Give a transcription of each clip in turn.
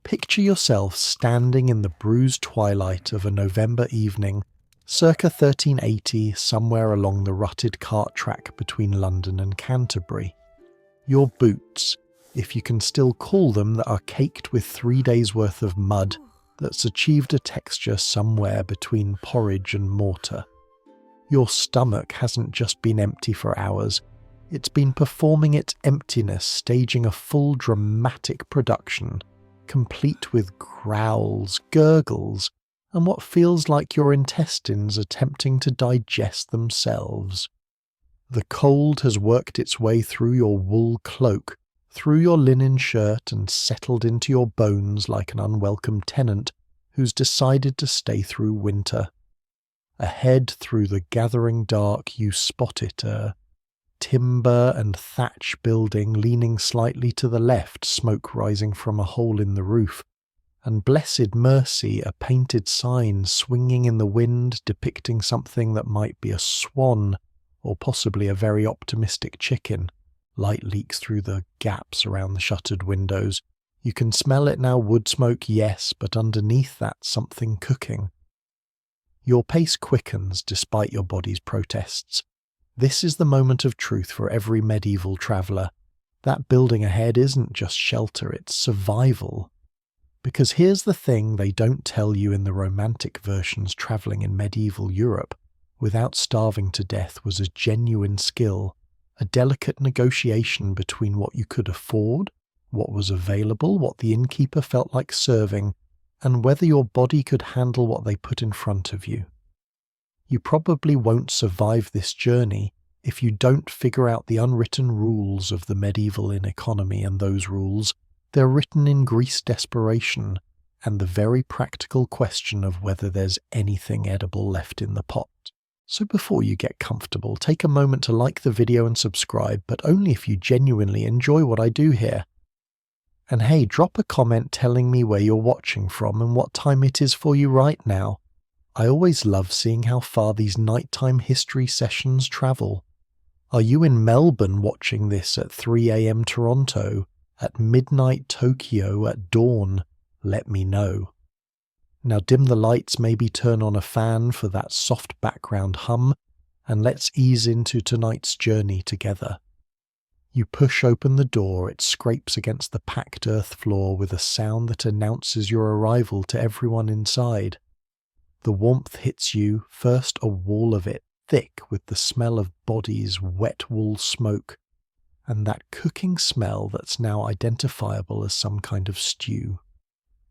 Picture yourself standing in the bruised twilight of a November evening, circa 1380, somewhere along the rutted cart track between London and Canterbury. Your boots, if you can still call them, that are caked with 3 days' worth of mud that's achieved a texture somewhere between porridge and mortar. Your stomach hasn't just been empty for hours, it's been performing its emptiness, staging a full dramatic production, complete with growls, gurgles, and what feels like your intestines attempting to digest themselves. The cold has worked its way through your wool cloak, through your linen shirt, and settled into your bones like an unwelcome tenant who's decided to stay through winter. Ahead through the gathering dark you spot it, a timber and thatch building leaning slightly to the left, smoke rising from a hole in the roof, and blessed mercy, a painted sign swinging in the wind depicting something that might be a swan or possibly a very optimistic chicken. Light leaks through the gaps around the shuttered windows. You can smell it now, wood smoke, yes, but underneath that something cooking. Your pace quickens despite your body's protests. This is the moment of truth for every medieval traveller. That building ahead isn't just shelter, it's survival. Because here's the thing they don't tell you in the romantic versions travelling in medieval Europe. Without starving to death was a genuine skill, a delicate negotiation between what you could afford, what was available, what the innkeeper felt like serving, and whether your body could handle what they put in front of you. You probably won't survive this journey if you don't figure out the unwritten rules of the medieval inn economy, and those rules, they're written in Greece desperation and the very practical question of whether there's anything edible left in the pot. So before you get comfortable, take a moment to like the video and subscribe, but only if you genuinely enjoy what I do here. And hey, drop a comment telling me where you're watching from and what time it is for you right now. I always love seeing how far these nighttime history sessions travel. Are you in Melbourne watching this at 3 a.m. Toronto, at midnight Tokyo, at dawn? Let me know. Now dim the lights, maybe turn on a fan for that soft background hum, and let's ease into tonight's journey together. You push open the door, it scrapes against the packed earth floor with a sound that announces your arrival to everyone inside. The warmth hits you, first a wall of it, thick with the smell of bodies, wet wool smoke, and that cooking smell that's now identifiable as some kind of stew.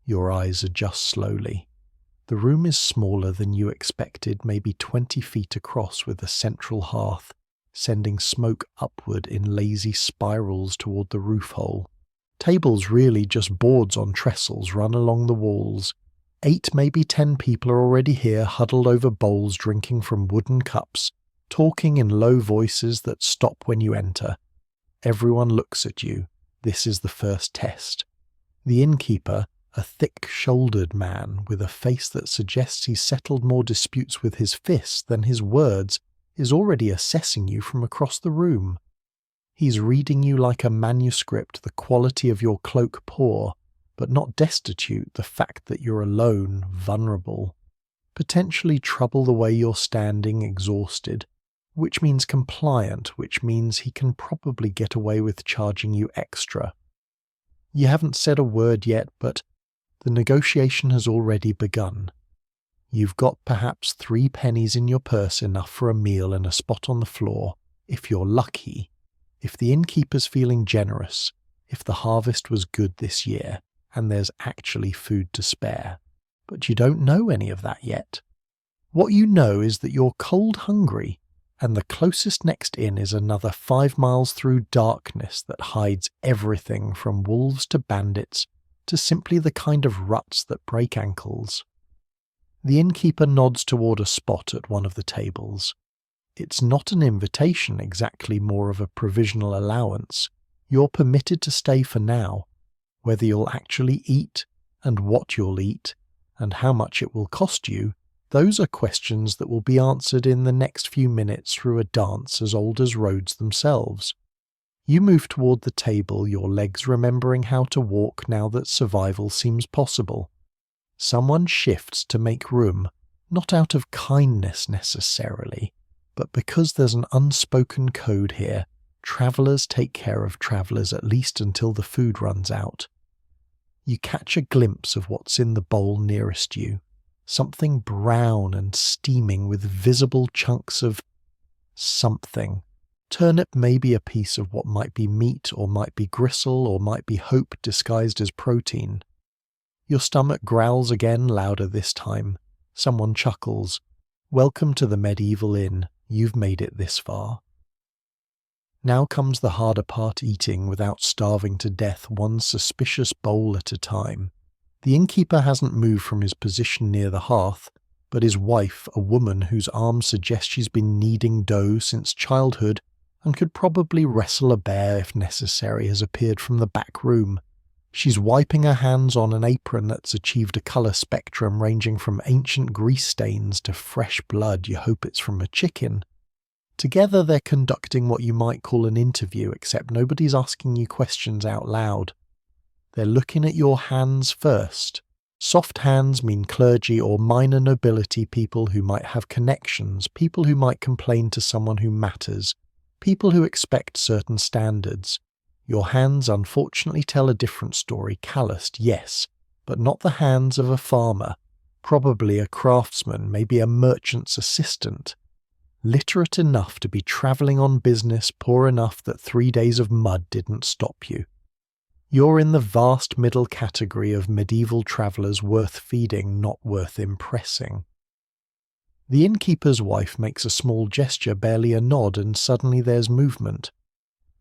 Your eyes adjust slowly. The room is smaller than you expected, maybe 20 feet across, with a central hearth, sending smoke upward in lazy spirals toward the roof hole. Tables really just boards on trestles run along the walls. 8, maybe 10 people are already here, huddled over bowls, drinking from wooden cups, talking in low voices that stop when you enter. Everyone looks at you. This is the first test. The innkeeper, a thick-shouldered man with a face that suggests he's settled more disputes with his fists than his words, is already assessing you from across the room. He's reading you like a manuscript, the quality of your cloak poor, but not destitute, the fact that you're alone, vulnerable. Potentially trouble the way you're standing, exhausted, which means compliant, which means he can probably get away with charging you extra. You haven't said a word yet, but the negotiation has already begun. You've got perhaps 3 pennies in your purse, enough for a meal and a spot on the floor, if you're lucky, if the innkeeper's feeling generous, if the harvest was good this year, and there's actually food to spare. But you don't know any of that yet. What you know is that you're cold hungry, and the closest next inn is another 5 miles through darkness that hides everything from wolves to bandits to simply the kind of ruts that break ankles. The innkeeper nods toward a spot at one of the tables. It's not an invitation exactly, more of a provisional allowance. You're permitted to stay for now. Whether you'll actually eat, and what you'll eat, and how much it will cost you, those are questions that will be answered in the next few minutes through a dance as old as roads themselves. You move toward the table, your legs remembering how to walk now that survival seems possible. Someone shifts to make room, not out of kindness necessarily, but because there's an unspoken code here. Travellers take care of travellers at least until the food runs out. You catch a glimpse of what's in the bowl nearest you, something brown and steaming with visible chunks of something. Turnip may be a piece of what might be meat or might be gristle or might be hope disguised as protein. Your stomach growls again, louder this time. Someone chuckles. Welcome to the medieval inn. You've made it this far. Now comes the harder part, eating without starving to death, one suspicious bowl at a time. The innkeeper hasn't moved from his position near the hearth, but his wife, a woman whose arms suggest she's been kneading dough since childhood and could probably wrestle a bear if necessary, has appeared from the back room. She's wiping her hands on an apron that's achieved a colour spectrum ranging from ancient grease stains to fresh blood. You hope it's from a chicken. Together they're conducting what you might call an interview, except nobody's asking you questions out loud. They're looking at your hands first. Soft hands mean clergy or minor nobility, people who might have connections, people who might complain to someone who matters, people who expect certain standards. Your hands unfortunately tell a different story, calloused, yes, but not the hands of a farmer, probably a craftsman, maybe a merchant's assistant. Literate enough to be travelling on business, poor enough that 3 days of mud didn't stop you. You're in the vast middle category of medieval travellers worth feeding, not worth impressing. The innkeeper's wife makes a small gesture, barely a nod, and suddenly there's movement.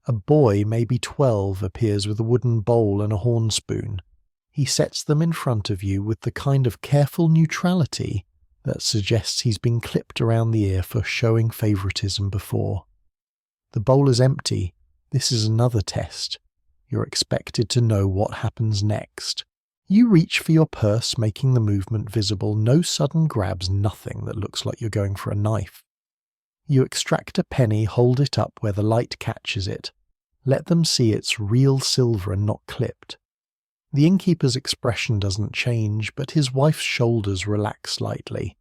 A boy, maybe 12, appears with a wooden bowl and a horn spoon. He sets them in front of you with the kind of careful neutrality that suggests he's been clipped around the ear for showing favouritism before. The bowl is empty. This is another test. You're expected to know what happens next. You reach for your purse, making the movement visible. No sudden grabs, nothing that looks like you're going for a knife. You extract a penny, hold it up where the light catches it. Let them see it's real silver and not clipped. The innkeeper's expression doesn't change, but his wife's shoulders relax slightly.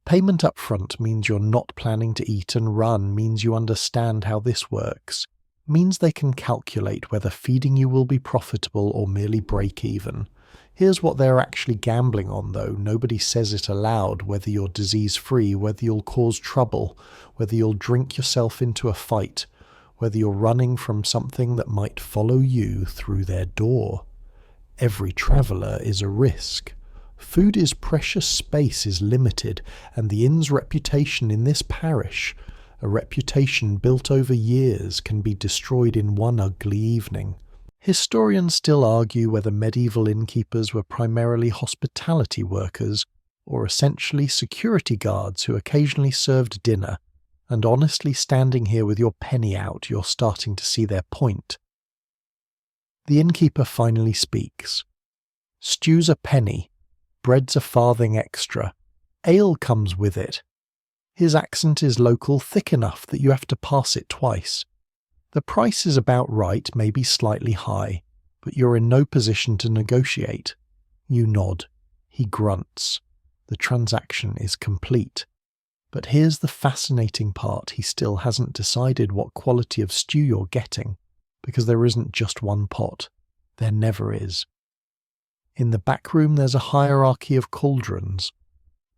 Payment up front means you're not planning to eat, and run means you understand how this works. Means they can calculate whether feeding you will be profitable or merely break even. Here's what they're actually gambling on, though. Nobody says it aloud, whether you're disease-free, whether you'll cause trouble, whether you'll drink yourself into a fight, whether you're running from something that might follow you through their door. Every traveller is a risk. Food is precious, space is limited, and the inn's reputation in this parish, a reputation built over years, can be destroyed in one ugly evening. Historians still argue whether medieval innkeepers were primarily hospitality workers or essentially security guards who occasionally served dinner, and honestly, standing here with your penny out, you're starting to see their point. The innkeeper finally speaks. Stew's a penny, bread's a farthing extra, ale comes with it. His accent is local, thick enough that you have to pass it twice. The price is about right, maybe slightly high, but you're in no position to negotiate. You nod. He grunts. The transaction is complete. But here's the fascinating part. He still hasn't decided what quality of stew you're getting, because there isn't just one pot. There never is. In the back room there's a hierarchy of cauldrons.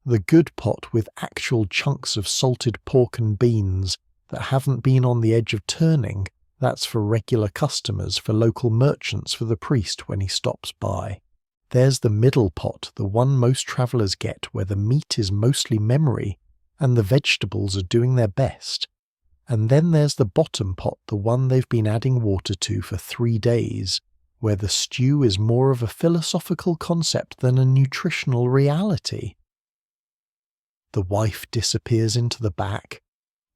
The good pot with actual chunks of salted pork and beans that haven't been on the edge of turning, that's for regular customers, for local merchants, for the priest when he stops by. There's the middle pot, the one most travellers get, where the meat is mostly memory, and the vegetables are doing their best. And then there's the bottom pot, the one they've been adding water to for 3 days, where the stew is more of a philosophical concept than a nutritional reality. The wife disappears into the back.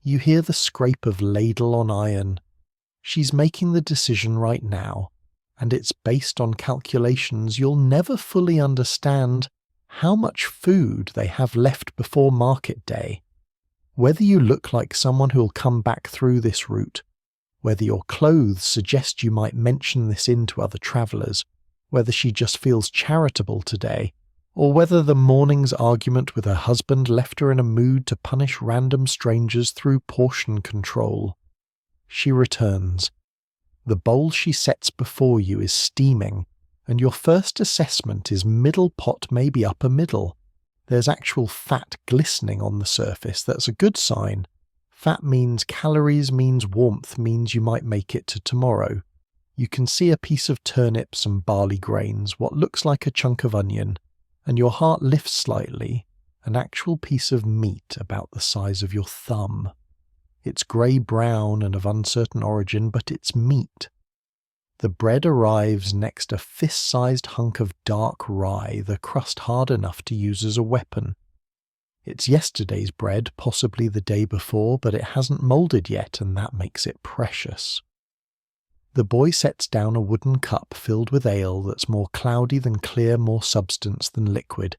You hear the scrape of ladle on iron. She's making the decision right now, and it's based on calculations you'll never fully understand how much food they have left before market day. Whether you look like someone who'll come back through this route, whether your clothes suggest you might mention this in to other travellers, whether she just feels charitable today, or whether the morning's argument with her husband left her in a mood to punish random strangers through portion control. She returns. The bowl she sets before you is steaming, and your first assessment is middle pot, maybe upper middle. There's actual fat glistening on the surface. That's a good sign. Fat means calories, means warmth, means you might make it to tomorrow. You can see a piece of turnips and barley grains, what looks like a chunk of onion, and your heart lifts slightly, an actual piece of meat about the size of your thumb. It's grey-brown and of uncertain origin, but it's meat. The bread arrives next a fist-sized hunk of dark rye, the crust hard enough to use as a weapon. It's yesterday's bread, possibly the day before, but it hasn't moulded yet, and that makes it precious. The boy sets down a wooden cup filled with ale that's more cloudy than clear, more substance than liquid.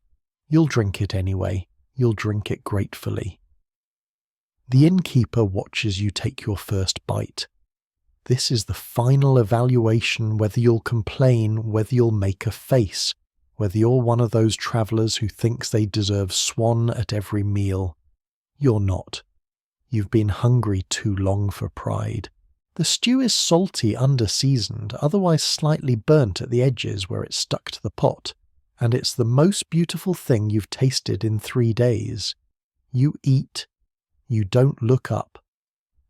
You'll drink it anyway. You'll drink it gratefully. The innkeeper watches you take your first bite. This is the final evaluation, whether you'll complain, whether you'll make a face, whether you're one of those travellers who thinks they deserve swan at every meal. You're not. You've been hungry too long for pride. The stew is salty, under-seasoned, otherwise slightly burnt at the edges where it's stuck to the pot, and it's the most beautiful thing you've tasted in 3 days. You eat. You don't look up.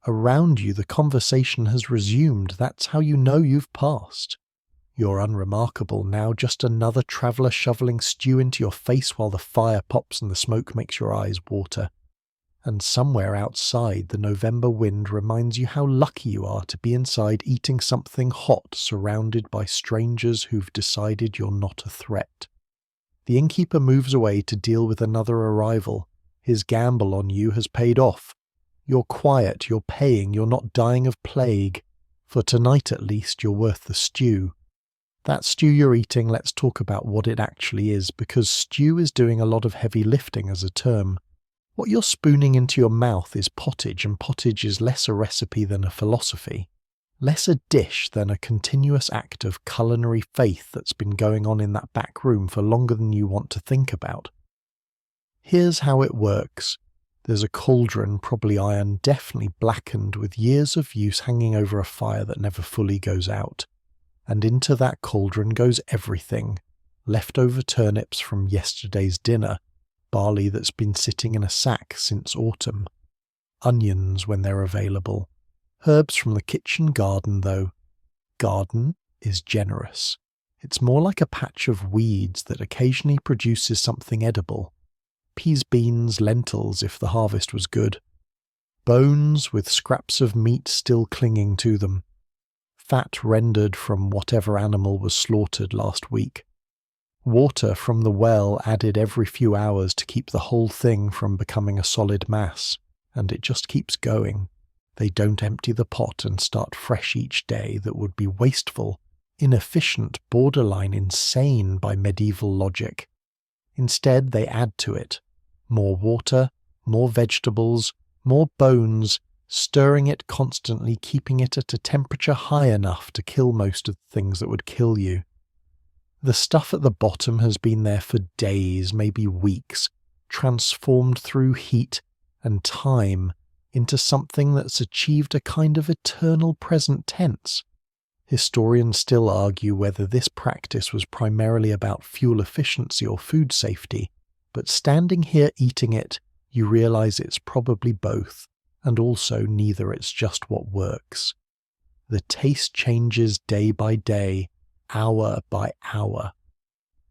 Around you the conversation has resumed. That's how you know you've passed. You're unremarkable now, just another traveller shoveling stew into your face while the fire pops and the smoke makes your eyes water. And somewhere outside, the November wind reminds you how lucky you are to be inside eating something hot surrounded by strangers who've decided you're not a threat. The innkeeper moves away to deal with another arrival. His gamble on you has paid off. You're quiet, you're paying, you're not dying of plague. For tonight at least, you're worth the stew. That stew you're eating, let's talk about what it actually is, because stew is doing a lot of heavy lifting as a term. What you're spooning into your mouth is pottage, and pottage is less a recipe than a philosophy. Less a dish than a continuous act of culinary faith that's been going on in that back room for longer than you want to think about. Here's how it works. There's a cauldron, probably iron, definitely blackened with years of use hanging over a fire that never fully goes out. And into that cauldron goes everything. Leftover turnips from yesterday's dinner, barley that's been sitting in a sack since autumn, onions when they're available, herbs from the kitchen garden though. Garden is generous. It's more like a patch of weeds that occasionally produces something edible. Peas, beans, lentils if the harvest was good. Bones with scraps of meat still clinging to them. Fat rendered from whatever animal was slaughtered last week. Water from the well added every few hours to keep the whole thing from becoming a solid mass, and it just keeps going. They don't empty the pot and start fresh each day. That would be wasteful, inefficient, borderline insane by medieval logic. Instead, they add to it. More water, more vegetables, more bones, stirring it constantly, keeping it at a temperature high enough to kill most of the things that would kill you. The stuff at the bottom has been there for days, maybe weeks, transformed through heat and time into something that's achieved a kind of eternal present tense. Historians still argue whether this practice was primarily about fuel efficiency or food safety, but standing here eating it, you realize it's probably both, and also neither. It's just what works. The taste changes day by day, hour by hour.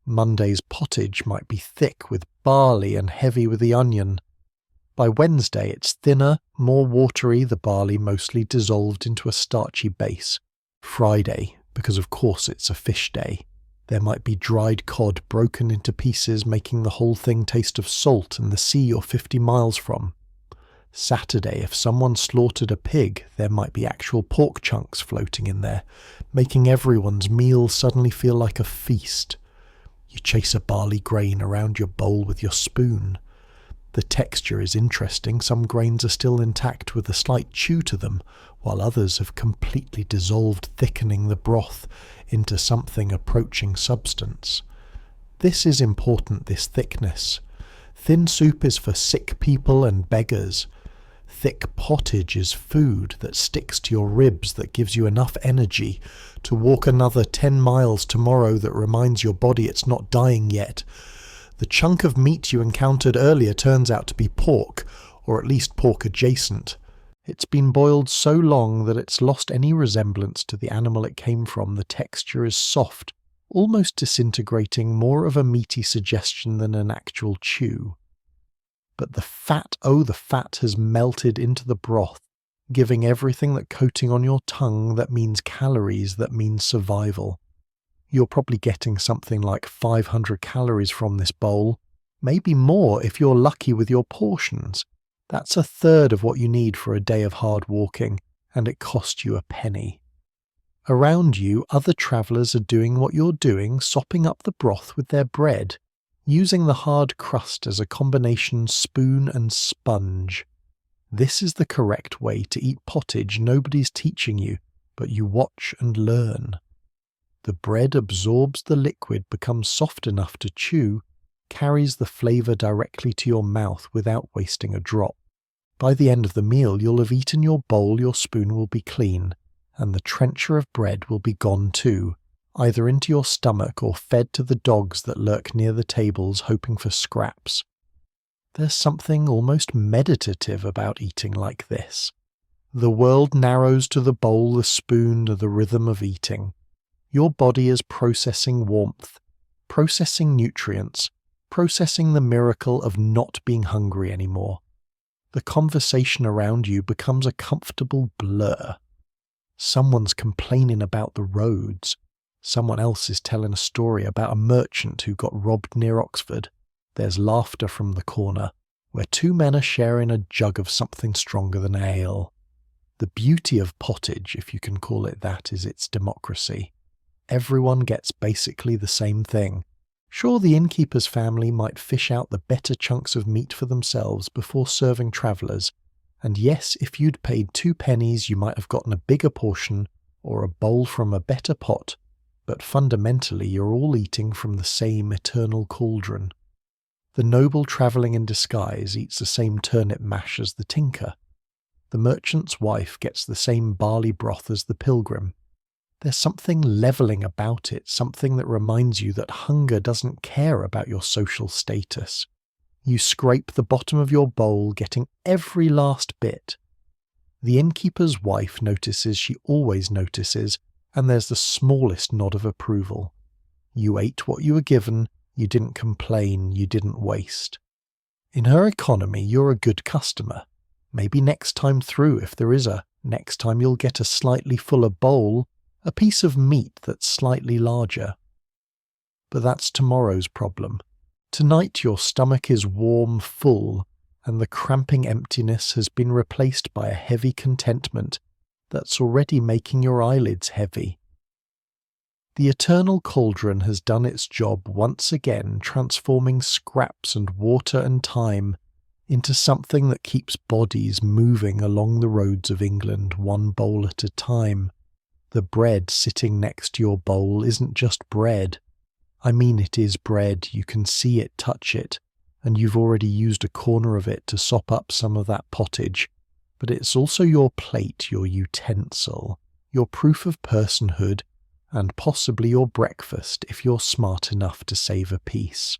Monday's pottage might be thick with barley and heavy with the onion. By Wednesday it's thinner, more watery, the barley mostly dissolved into a starchy base. Friday, because of course it's a fish day, there might be dried cod broken into pieces, making the whole thing taste of salt and the sea you're 50 miles from. Saturday, if someone slaughtered a pig, there might be actual pork chunks floating in there, making everyone's meal suddenly feel like a feast. You chase a barley grain around your bowl with your spoon. The texture is interesting. Some grains are still intact with a slight chew to them, while others have completely dissolved, thickening the broth into something approaching substance. This is important, this thickness. Thin soup is for sick people and beggars. Thick pottage is food that sticks to your ribs, that gives you enough energy to walk another 10 miles tomorrow, that reminds your body it's not dying yet. The chunk of meat you encountered earlier turns out to be pork, or at least pork adjacent. It's been boiled so long that it's lost any resemblance to the animal it came from. The texture is soft, almost disintegrating, more of a meaty suggestion than an actual chew. But the fat, the fat has melted into the broth, giving everything that coating on your tongue that means calories, that means survival. You're probably getting something like 500 calories from this bowl, maybe more if you're lucky with your portions. That's a third of what you need for a day of hard walking, and it cost you a penny. Around you, other travellers are doing what you're doing, sopping up the broth with their bread, using the hard crust as a combination spoon and sponge. This is the correct way to eat pottage. Nobody's teaching you, but you watch and learn. The bread absorbs the liquid, becomes soft enough to chew, carries the flavour directly to your mouth without wasting a drop. By the end of the meal, you'll have eaten your bowl, your spoon will be clean, and the trencher of bread will be gone too, either into your stomach or fed to the dogs that lurk near the tables hoping for scraps. There's something almost meditative about eating like this. The world narrows to the bowl, the spoon, to the rhythm of eating. Your body is processing warmth, processing nutrients, processing the miracle of not being hungry anymore. The conversation around you becomes a comfortable blur. Someone's complaining about the roads. Someone else is telling a story about a merchant who got robbed near Oxford. There's laughter from the corner, where two men are sharing a jug of something stronger than ale. The beauty of pottage, if you can call it that, is its democracy. Everyone gets basically the same thing. Sure, the innkeeper's family might fish out the better chunks of meat for themselves before serving travellers, and yes, if you'd paid 2 pennies you might have gotten a bigger portion or a bowl from a better pot, but fundamentally you're all eating from the same eternal cauldron. The noble travelling in disguise eats the same turnip mash as the tinker. The merchant's wife gets the same barley broth as the pilgrim. There's something levelling about it, something that reminds you that hunger doesn't care about your social status. You scrape the bottom of your bowl, getting every last bit. The innkeeper's wife notices, she always notices, and there's the smallest nod of approval. You ate what you were given, you didn't complain, you didn't waste. In her economy, you're a good customer. Maybe next time through, if there is a next time, you'll get a slightly fuller bowl, a piece of meat that's slightly larger. But that's tomorrow's problem. Tonight your stomach is warm, full, and the cramping emptiness has been replaced by a heavy contentment that's already making your eyelids heavy. The eternal cauldron has done its job once again, transforming scraps and water and time into something that keeps bodies moving along the roads of England, one bowl at a time. The bread sitting next to your bowl isn't just bread. I mean, it is bread, you can see it, touch it, and you've already used a corner of it to sop up some of that pottage. But it's also your plate, your utensil, your proof of personhood, and possibly your breakfast if you're smart enough to save a piece.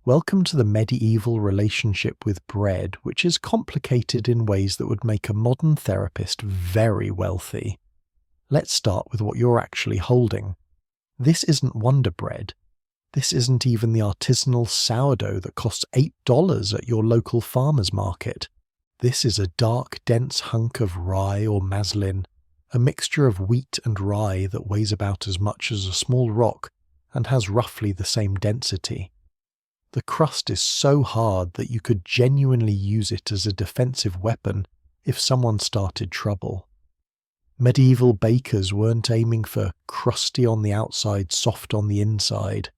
Welcome to the medieval relationship with bread, which is complicated in ways that would make a modern therapist very wealthy. Let's start with what you're actually holding. This isn't Wonder Bread. This isn't even the artisanal sourdough that costs $8 at your local farmer's market. This is a dark, dense hunk of rye or maslin, a mixture of wheat and rye that weighs about as much as a small rock and has roughly the same density. The crust is so hard that you could genuinely use it as a defensive weapon if someone started trouble. Medieval bakers weren't aiming for crusty on the outside, soft on the inside.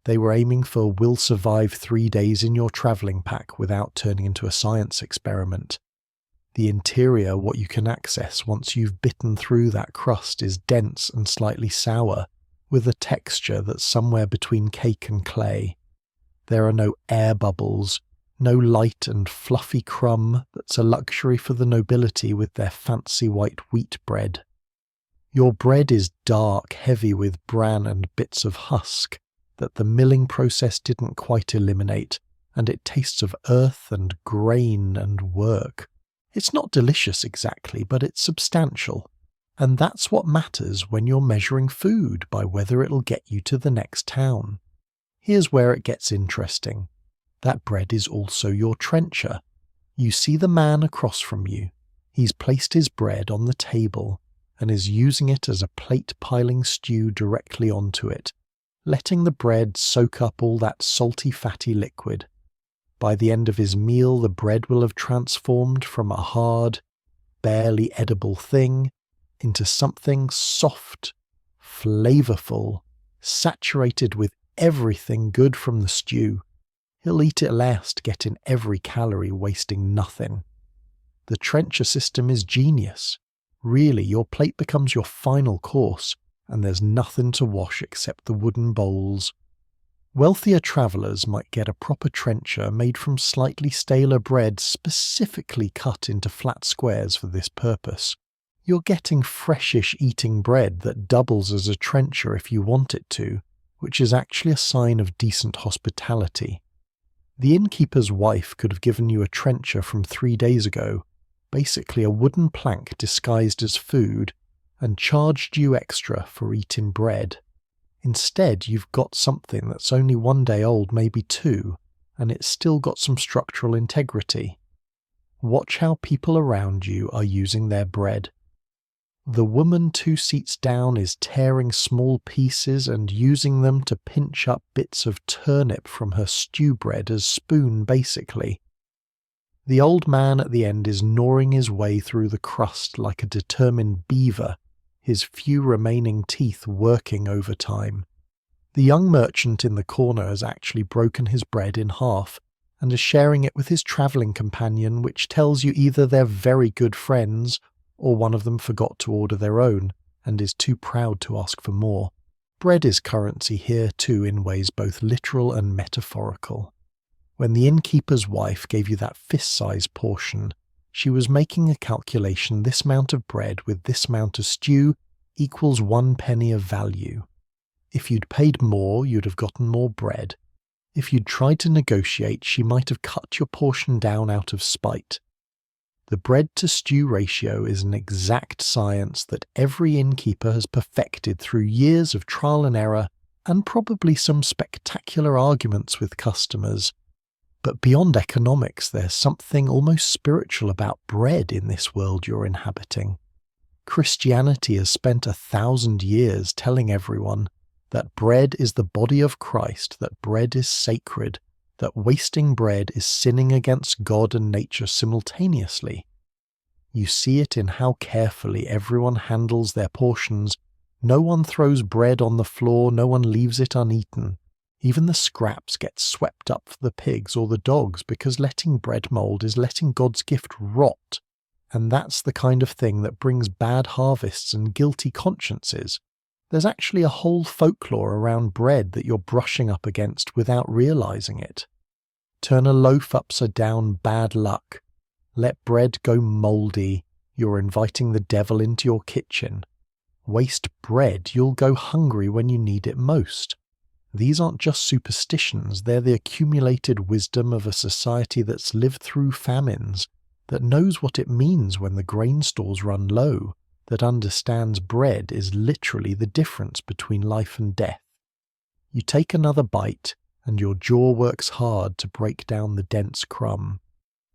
They were aiming for will survive 3 days in your travelling pack without turning into a science experiment. The interior, what you can access once you've bitten through that crust, is dense and slightly sour, with a texture that's somewhere between cake and clay. There are no air bubbles, no light and fluffy crumb that's a luxury for the nobility with their fancy white wheat bread. Your bread is dark, heavy with bran and bits of husk that the milling process didn't quite eliminate, and it tastes of earth and grain and work. It's not delicious exactly, but it's substantial. And that's what matters when you're measuring food by whether it'll get you to the next town. Here's where it gets interesting. That bread is also your trencher. You see the man across from you. He's placed his bread on the table and is using it as a plate-piling stew directly onto it, letting the bread soak up all that salty, fatty liquid. By the end of his meal, the bread will have transformed from a hard, barely edible thing into something soft, flavourful, saturated with everything good from the stew. He'll eat it last, getting every calorie, wasting nothing. The trencher system is genius. Really, your plate becomes your final course, and there's nothing to wash except the wooden bowls. Wealthier travellers might get a proper trencher made from slightly staler bread specifically cut into flat squares for this purpose. You're getting freshish eating bread that doubles as a trencher if you want it to, which is actually a sign of decent hospitality. The innkeeper's wife could have given you a trencher from 3 days ago, basically a wooden plank disguised as food, and charged you extra for eating bread. Instead, you've got something that's only 1 day old, maybe 2, and it's still got some structural integrity. Watch how people around you are using their bread. The woman 2 seats down is tearing small pieces and using them to pinch up bits of turnip from her stew bread as spoon, basically. The old man at the end is gnawing his way through the crust like a determined beaver, his few remaining teeth working overtime. The young merchant in the corner has actually broken his bread in half and is sharing it with his travelling companion, which tells you either they're very good friends or one of them forgot to order their own and is too proud to ask for more. Bread is currency here too in ways both literal and metaphorical. When the innkeeper's wife gave you that fist-sized portion, she was making a calculation: this amount of bread with this amount of stew equals 1 penny of value. If you'd paid more, you'd have gotten more bread. If you'd tried to negotiate, she might have cut your portion down out of spite. The bread-to-stew ratio is an exact science that every innkeeper has perfected through years of trial and error and probably some spectacular arguments with customers. But beyond economics, there's something almost spiritual about bread in this world you're inhabiting. Christianity has spent 1,000 years telling everyone that bread is the body of Christ, that bread is sacred, that wasting bread is sinning against God and nature simultaneously. You see it in how carefully everyone handles their portions. No one throws bread on the floor, no one leaves it uneaten. Even the scraps get swept up for the pigs or the dogs, because letting bread mould is letting God's gift rot. And that's the kind of thing that brings bad harvests and guilty consciences. There's actually a whole folklore around bread that you're brushing up against without realizing it. Turn a loaf upside down, bad luck. Let bread go mouldy, you're inviting the devil into your kitchen. Waste bread, you'll go hungry when you need it most. These aren't just superstitions, they're the accumulated wisdom of a society that's lived through famines, that knows what it means when the grain stores run low, that understands bread is literally the difference between life and death. You take another bite, and your jaw works hard to break down the dense crumb.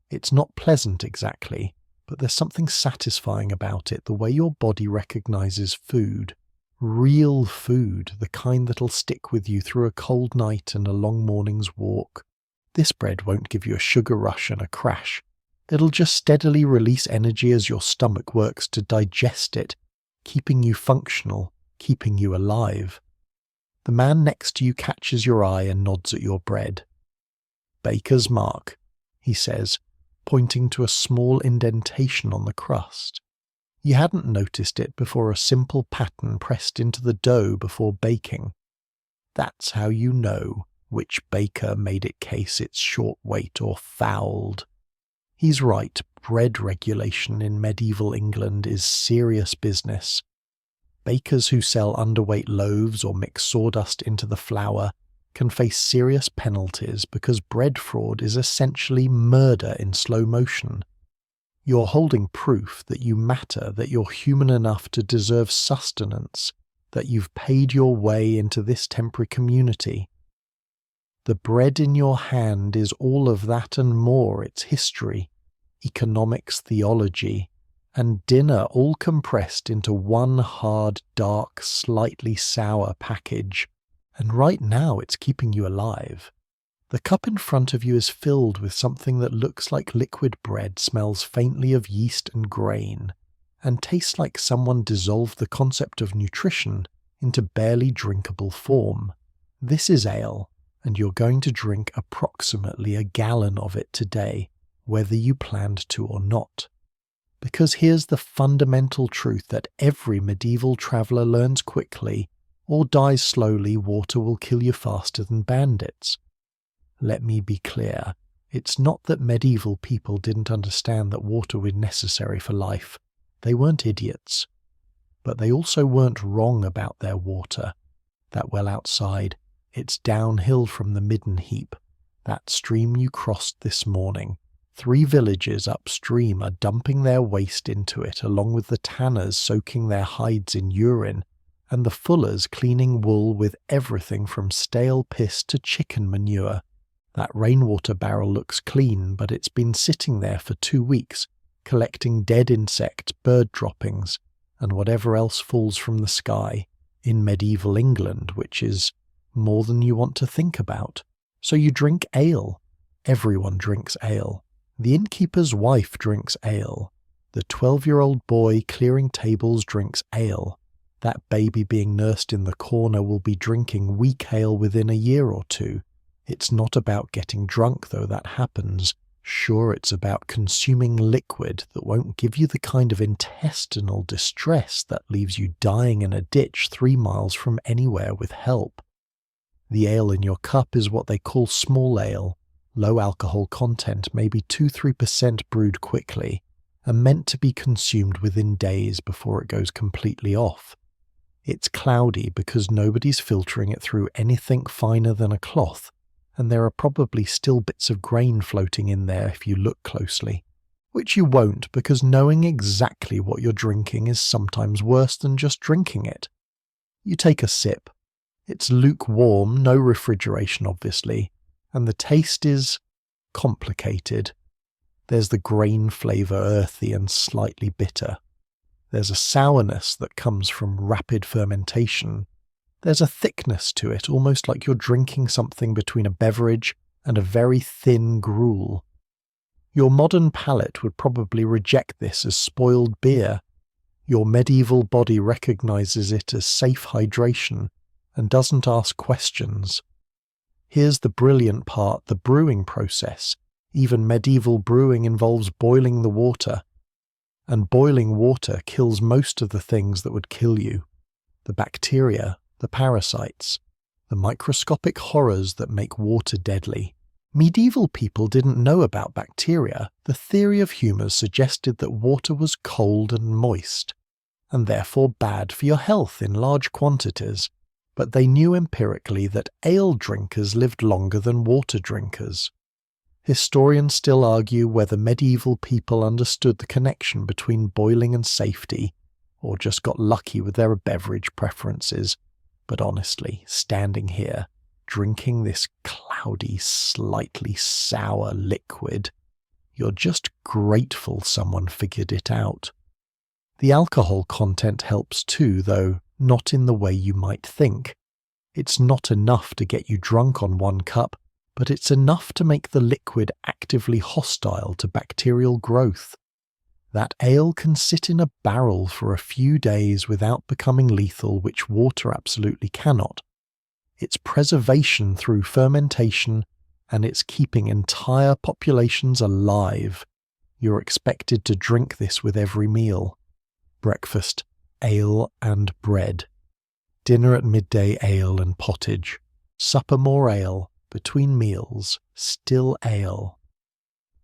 It's not pleasant exactly, but there's something satisfying about it, the way your body recognizes food. Real food, the kind that'll stick with you through a cold night and a long morning's walk. This bread won't give you a sugar rush and a crash. It'll just steadily release energy as your stomach works to digest it, keeping you functional, keeping you alive. The man next to you catches your eye and nods at your bread. "Baker's mark," he says, pointing to a small indentation on the crust. You hadn't noticed it before a simple pattern pressed into the dough before baking. That's how you know which baker made it case it's short weight or fouled. He's right, bread regulation in medieval England is serious business. Bakers who sell underweight loaves or mix sawdust into the flour can face serious penalties because bread fraud is essentially murder in slow motion. You're holding proof that you matter, that you're human enough to deserve sustenance, that you've paid your way into this temporary community. The bread in your hand is all of that and more. It's history, economics, theology, and dinner all compressed into one hard, dark, slightly sour package. And right now it's keeping you alive. The cup in front of you is filled with something that looks like liquid bread, smells faintly of yeast and grain, and tastes like someone dissolved the concept of nutrition into barely drinkable form. This is ale, and you're going to drink approximately a gallon of it today, whether you planned to or not. Because here's the fundamental truth that every medieval traveller learns quickly or dies slowly: water will kill you faster than bandits. Let me be clear, it's not that medieval people didn't understand that water was necessary for life. They weren't idiots. But they also weren't wrong about their water. That well outside, it's downhill from the midden heap, that stream you crossed this morning. 3 villages upstream are dumping their waste into it, along with the tanners soaking their hides in urine, and the fullers cleaning wool with everything from stale piss to chicken manure. That rainwater barrel looks clean, but it's been sitting there for 2 weeks, collecting dead insects, bird droppings, and whatever else falls from the sky, in medieval England, which is more than you want to think about. So you drink ale. Everyone drinks ale. The innkeeper's wife drinks ale. The 12-year-old boy clearing tables drinks ale. That baby being nursed in the corner will be drinking weak ale within a year or 2. It's not about getting drunk, though that happens. Sure, it's about consuming liquid that won't give you the kind of intestinal distress that leaves you dying in a ditch 3 miles from anywhere with help. The ale in your cup is what they call small ale, low alcohol content, maybe 2-3% brewed quickly, and meant to be consumed within days before it goes completely off. It's cloudy because nobody's filtering it through anything finer than a cloth, and there are probably still bits of grain floating in there if you look closely. Which you won't, because knowing exactly what you're drinking is sometimes worse than just drinking it. You take a sip. It's lukewarm, no refrigeration obviously, and the taste is complicated. There's the grain flavour, earthy and slightly bitter. There's a sourness that comes from rapid fermentation. There's a thickness to it, almost like you're drinking something between a beverage and a very thin gruel. Your modern palate would probably reject this as spoiled beer. Your medieval body recognises it as safe hydration and doesn't ask questions. Here's the brilliant part: the brewing process. Even medieval brewing involves boiling the water. And boiling water kills most of the things that would kill you. The bacteria, the parasites, the microscopic horrors that make water deadly. Medieval people didn't know about bacteria. The theory of humours suggested that water was cold and moist, and therefore bad for your health in large quantities. But they knew empirically that ale drinkers lived longer than water drinkers. Historians still argue whether medieval people understood the connection between boiling and safety, or just got lucky with their beverage preferences. But honestly, standing here, drinking this cloudy, slightly sour liquid, you're just grateful someone figured it out. The alcohol content helps too, though not in the way you might think. It's not enough to get you drunk on 1 cup, but it's enough to make the liquid actively hostile to bacterial growth. That ale can sit in a barrel for a few days without becoming lethal, which water absolutely cannot. It's preservation through fermentation, and it's keeping entire populations alive. You're expected to drink this with every meal. Breakfast, ale and bread. Dinner at midday, ale and pottage. Supper, more ale. Between meals, still ale.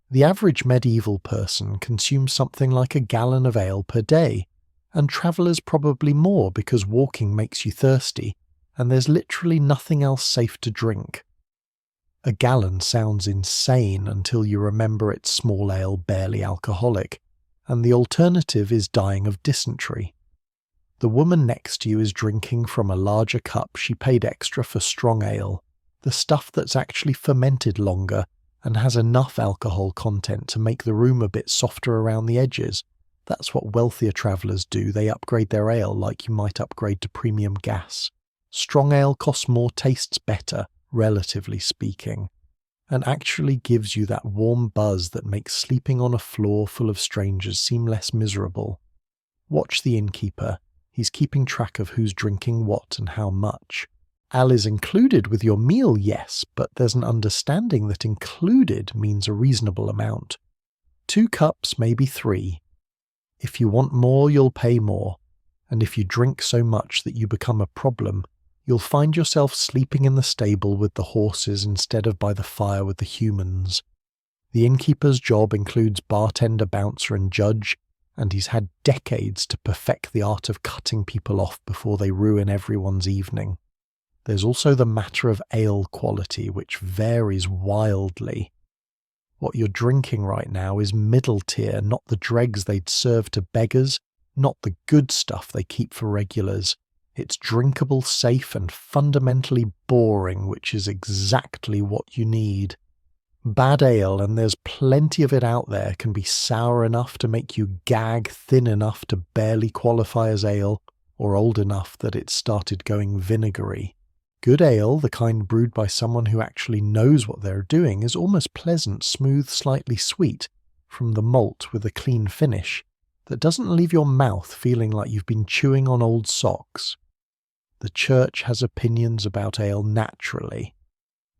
The average medieval person consumes something like a gallon of ale per day, and travellers probably more because walking makes you thirsty, and there's literally nothing else safe to drink. A gallon sounds insane until you remember it's small ale barely alcoholic, and the alternative is dying of dysentery. The woman next to you is drinking from a larger cup she paid extra for strong ale, the stuff that's actually fermented longer and has enough alcohol content to make the room a bit softer around the edges. That's what wealthier travellers do, they upgrade their ale like you might upgrade to premium gas. Strong ale costs more, tastes better, relatively speaking, and actually gives you that warm buzz that makes sleeping on a floor full of strangers seem less miserable. Watch the innkeeper. He's keeping track of who's drinking what and how much. Ale is included with your meal, yes, but there's an understanding that included means a reasonable amount. 2 cups, maybe 3. If you want more, you'll pay more, and if you drink so much that you become a problem, you'll find yourself sleeping in the stable with the horses instead of by the fire with the humans. The innkeeper's job includes bartender, bouncer and judge, and he's had decades to perfect the art of cutting people off before they ruin everyone's evening. There's also the matter of ale quality, which varies wildly. What you're drinking right now is middle tier, not the dregs they'd serve to beggars, not the good stuff they keep for regulars. It's drinkable, safe, and fundamentally boring, which is exactly what you need. Bad ale, and there's plenty of it out there, can be sour enough to make you gag, thin enough to barely qualify as ale, or old enough that it started going vinegary. Good ale, the kind brewed by someone who actually knows what they're doing, is almost pleasant, smooth, slightly sweet, from the malt with a clean finish, that doesn't leave your mouth feeling like you've been chewing on old socks. The church has opinions about ale naturally.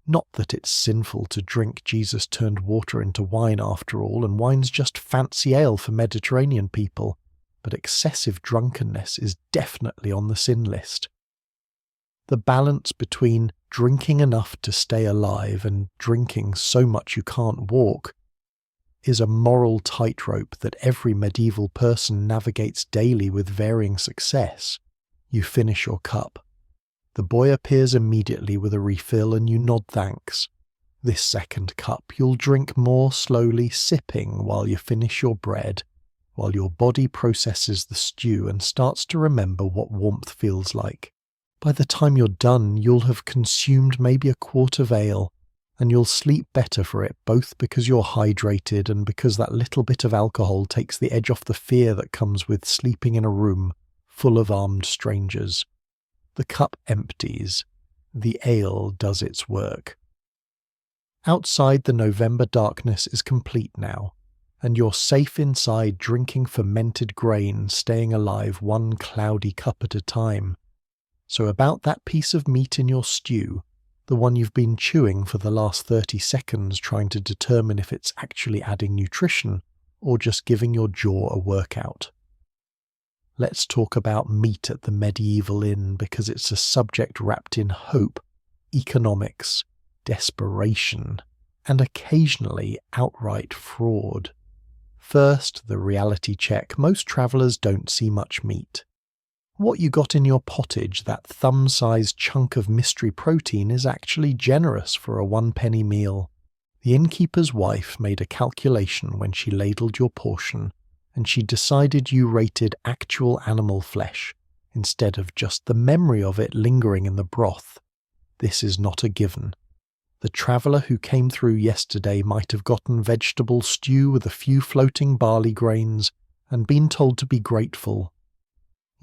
Not that it's sinful to drink Jesus turned water into wine after all, and wine's just fancy ale for Mediterranean people, but excessive drunkenness is definitely on the sin list. The balance between drinking enough to stay alive and drinking so much you can't walk is a moral tightrope that every medieval person navigates daily with varying success. You finish your cup. The boy appears immediately with a refill and you nod thanks. This second cup you'll drink more slowly, sipping while you finish your bread, while your body processes the stew and starts to remember what warmth feels like. By the time you're done, you'll have consumed maybe a quart of ale, and you'll sleep better for it, both because you're hydrated and because that little bit of alcohol takes the edge off the fear that comes with sleeping in a room full of armed strangers. The cup empties. The ale does its work. Outside, the November darkness is complete now, and you're safe inside drinking fermented grain, staying alive one cloudy cup at a time. So about that piece of meat in your stew, the one you've been chewing for the last 30 seconds trying to determine if it's actually adding nutrition or just giving your jaw a workout. Let's talk about meat at the medieval inn because it's a subject wrapped in hope, economics, desperation, and occasionally outright fraud. First, the reality check. Most travellers don't see much meat. What you got in your pottage, that thumb-sized chunk of mystery protein, is actually generous for a 1-penny meal. The innkeeper's wife made a calculation when she ladled your portion, and she decided you rated actual animal flesh, instead of just the memory of it lingering in the broth. This is not a given. The traveller who came through yesterday might have gotten vegetable stew with a few floating barley grains and been told to be grateful.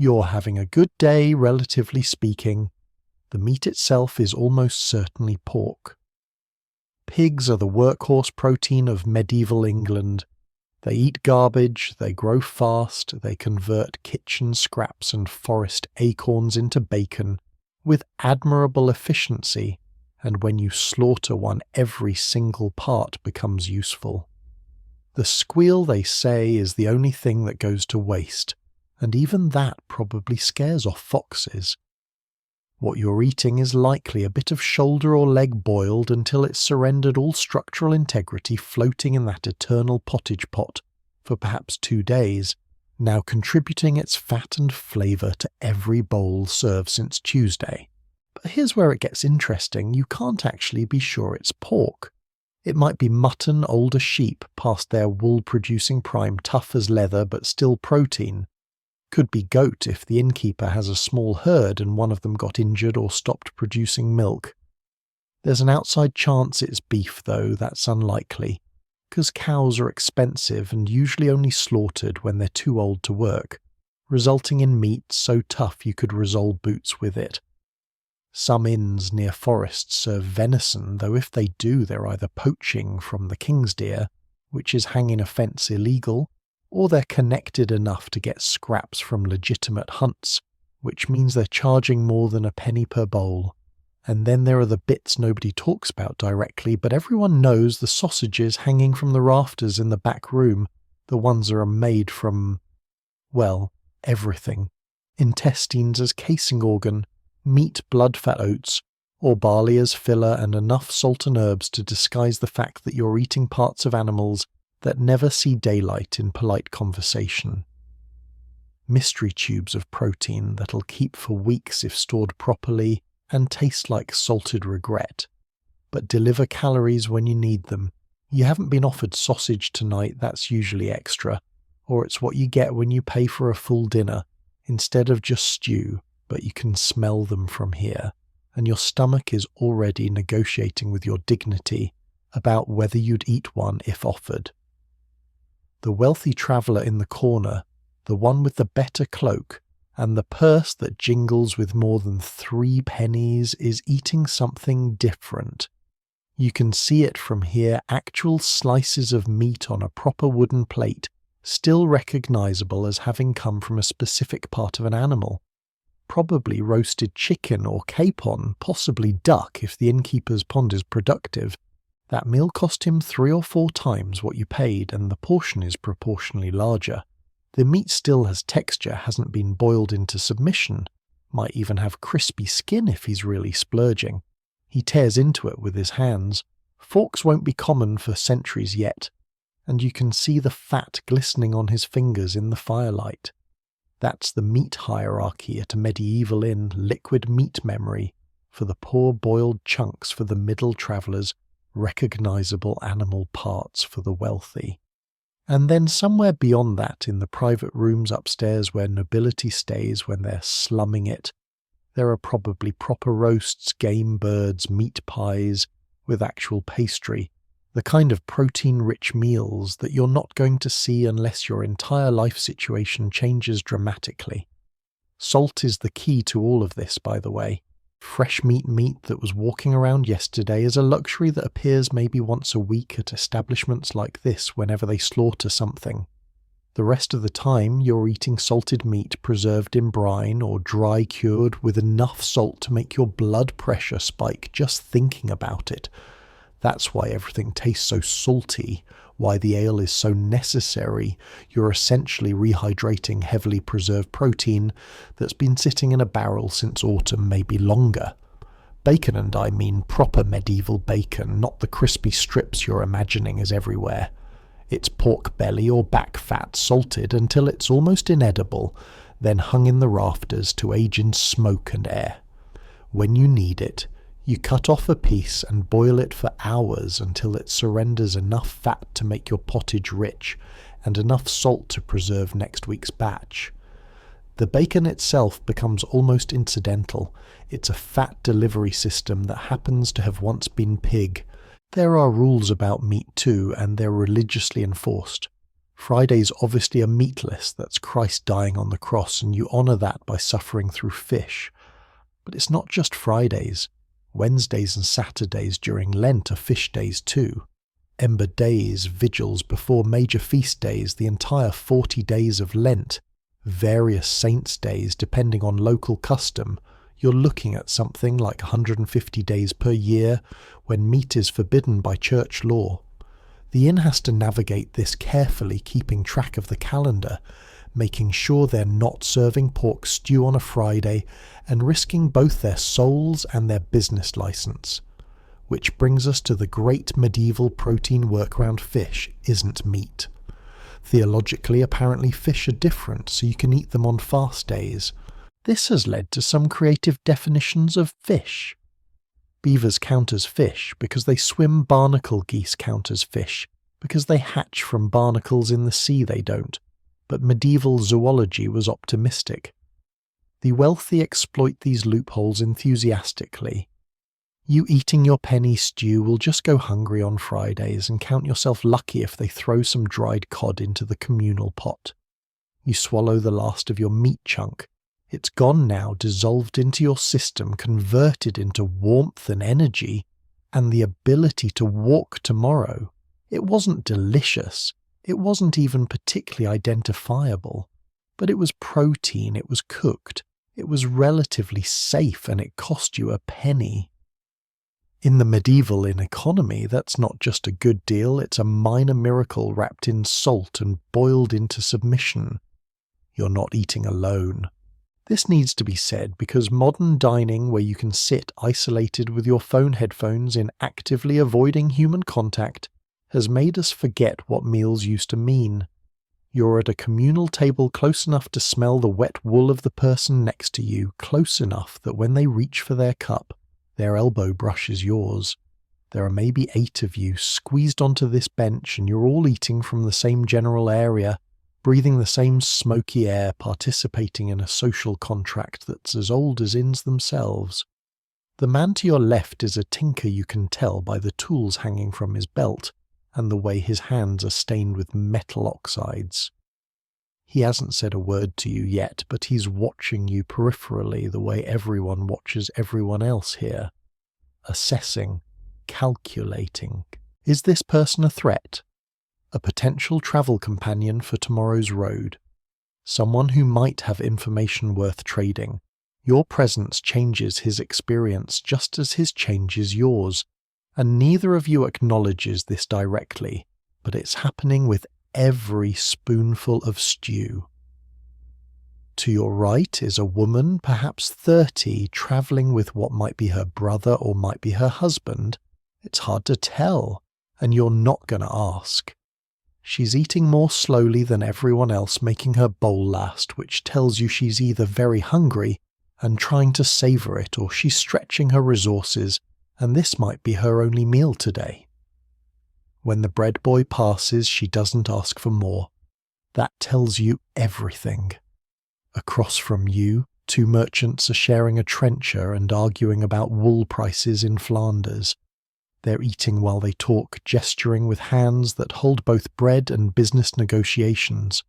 You're having a good day, relatively speaking. The meat itself is almost certainly pork. Pigs are the workhorse protein of medieval England. They eat garbage, they grow fast, they convert kitchen scraps and forest acorns into bacon, with admirable efficiency, and when you slaughter one every single part becomes useful. The squeal, they say, is the only thing that goes to waste, and even that probably scares off foxes. What you're eating is likely a bit of shoulder or leg boiled until it's surrendered all structural integrity floating in that eternal pottage pot for perhaps 2 days, now contributing its fat and flavour to every bowl served since Tuesday. But here's where it gets interesting. You can't actually be sure it's pork. It might be mutton older sheep past their wool-producing prime, tough as leather but still protein. Could be goat if the innkeeper has a small herd and one of them got injured or stopped producing milk. There's an outside chance it's beef, though that's unlikely, because cows are expensive and usually only slaughtered when they're too old to work, resulting in meat so tough you could roll boots with it. Some inns near forests serve venison, though if they do they're either poaching from the king's deer, which is hanging a fence illegal, or they're connected enough to get scraps from legitimate hunts, which means they're charging more than a penny per bowl. And then there are the bits nobody talks about directly, but everyone knows, the sausages hanging from the rafters in the back room, the ones that are made from, well, everything. Intestines as casing organ, meat blood-fat oats, or barley as filler, and enough salt and herbs to disguise the fact that you're eating parts of animals that never see daylight in polite conversation. Mystery tubes of protein that'll keep for weeks if stored properly and taste like salted regret, but deliver calories when you need them. You haven't been offered sausage tonight, that's usually extra, or it's what you get when you pay for a full dinner, instead of just stew, but you can smell them from here, and your stomach is already negotiating with your dignity about whether you'd eat one if offered. The wealthy traveller in the corner, the one with the better cloak, and the purse that jingles with more than 3 pennies is eating something different. You can see it from here, actual slices of meat on a proper wooden plate, still recognisable as having come from a specific part of an animal. Probably roasted chicken or capon, possibly duck if the innkeeper's pond is productive. That meal cost him 3 or 4 times what you paid, and the portion is proportionally larger. The meat still has texture, hasn't been boiled into submission, might even have crispy skin if he's really splurging. He tears into it with his hands. Forks won't be common for centuries yet, and you can see the fat glistening on his fingers in the firelight. That's the meat hierarchy at a medieval inn, liquid meat memory for the poor boiled chunks for the middle travellers, recognisable animal parts for the wealthy. And then somewhere beyond that, in the private rooms upstairs where nobility stays when they're slumming it, there are probably proper roasts, game birds, meat pies with actual pastry, the kind of protein-rich meals that you're not going to see unless your entire life situation changes dramatically. Salt is the key to all of this, by the way. Fresh meat that was walking around yesterday is a luxury that appears maybe once a week at establishments like this whenever they slaughter something. The rest of the time you're eating salted meat preserved in brine or dry cured with enough salt to make your blood pressure spike just thinking about it. That's why everything tastes so salty, why the ale is so necessary. You're essentially rehydrating heavily preserved protein that's been sitting in a barrel since autumn, maybe longer. Bacon, and I mean proper medieval bacon, not the crispy strips you're imagining is everywhere. It's pork belly or back fat salted until it's almost inedible, then hung in the rafters to age in smoke and air. When you need it, you cut off a piece and boil it for hours until it surrenders enough fat to make your pottage rich and enough salt to preserve next week's batch. The bacon itself becomes almost incidental. It's a fat delivery system that happens to have once been pig. There are rules about meat too, and they're religiously enforced. Friday's obviously a meatless, that's Christ dying on the cross, and you honour that by suffering through fish. But it's not just Fridays. Wednesdays and Saturdays during Lent are fish days too. Ember days, vigils before major feast days, the entire 40 days of Lent, various saints' days depending on local custom. You're looking at something like 150 days per year when meat is forbidden by church law. The inn has to navigate this carefully, keeping track of the calendar, making sure they're not serving pork stew on a Friday, and risking both their souls and their business license. Which brings us to the great medieval protein workaround: fish isn't meat. Theologically, apparently fish are different, so you can eat them on fast days. This has led to some creative definitions of fish. Beavers count as fish because they swim. Barnacle geese count as fish because they hatch from barnacles in the sea. They don't. But medieval zoology was optimistic. The wealthy exploit these loopholes enthusiastically. You eating your penny stew will just go hungry on Fridays and count yourself lucky if they throw some dried cod into the communal pot. You swallow the last of your meat chunk. It's gone now, dissolved into your system, converted into warmth and energy, and the ability to walk tomorrow. It wasn't delicious. It wasn't even particularly identifiable. But it was protein, it was cooked, it was relatively safe, and it cost you a penny. In the medieval economy, that's not just a good deal, it's a minor miracle wrapped in salt and boiled into submission. You're not eating alone. This needs to be said because modern dining, where you can sit isolated with your phone headphones in actively avoiding human contact, has made us forget what meals used to mean. You're at a communal table close enough to smell the wet wool of the person next to you, close enough that when they reach for their cup, their elbow brushes yours. There are maybe 8 of you squeezed onto this bench, and you're all eating from the same general area, breathing the same smoky air, participating in a social contract that's as old as inns themselves. The man to your left is a tinker, you can tell by the tools hanging from his belt, and the way his hands are stained with metal oxides. He hasn't said a word to you yet, but he's watching you peripherally the way everyone watches everyone else here. Assessing, calculating. Is this person a threat? A potential travel companion for tomorrow's road. Someone who might have information worth trading. Your presence changes his experience just as his changes yours, and neither of you acknowledges this directly, but it's happening with every spoonful of stew. To your right is a woman, perhaps 30, travelling with what might be her brother or might be her husband. It's hard to tell, and you're not going to ask. She's eating more slowly than everyone else, making her bowl last, which tells you she's either very hungry and trying to savour it, or she's stretching her resources, and this might be her only meal today. When the bread boy passes, she doesn't ask for more. That tells you everything. Across from you, 2 merchants are sharing a trencher and arguing about wool prices in Flanders. They're eating while they talk, gesturing with hands that hold both bread and business negotiations.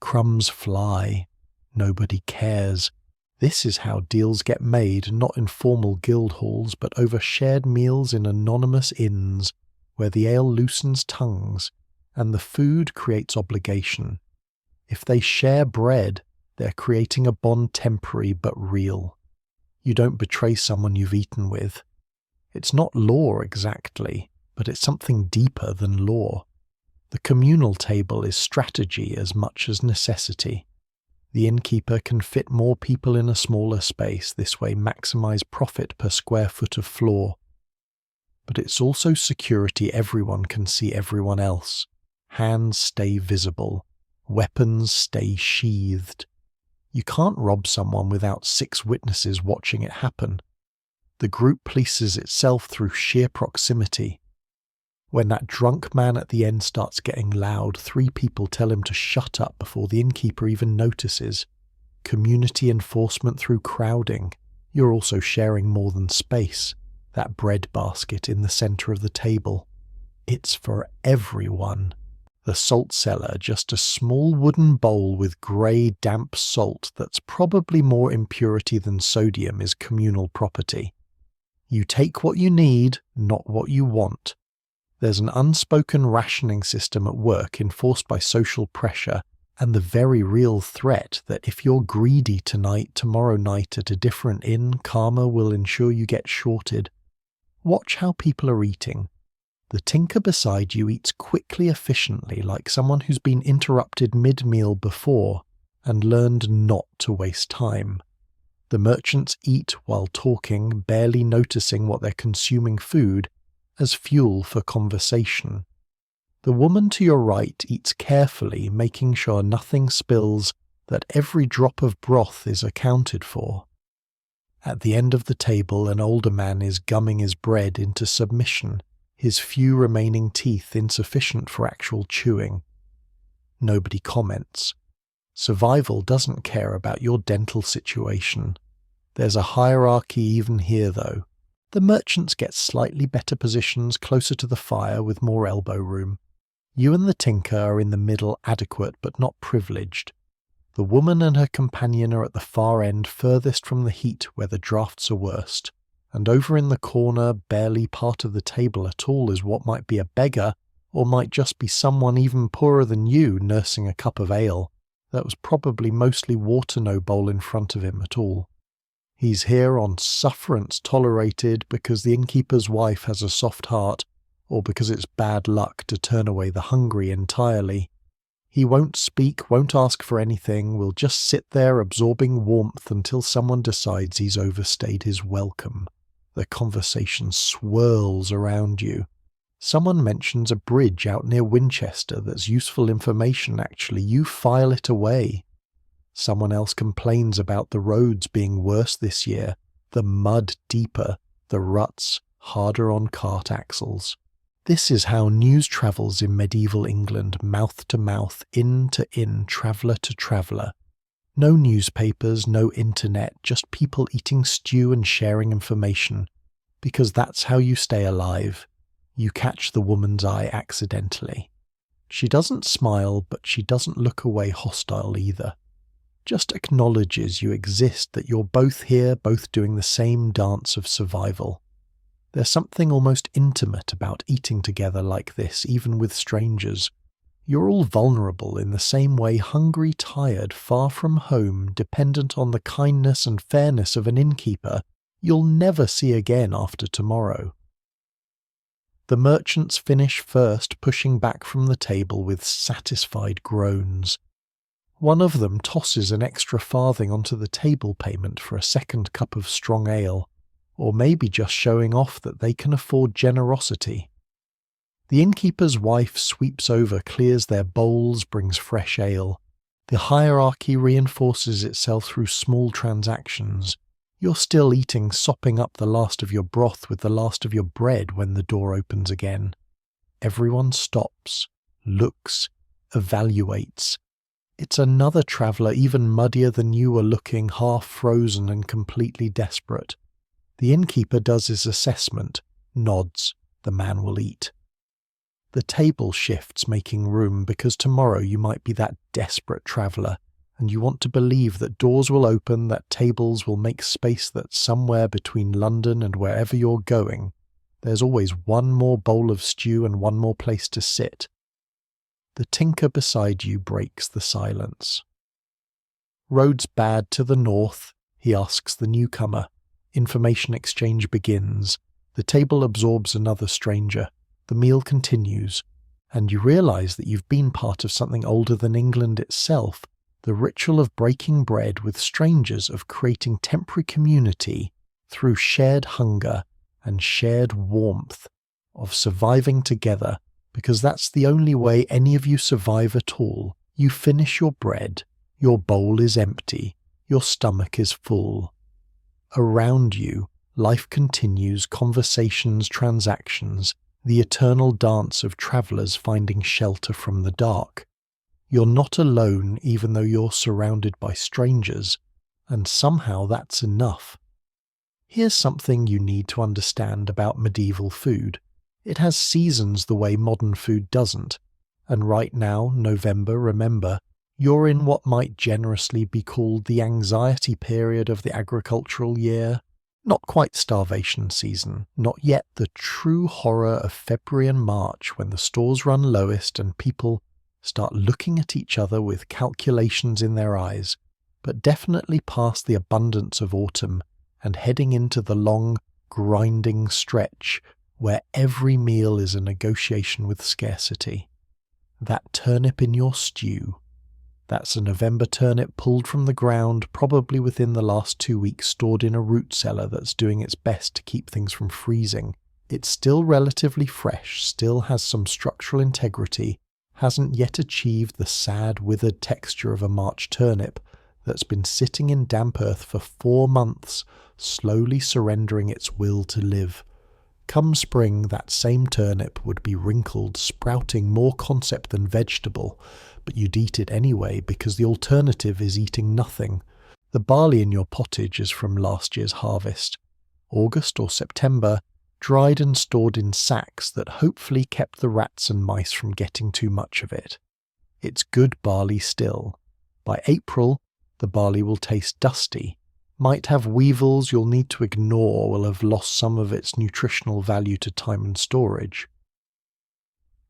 Crumbs fly. Nobody cares. This is how deals get made, not in formal guild halls, but over shared meals in anonymous inns, where the ale loosens tongues, and the food creates obligation. If they share bread, they're creating a bond temporary but real. You don't betray someone you've eaten with. It's not law exactly, but it's something deeper than law. The communal table is strategy as much as necessity. The innkeeper can fit more people in a smaller space, this way maximize profit per square foot of floor. But it's also security. Everyone can see everyone else. Hands stay visible. Weapons stay sheathed. You can't rob someone without 6 witnesses watching it happen. The group polices itself through sheer proximity. When that drunk man at the end starts getting loud, 3 people tell him to shut up before the innkeeper even notices. Community enforcement through crowding. You're also sharing more than space. That bread basket in the centre of the table. It's for everyone. The salt cellar, just a small wooden bowl with grey, damp salt that's probably more impurity than sodium, is communal property. You take what you need, not what you want. There's an unspoken rationing system at work enforced by social pressure, and the very real threat that if you're greedy tonight, tomorrow night at a different inn, karma will ensure you get shorted. Watch how people are eating. The tinker beside you eats quickly, efficiently, like someone who's been interrupted mid-meal before and learned not to waste time. The merchants eat while talking, barely noticing what they're consuming food as fuel for conversation. The woman to your right eats carefully, making sure nothing spills, that every drop of broth is accounted for. At the end of the table, an older man is gumming his bread into submission, his few remaining teeth insufficient for actual chewing. Nobody comments. Survival doesn't care about your dental situation. There's a hierarchy even here, though. The merchants get slightly better positions closer to the fire with more elbow room. You and the tinker are in the middle, adequate but not privileged. The woman and her companion are at the far end, furthest from the heat where the drafts are worst. And over in the corner, barely part of the table at all, is what might be a beggar, or might just be someone even poorer than you nursing a cup of ale. That was probably mostly water, no bowl in front of him at all. He's here on sufferance tolerated because the innkeeper's wife has a soft heart, or because it's bad luck to turn away the hungry entirely. He won't speak, won't ask for anything, will just sit there absorbing warmth until someone decides he's overstayed his welcome. The conversation swirls around you. Someone mentions a bridge out near Winchester that's useful information actually. You file it away. Someone else complains about the roads being worse this year, the mud deeper, the ruts harder on cart axles. This is how news travels in medieval England, mouth to mouth, inn to inn, traveller to traveller. No newspapers, no internet, just people eating stew and sharing information. Because that's how you stay alive. You catch the woman's eye accidentally. She doesn't smile, but she doesn't look away hostile either. Just acknowledges you exist, that you're both here, both doing the same dance of survival. There's something almost intimate about eating together like this, even with strangers. You're all vulnerable in the same way, hungry, tired, far from home, dependent on the kindness and fairness of an innkeeper you'll never see again after tomorrow. The merchants finish first, pushing back from the table with satisfied groans. One of them tosses an extra farthing onto the table payment for a second cup of strong ale, or maybe just showing off that they can afford generosity. The innkeeper's wife sweeps over, clears their bowls, brings fresh ale. The hierarchy reinforces itself through small transactions. You're still eating, sopping up the last of your broth with the last of your bread when the door opens again. Everyone stops, looks, evaluates. It's another traveller, even muddier than you were looking, half frozen and completely desperate. The innkeeper does his assessment, nods, the man will eat. The table shifts, making room, because tomorrow you might be that desperate traveller, and you want to believe that doors will open, that tables will make space, that somewhere between London and wherever you're going, there's always one more bowl of stew and one more place to sit. The tinker beside you breaks the silence. "Roads bad to the north?" he asks the newcomer. Information exchange begins. The table absorbs another stranger. The meal continues, and you realise that you've been part of something older than England itself, the ritual of breaking bread with strangers, of creating temporary community through shared hunger and shared warmth, of surviving together, because that's the only way any of you survive at all. You finish your bread, your bowl is empty, your stomach is full. Around you, life continues, conversations, transactions, the eternal dance of travellers finding shelter from the dark. You're not alone, even though you're surrounded by strangers, and somehow that's enough. Here's something you need to understand about medieval food. It has seasons the way modern food doesn't, and right now, November, remember, you're in what might generously be called the anxiety period of the agricultural year. Not quite starvation season, not yet the true horror of February and March when the stores run lowest and people start looking at each other with calculations in their eyes, but definitely past the abundance of autumn and heading into the long, grinding stretch where every meal is a negotiation with scarcity. That turnip in your stew. That's a November turnip pulled from the ground, probably within the last 2 weeks, stored in a root cellar that's doing its best to keep things from freezing. It's still relatively fresh, still has some structural integrity, hasn't yet achieved the sad, withered texture of a March turnip that's been sitting in damp earth for 4 months, slowly surrendering its will to live. Come spring, that same turnip would be wrinkled, sprouting more concept than vegetable, but you'd eat it anyway because the alternative is eating nothing. The barley in your pottage is from last year's harvest. August or September, dried and stored in sacks that hopefully kept the rats and mice from getting too much of it. It's good barley still. By April, the barley will taste dusty, might have weevils you'll need to ignore, will have lost some of its nutritional value to time and storage.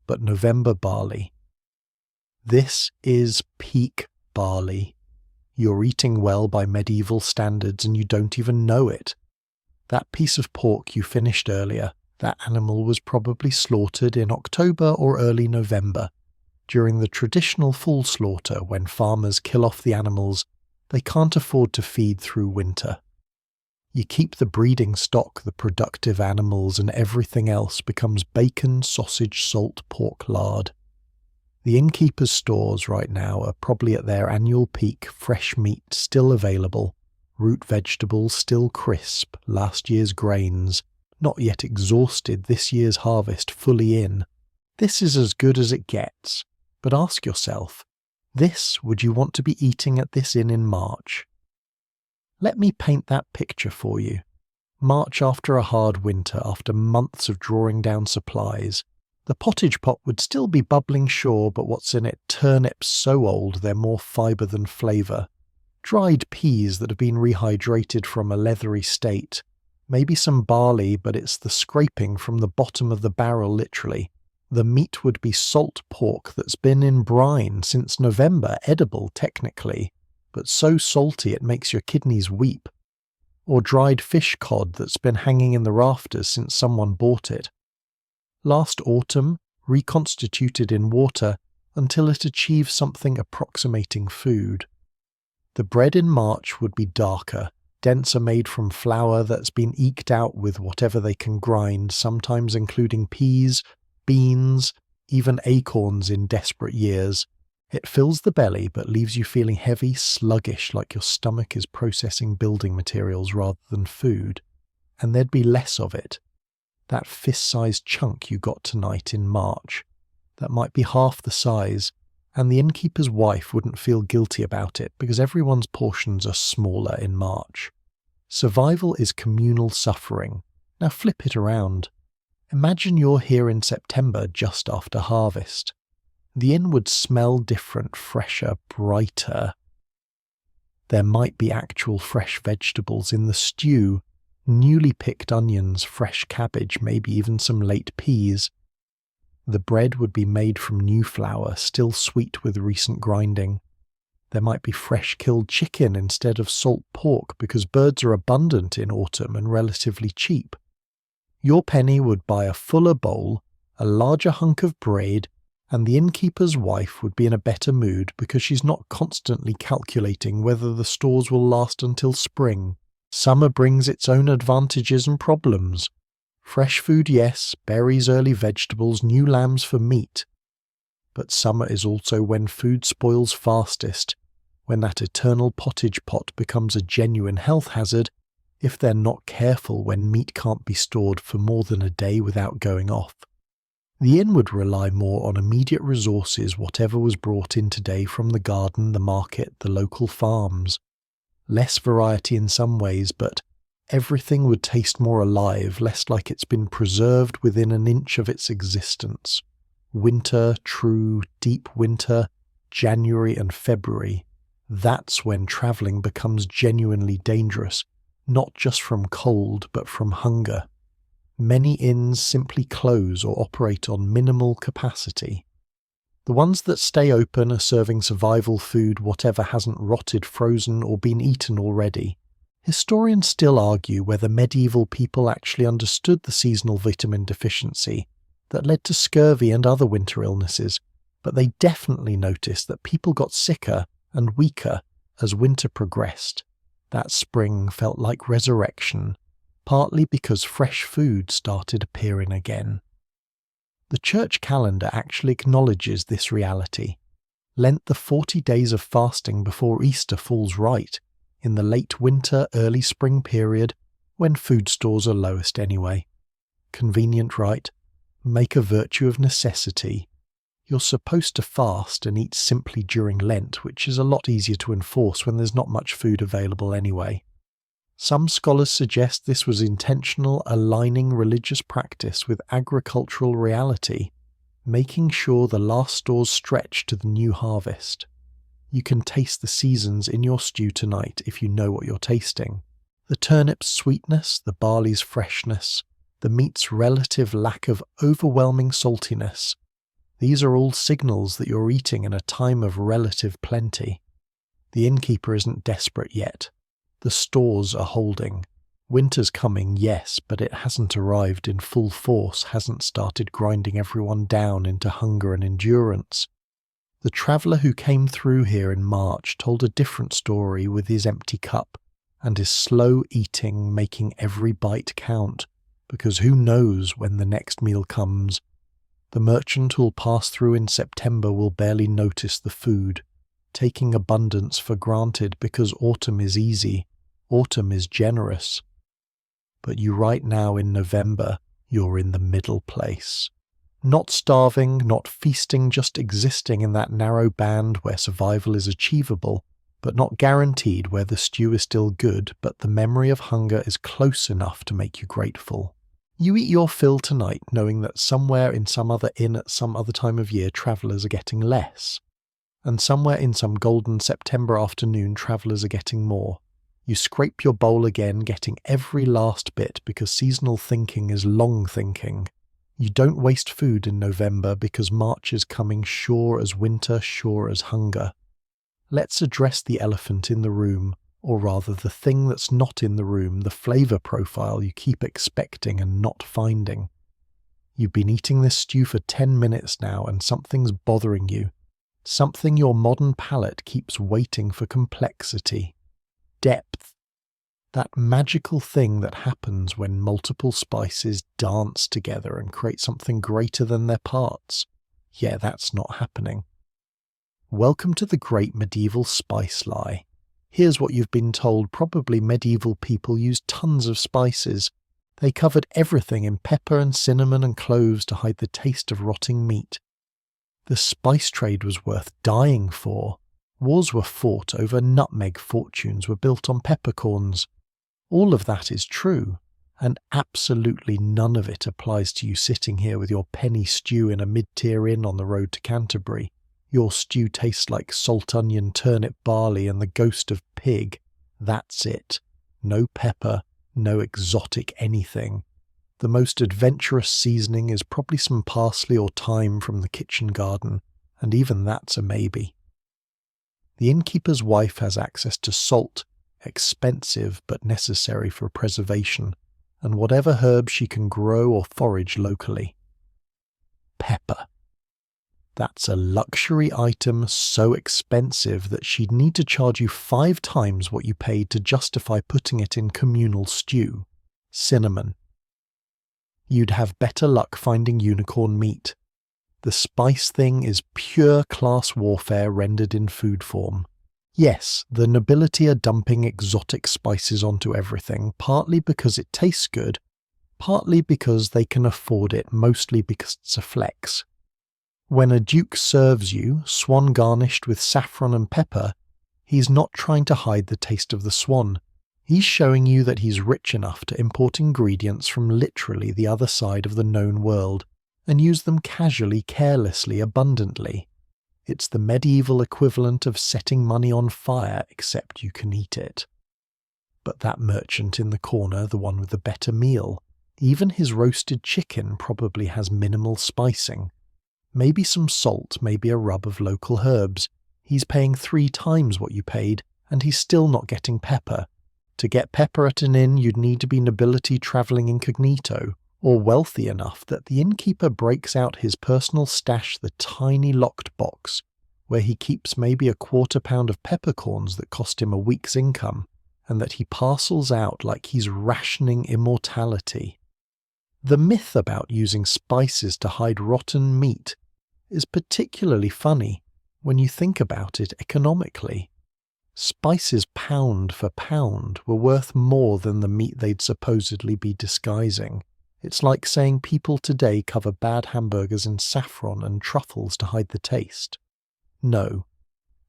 But November barley. This is peak barley. You're eating well by medieval standards and you don't even know it. That piece of pork you finished earlier, that animal was probably slaughtered in October or early November. During the traditional full slaughter, when farmers kill off the animals they can't afford to feed through winter. You keep the breeding stock, the productive animals, and everything else becomes bacon, sausage, salt, pork, lard. The innkeeper's stores right now are probably at their annual peak, fresh meat still available, root vegetables still crisp, last year's grains, not yet exhausted, this year's harvest fully in. This is as good as it gets. But ask yourself, this would you want to be eating at this inn in March? Let me paint that picture for you. March after a hard winter, after months of drawing down supplies. The pottage pot would still be bubbling sure, but what's in it? Turnips so old they're more fibre than flavour. Dried peas that have been rehydrated from a leathery state. Maybe some barley, but it's the scraping from the bottom of the barrel literally. The meat would be salt pork that's been in brine since November, edible technically, but so salty it makes your kidneys weep. Or dried fish cod that's been hanging in the rafters since someone bought it. Last autumn, reconstituted in water until it achieves something approximating food. The bread in March would be darker, denser, made from flour that's been eked out with whatever they can grind, sometimes including peas, beans, even acorns in desperate years. It fills the belly but leaves you feeling heavy, sluggish, like your stomach is processing building materials rather than food. And there'd be less of it. That fist-sized chunk you got tonight in March. That might be half the size, and the innkeeper's wife wouldn't feel guilty about it because everyone's portions are smaller in March. Survival is communal suffering. Now flip it around. Imagine you're here in September just after harvest. The inn would smell different, fresher, brighter. There might be actual fresh vegetables in the stew, newly picked onions, fresh cabbage, maybe even some late peas. The bread would be made from new flour, still sweet with recent grinding. There might be fresh killed chicken instead of salt pork because birds are abundant in autumn and relatively cheap. Your penny would buy a fuller bowl, a larger hunk of bread, and the innkeeper's wife would be in a better mood because she's not constantly calculating whether the stores will last until spring. Summer brings its own advantages and problems. Fresh food, yes, berries, early vegetables, new lambs for meat. But summer is also when food spoils fastest, when that eternal pottage pot becomes a genuine health hazard, if they're not careful when meat can't be stored for more than a day without going off. The inn would rely more on immediate resources, whatever was brought in today from the garden, the market, the local farms. Less variety in some ways, but everything would taste more alive, less like it's been preserved within an inch of its existence. Winter, true, deep winter, January and February. That's when travelling becomes genuinely dangerous. Not just from cold, but from hunger. Many inns simply close or operate on minimal capacity. The ones that stay open are serving survival food, whatever hasn't rotted, frozen, or been eaten already. Historians still argue whether medieval people actually understood the seasonal vitamin deficiency that led to scurvy and other winter illnesses, but they definitely noticed that people got sicker and weaker as winter progressed. That spring felt like resurrection, partly because fresh food started appearing again. The church calendar actually acknowledges this reality. Lent, the 40 days of fasting before Easter, falls right in the late winter, early spring period when food stores are lowest anyway. Convenient, right? Make a virtue of necessity. You're supposed to fast and eat simply during Lent, which is a lot easier to enforce when there's not much food available anyway. Some scholars suggest this was intentional, aligning religious practice with agricultural reality, making sure the last stores stretch to the new harvest. You can taste the seasons in your stew tonight if you know what you're tasting. The turnip's sweetness, the barley's freshness, the meat's relative lack of overwhelming saltiness. These are all signals that you're eating in a time of relative plenty. The innkeeper isn't desperate yet. The stores are holding. Winter's coming, yes, but it hasn't arrived in full force, hasn't started grinding everyone down into hunger and endurance. The traveller who came through here in March told a different story with his empty cup and his slow eating, making every bite count, because who knows when the next meal comes. The merchant who'll pass through in September will barely notice the food, taking abundance for granted because autumn is easy, autumn is generous. But you right now in November, you're in the middle place. Not starving, not feasting, just existing in that narrow band where survival is achievable, but not guaranteed, where the stew is still good, but the memory of hunger is close enough to make you grateful. You eat your fill tonight, knowing that somewhere in some other inn at some other time of year travellers are getting less, and somewhere in some golden September afternoon travellers are getting more. You scrape your bowl again, getting every last bit, because seasonal thinking is long thinking. You don't waste food in November because March is coming, sure as winter, sure as hunger. Let's address the elephant in the room, or rather the thing that's not in the room, the flavour profile you keep expecting and not finding. You've been eating this stew for 10 minutes now and something's bothering you. Something your modern palate keeps waiting for: complexity, depth. That magical thing that happens when multiple spices dance together and create something greater than their parts. Yeah, that's not happening. Welcome to the great medieval spice lie. Here's what you've been told: probably medieval people used tons of spices. They covered everything in pepper and cinnamon and cloves to hide the taste of rotting meat. The spice trade was worth dying for. Wars were fought over nutmeg, fortunes were built on peppercorns. All of that is true, and absolutely none of it applies to you sitting here with your penny stew in a mid-tier inn on the road to Canterbury. Your stew tastes like salt, onion, turnip, barley, and the ghost of pig. That's it. No pepper, no exotic anything. The most adventurous seasoning is probably some parsley or thyme from the kitchen garden, and even that's a maybe. The innkeeper's wife has access to salt, expensive but necessary for preservation, and whatever herbs she can grow or forage locally. Pepper. That's a luxury item so expensive that she'd need to charge you 5 times what you paid to justify putting it in communal stew. Cinnamon. You'd have better luck finding unicorn meat. The spice thing is pure class warfare rendered in food form. Yes, the nobility are dumping exotic spices onto everything, partly because it tastes good, partly because they can afford it, mostly because it's a flex. When a duke serves you swan garnished with saffron and pepper, he's not trying to hide the taste of the swan. He's showing you that he's rich enough to import ingredients from literally the other side of the known world and use them casually, carelessly, abundantly. It's the medieval equivalent of setting money on fire, except you can eat it. But that merchant in the corner, the one with the better meal, even his roasted chicken probably has minimal spicing. Maybe some salt, maybe a rub of local herbs. He's paying 3 times what you paid, and he's still not getting pepper. To get pepper at an inn, you'd need to be nobility travelling incognito, or wealthy enough that the innkeeper breaks out his personal stash, the tiny locked box, where he keeps maybe a £1/4 of peppercorns that cost him a week's income, and that he parcels out like he's rationing immortality. The myth about using spices to hide rotten meat is particularly funny when you think about it economically. Spices pound for pound were worth more than the meat they'd supposedly be disguising. It's like saying people today cover bad hamburgers in saffron and truffles to hide the taste. No.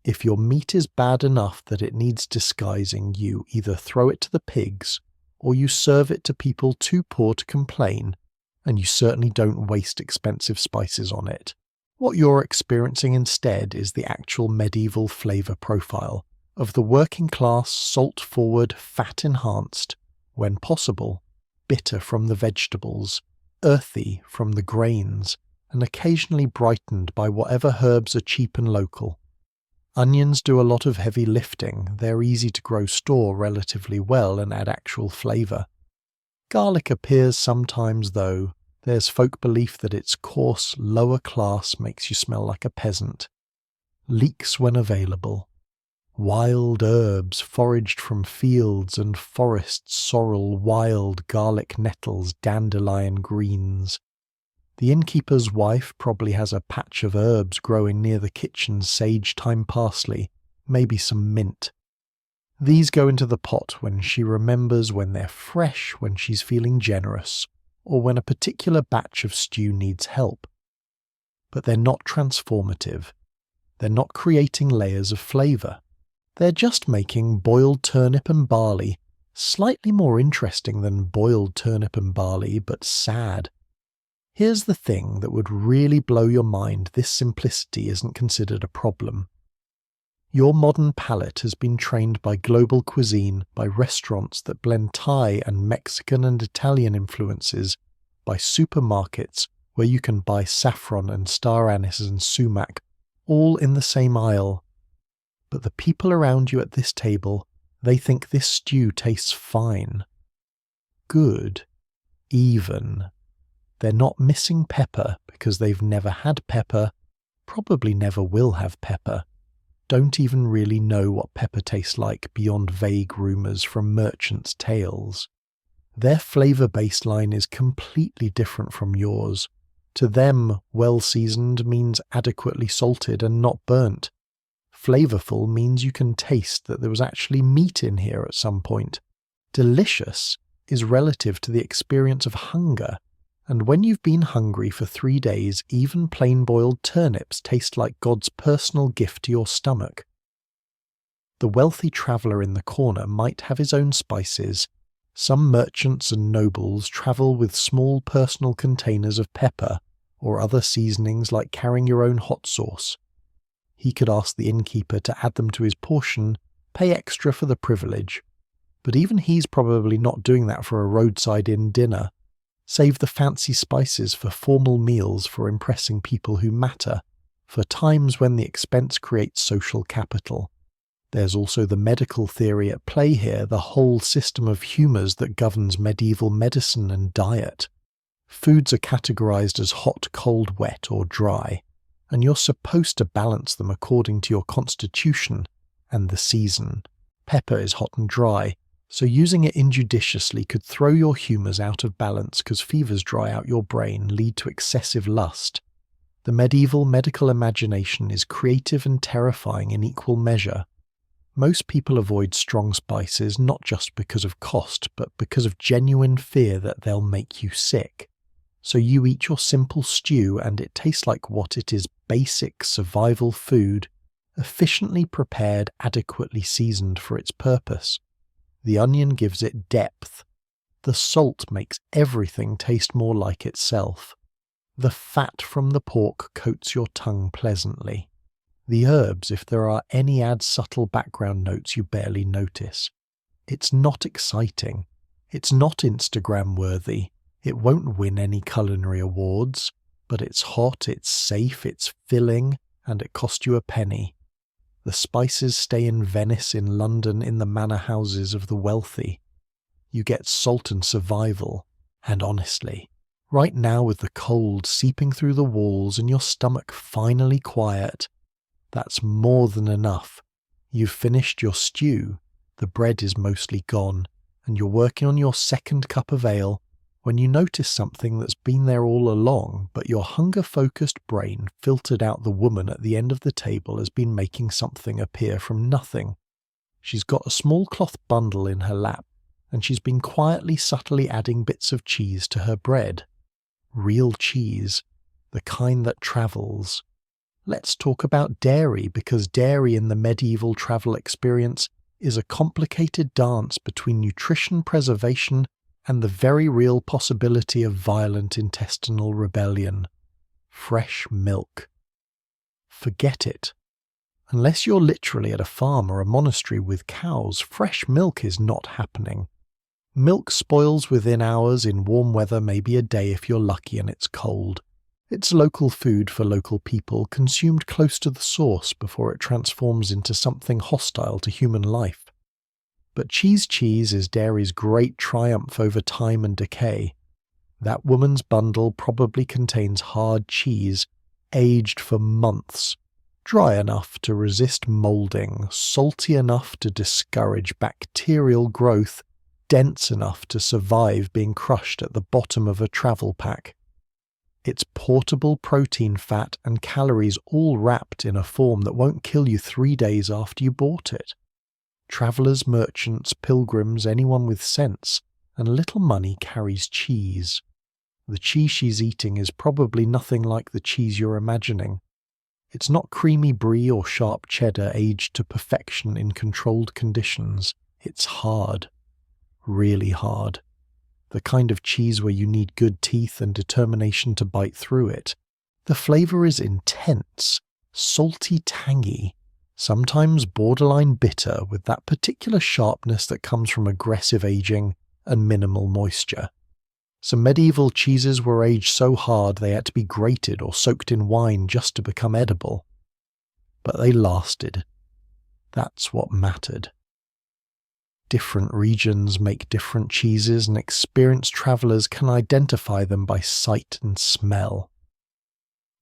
If your meat is bad enough that it needs disguising, you either throw it to the pigs, or you serve it to people too poor to complain, and you certainly don't waste expensive spices on it. What you're experiencing instead is the actual medieval flavour profile of the working class, salt-forward, fat-enhanced, when possible, bitter from the vegetables, earthy from the grains, and occasionally brightened by whatever herbs are cheap and local. Onions do a lot of heavy lifting. They're easy to grow, store relatively well, and add actual flavour. Garlic appears sometimes, though. There's folk belief that its coarse, lower class makes you smell like a peasant. Leeks when available. Wild herbs foraged from fields and forests, sorrel, wild garlic nettles, dandelion greens. The innkeeper's wife probably has a patch of herbs growing near the kitchen, sage, thyme, parsley, maybe some mint. These go into the pot when she remembers, when they're fresh, when she's feeling generous, or when a particular batch of stew needs help. But they're not transformative. They're not creating layers of flavour. They're just making boiled turnip and barley slightly more interesting than boiled turnip and barley, but sad. Here's the thing that would really blow your mind: this simplicity isn't considered a problem. Your modern palate has been trained by global cuisine, by restaurants that blend Thai and Mexican and Italian influences, by supermarkets where you can buy saffron and star anise and sumac, all in the same aisle. But the people around you at this table, they think this stew tastes fine. Good. Even. They're not missing pepper because they've never had pepper, probably never will have pepper, don't even really know what pepper tastes like beyond vague rumours from merchants' tales. Their flavour baseline is completely different from yours. To them, well-seasoned means adequately salted and not burnt. Flavourful means you can taste that there was actually meat in here at some point. Delicious is relative to the experience of hunger, and when you've been hungry for 3 days, even plain boiled turnips taste like God's personal gift to your stomach. The wealthy traveller in the corner might have his own spices. Some merchants and nobles travel with small personal containers of pepper or other seasonings, like carrying your own hot sauce. He could ask the innkeeper to add them to his portion, pay extra for the privilege. But even he's probably not doing that for a roadside inn dinner. Save the fancy spices for formal meals, for impressing people who matter, for times when the expense creates social capital. There's also the medical theory at play here, the whole system of humours that governs medieval medicine and diet. Foods are categorised as hot, cold, wet, or dry, and you're supposed to balance them according to your constitution and the season. Pepper is hot and dry, so using it injudiciously could throw your humours out of balance because fevers dry out your brain, lead to excessive lust. The medieval medical imagination is creative and terrifying in equal measure. Most people avoid strong spices not just because of cost, but because of genuine fear that they'll make you sick. So you eat your simple stew and it tastes like what it is: basic survival food, efficiently prepared, adequately seasoned for its purpose. The onion gives it depth. The salt makes everything taste more like itself. The fat from the pork coats your tongue pleasantly. The herbs, if there are any, add subtle background notes you barely notice. It's not exciting. It's not Instagram-worthy. It won't win any culinary awards. But it's hot, it's safe, it's filling, and it cost you a penny. The spices stay in Venice, in London, in the manor houses of the wealthy. You get salt and survival, and honestly, right now with the cold seeping through the walls and your stomach finally quiet, that's more than enough. You've finished your stew, the bread is mostly gone, and you're working on your second cup of ale when you notice something that's been there all along, but your hunger-focused brain filtered out the woman at the end of the table has been making something appear from nothing. She's got a small cloth bundle in her lap, and she's been quietly, subtly adding bits of cheese to her bread. Real cheese, the kind that travels. Let's talk about dairy, because dairy in the medieval travel experience is a complicated dance between nutrition preservation and the very real possibility of violent intestinal rebellion. Fresh milk. Forget it. Unless you're literally at a farm or a monastery with cows, fresh milk is not happening. Milk spoils within hours, in warm weather maybe a day if you're lucky and it's cold. It's local food for local people, consumed close to the source before it transforms into something hostile to human life. But cheese is dairy's great triumph over time and decay. That woman's bundle probably contains hard cheese, aged for months, dry enough to resist moulding, salty enough to discourage bacterial growth, dense enough to survive being crushed at the bottom of a travel pack. It's portable protein, fat, and calories all wrapped in a form that won't kill you 3 days after you bought it. Travellers, merchants, pilgrims, anyone with sense and a little money carries cheese. The cheese she's eating is probably nothing like the cheese you're imagining. It's not creamy brie or sharp cheddar aged to perfection in controlled conditions. It's hard. Really hard. The kind of cheese where you need good teeth and determination to bite through it. The flavour is intense, salty, tangy, sometimes borderline bitter, with that particular sharpness that comes from aggressive aging and minimal moisture. Some medieval cheeses were aged so hard they had to be grated or soaked in wine just to become edible. But they lasted. That's what mattered. Different regions make different cheeses, and experienced travellers can identify them by sight and smell.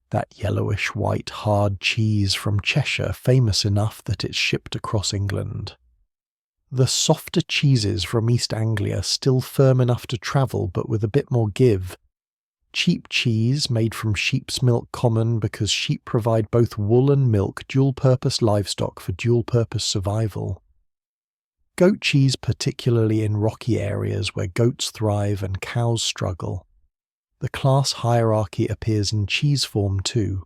That yellowish-white hard cheese from Cheshire, famous enough that it's shipped across England. The softer cheeses from East Anglia, still firm enough to travel but with a bit more give. Cheap cheese made from sheep's milk, common because sheep provide both wool and milk, dual-purpose livestock for dual-purpose survival. Goat cheese, particularly in rocky areas where goats thrive and cows struggle. The class hierarchy appears in cheese form too.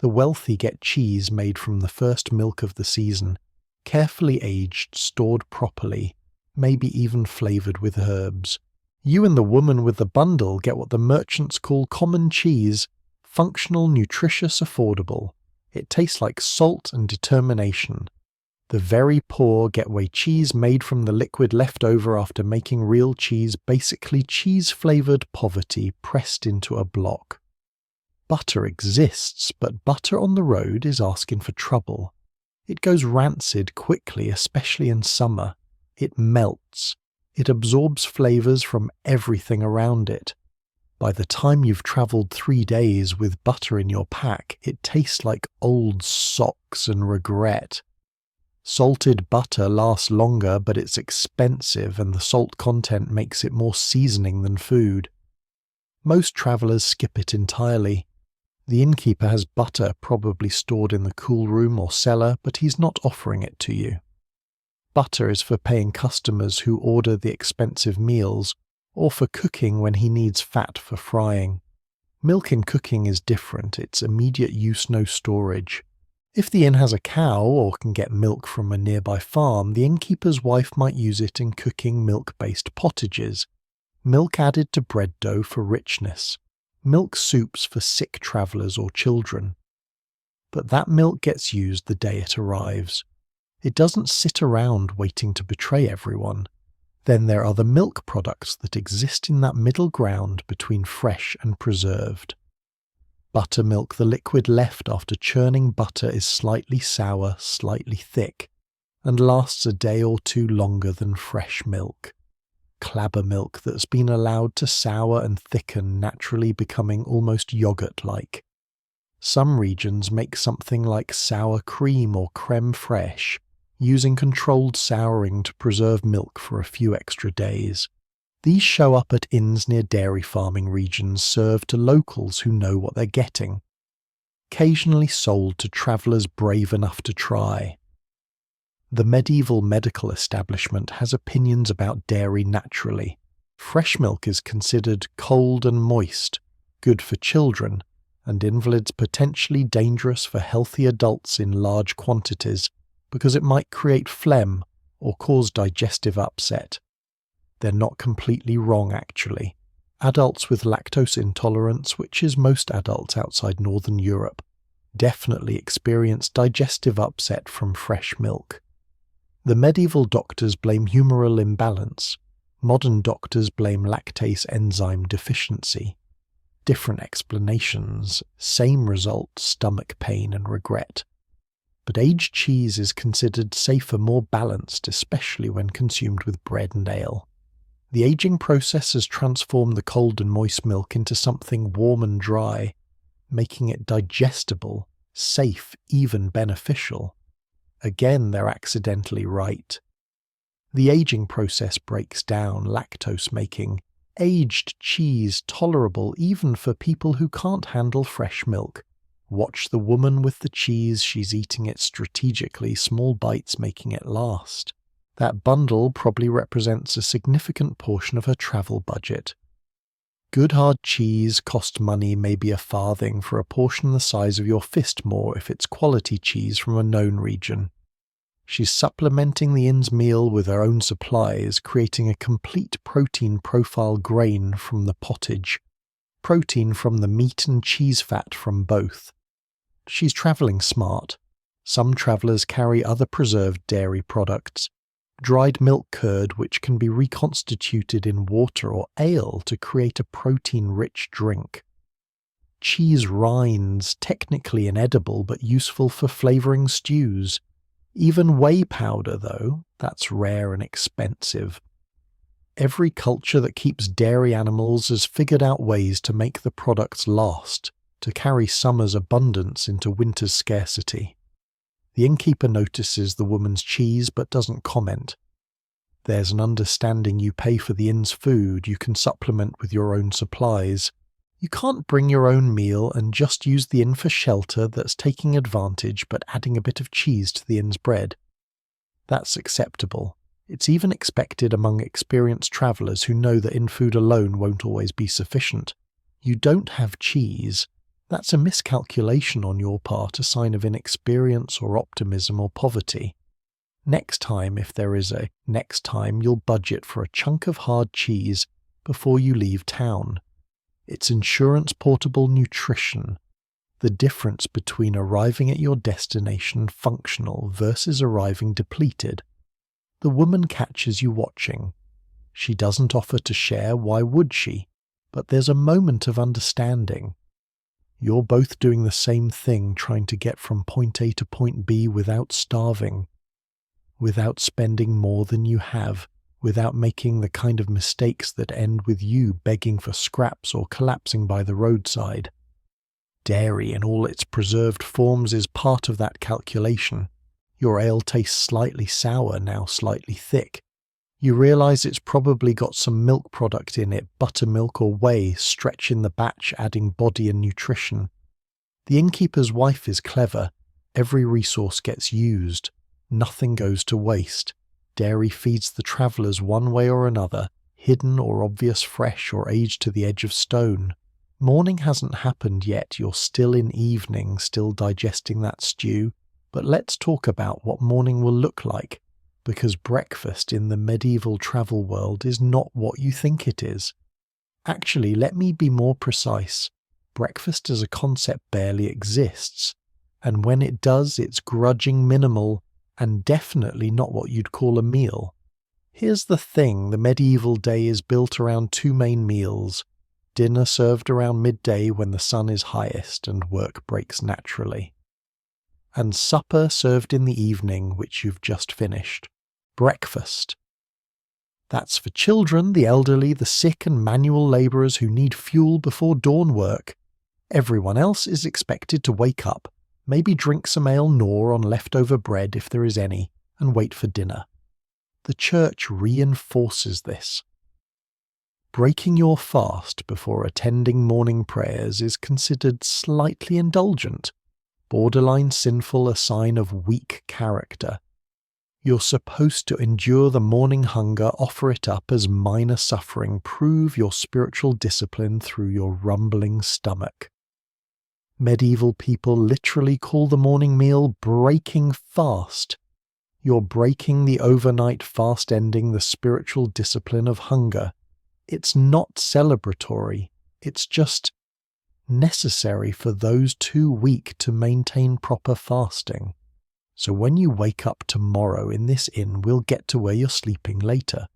The wealthy get cheese made from the first milk of the season, carefully aged, stored properly, maybe even flavoured with herbs. You and the woman with the bundle get what the merchants call common cheese, functional, nutritious, affordable. It tastes like salt and determination. The very poor get whey cheese made from the liquid left over after making real cheese, basically cheese-flavoured poverty pressed into a block. Butter exists, but butter on the road is asking for trouble. It goes rancid quickly, especially in summer. It melts. It absorbs flavours from everything around it. By the time you've travelled 3 days with butter in your pack, it tastes like old socks and regret. Salted butter lasts longer, but it's expensive and the salt content makes it more seasoning than food. Most travellers skip it entirely. The innkeeper has butter probably stored in the cool room or cellar, but he's not offering it to you. Butter is for paying customers who order the expensive meals, or for cooking when he needs fat for frying. Milk in cooking is different, it's immediate use, no storage. If the inn has a cow or can get milk from a nearby farm, the innkeeper's wife might use it in cooking milk-based pottages, milk added to bread dough for richness, milk soups for sick travellers or children. But that milk gets used the day it arrives. It doesn't sit around waiting to betray everyone. Then there are the milk products that exist in that middle ground between fresh and preserved. Buttermilk, the liquid left after churning butter, is slightly sour, slightly thick, and lasts a day or two longer than fresh milk. Clabber milk that's been allowed to sour and thicken, naturally becoming almost yogurt-like. Some regions make something like sour cream or crème fraîche, using controlled souring to preserve milk for a few extra days. These show up at inns near dairy farming regions, served to locals who know what they're getting. Occasionally sold to travellers brave enough to try. The medieval medical establishment has opinions about dairy naturally. Fresh milk is considered cold and moist, good for children, and invalids potentially dangerous for healthy adults in large quantities because it might create phlegm or cause digestive upset. They're not completely wrong, actually. Adults with lactose intolerance, which is most adults outside Northern Europe, definitely experience digestive upset from fresh milk. The medieval doctors blame humoral imbalance. Modern doctors blame lactase enzyme deficiency. Different explanations, same result: stomach pain and regret. But aged cheese is considered safer, more balanced, especially when consumed with bread and ale. The aging process has transformed the cold and moist milk into something warm and dry, making it digestible, safe, even beneficial. Again, they're accidentally right. The aging process breaks down lactose, making aged cheese tolerable even for people who can't handle fresh milk. Watch the woman with the cheese, she's eating it strategically, small bites making it last. That bundle probably represents a significant portion of her travel budget. Good hard cheese costs money, maybe a farthing for a portion the size of your fist more if it's quality cheese from a known region. She's supplementing the inn's meal with her own supplies, creating a complete protein profile grain from the pottage, protein from the meat and cheese fat from both. She's travelling smart. Some travellers carry other preserved dairy products, dried milk curd which can be reconstituted in water or ale to create a protein-rich drink. Cheese rinds, technically inedible but useful for flavouring stews. Even whey powder, though, that's rare and expensive. Every culture that keeps dairy animals has figured out ways to make the products last, to carry summer's abundance into winter's scarcity. The innkeeper notices the woman's cheese but doesn't comment. There's an understanding: you pay for the inn's food, you can supplement with your own supplies. You can't bring your own meal and just use the inn for shelter that's taking advantage but adding a bit of cheese to the inn's bread. That's acceptable. It's even expected among experienced travellers who know that inn food alone won't always be sufficient. You don't have cheese. That's a miscalculation on your part, a sign of inexperience or optimism or poverty. Next time, if there is a next time, you'll budget for a chunk of hard cheese before you leave town. It's insurance portable nutrition. The difference between arriving at your destination functional versus arriving depleted. The woman catches you watching. She doesn't offer to share, why would she? But there's a moment of understanding. You're both doing the same thing, trying to get from point A to point B without starving, without spending more than you have, without making the kind of mistakes that end with you begging for scraps or collapsing by the roadside. Dairy in all its preserved forms is part of that calculation. Your ale tastes slightly sour, now slightly thick. You realise it's probably got some milk product in it, buttermilk or whey, stretch in the batch, adding body and nutrition. The innkeeper's wife is clever. Every resource gets used. Nothing goes to waste. Dairy feeds the travellers one way or another, hidden or obvious, fresh or aged to the edge of stone. Morning hasn't happened yet, you're still in evening, still digesting that stew. But let's talk about what morning will look like, because breakfast in the medieval travel world is not what you think it is. Actually, let me be more precise. Breakfast as a concept barely exists, and when it does, it's grudging minimal, and definitely not what you'd call a meal. Here's the thing, the medieval day is built around two main meals: dinner served around midday when the sun is highest and work breaks naturally. And supper served in the evening, which you've just finished. Breakfast. That's for children, the elderly, the sick and manual labourers who need fuel before dawn work. Everyone else is expected to wake up, maybe drink some ale, gnaw on leftover bread if there is any, and wait for dinner. The church reinforces this. Breaking your fast before attending morning prayers is considered slightly indulgent, borderline sinful, a sign of weak character. You're supposed to endure the morning hunger, offer it up as minor suffering, prove your spiritual discipline through your rumbling stomach. Medieval people literally call the morning meal breaking fast. You're breaking the overnight fast, ending the spiritual discipline of hunger. It's not celebratory, it's just necessary for those too weak to maintain proper fasting. So when you wake up tomorrow in this inn, we'll get to where you're sleeping later.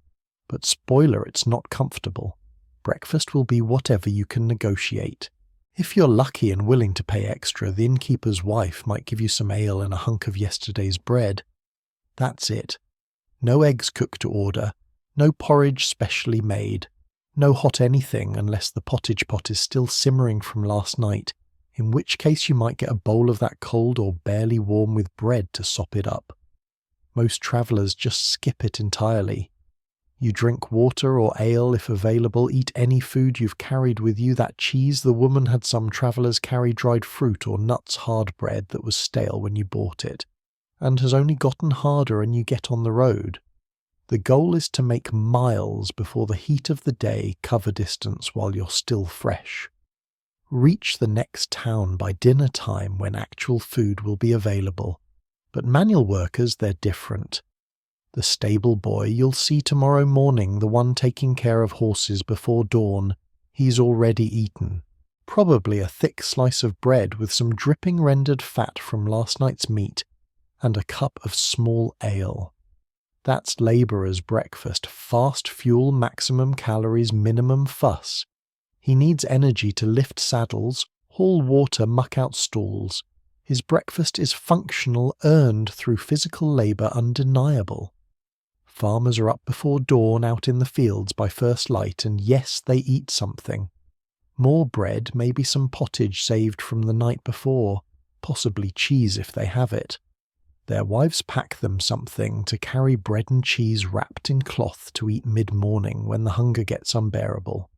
But spoiler, it's not comfortable. Breakfast will be whatever you can negotiate. If you're lucky and willing to pay extra, the innkeeper's wife might give you some ale and a hunk of yesterday's bread. That's it. No eggs cooked to order, no porridge specially made, no hot anything unless the pottage pot is still simmering from last night, in which case you might get a bowl of that cold or barely warm with bread to sop it up. Most travellers just skip it entirely. You drink water or ale if available, eat any food you've carried with you. That cheese, the woman had some travellers carry dried fruit or nuts, hard bread that was stale when you bought it, and has only gotten harder and you get on the road. The goal is to make miles before the heat of the day cover distance while you're still fresh. Reach the next town by dinner time when actual food will be available. But manual workers, they're different. The stable boy you'll see tomorrow morning, the one taking care of horses before dawn, he's already eaten. Probably a thick slice of bread with some dripping rendered fat from last night's meat, and a cup of small ale. That's labourer's breakfast, fast fuel, maximum calories, minimum fuss. He needs energy to lift saddles, haul water, muck out stalls. His breakfast is functional, earned through physical labour, undeniable. Farmers are up before dawn out in the fields by first light, and yes, they eat something. More bread, maybe some pottage saved from the night before, possibly cheese if they have it. Their wives pack them something to carry bread and cheese wrapped in cloth to eat mid-morning when the hunger gets unbearable.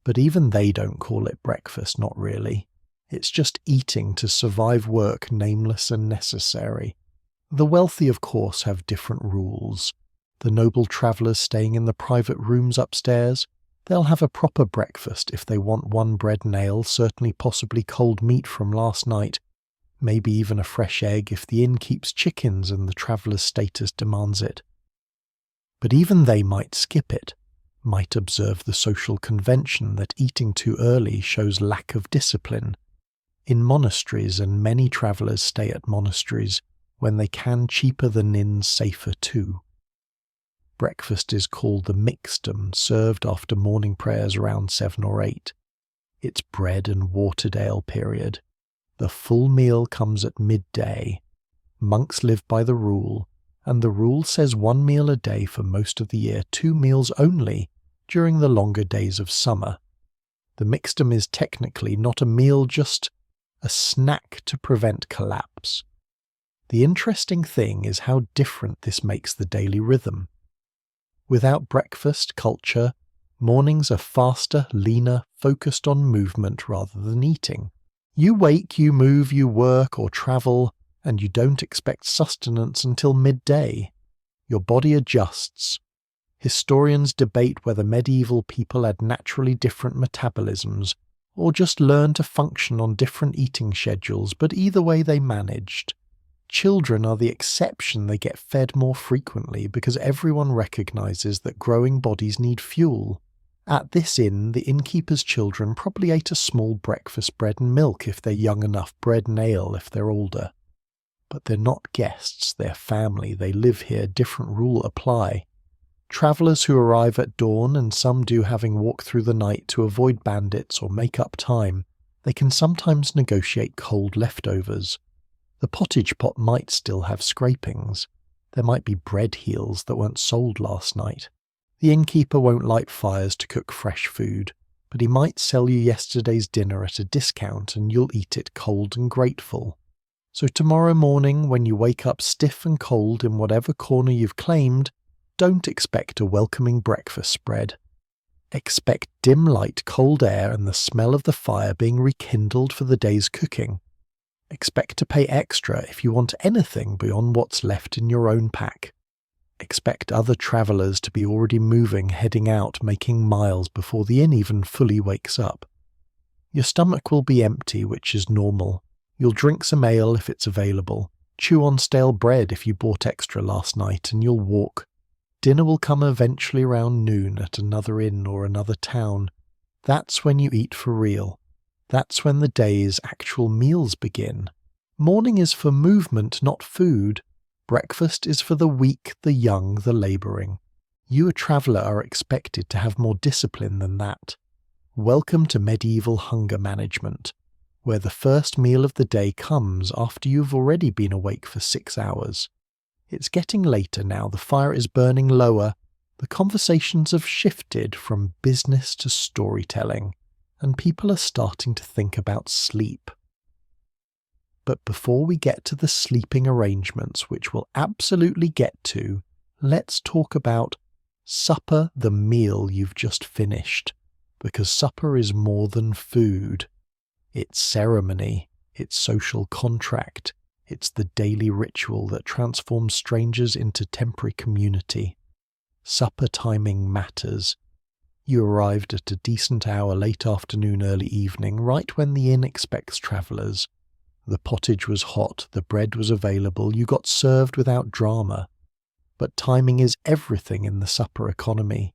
But even they don't call it breakfast, not really. It's just eating to survive work, nameless and necessary. The wealthy, of course, have different rules. The noble travellers staying in the private rooms upstairs, they'll have a proper breakfast if they want one bread and ale, certainly possibly cold meat from last night, maybe even a fresh egg if the inn keeps chickens and the traveller's status demands it. But even they might skip it, might observe the social convention that eating too early shows lack of discipline. In monasteries, and many travellers stay at monasteries, when they can, cheaper than inns, safer too. Breakfast is called the mixtum, served after morning prayers around 7 or 8. It's bread and watered ale period. The full meal comes at midday. Monks live by the rule, and the rule says 1 meal a day for most of the year, 2 meals only during the longer days of summer. The mixtum is technically not a meal, just a snack to prevent collapse. The interesting thing is how different this makes the daily rhythm. Without breakfast culture, mornings are faster, leaner, focused on movement rather than eating. You wake, you move, you work or travel, and you don't expect sustenance until midday. Your body adjusts. Historians debate whether medieval people had naturally different metabolisms, or just learned to function on different eating schedules, but either way they managed. Children are the exception. They get fed more frequently because everyone recognizes that growing bodies need fuel. At this inn, the innkeeper's children probably ate a small breakfast, bread and milk if they're young enough, bread and ale if they're older. But they're not guests, they're family, they live here, different rule apply. Travellers who arrive at dawn, and some do having walked through the night to avoid bandits or make up time, they can sometimes negotiate cold leftovers. The pottage pot might still have scrapings. There might be bread heels that weren't sold last night. The innkeeper won't light fires to cook fresh food, but he might sell you yesterday's dinner at a discount and you'll eat it cold and grateful. So tomorrow morning, when you wake up stiff and cold in whatever corner you've claimed, don't expect a welcoming breakfast spread. Expect dim light, cold air, and the smell of the fire being rekindled for the day's cooking. Expect to pay extra if you want anything beyond what's left in your own pack. Expect other travellers to be already moving, heading out, making miles before the inn even fully wakes up. Your stomach will be empty, which is normal. You'll drink some ale if it's available, chew on stale bread if you bought extra last night, and you'll walk. Dinner will come eventually around noon at another inn or another town. That's when you eat for real. That's when the day's actual meals begin. Morning is for movement, not food. Breakfast is for the weak, the young, the labouring. You, a traveller, are expected to have more discipline than that. Welcome to medieval hunger management, where the first meal of the day comes after you've already been awake for 6 hours. It's getting later now, the fire is burning lower, the conversations have shifted from business to storytelling, and people are starting to think about sleep. But before we get to the sleeping arrangements, which we'll absolutely get to, let's talk about supper, the meal you've just finished, because supper is more than food. It's ceremony, it's social contract, it's the daily ritual that transforms strangers into temporary community. Supper timing matters. You arrived at a decent hour late afternoon, early evening, right when the inn expects travellers. The pottage was hot, the bread was available, you got served without drama. But timing is everything in the supper economy.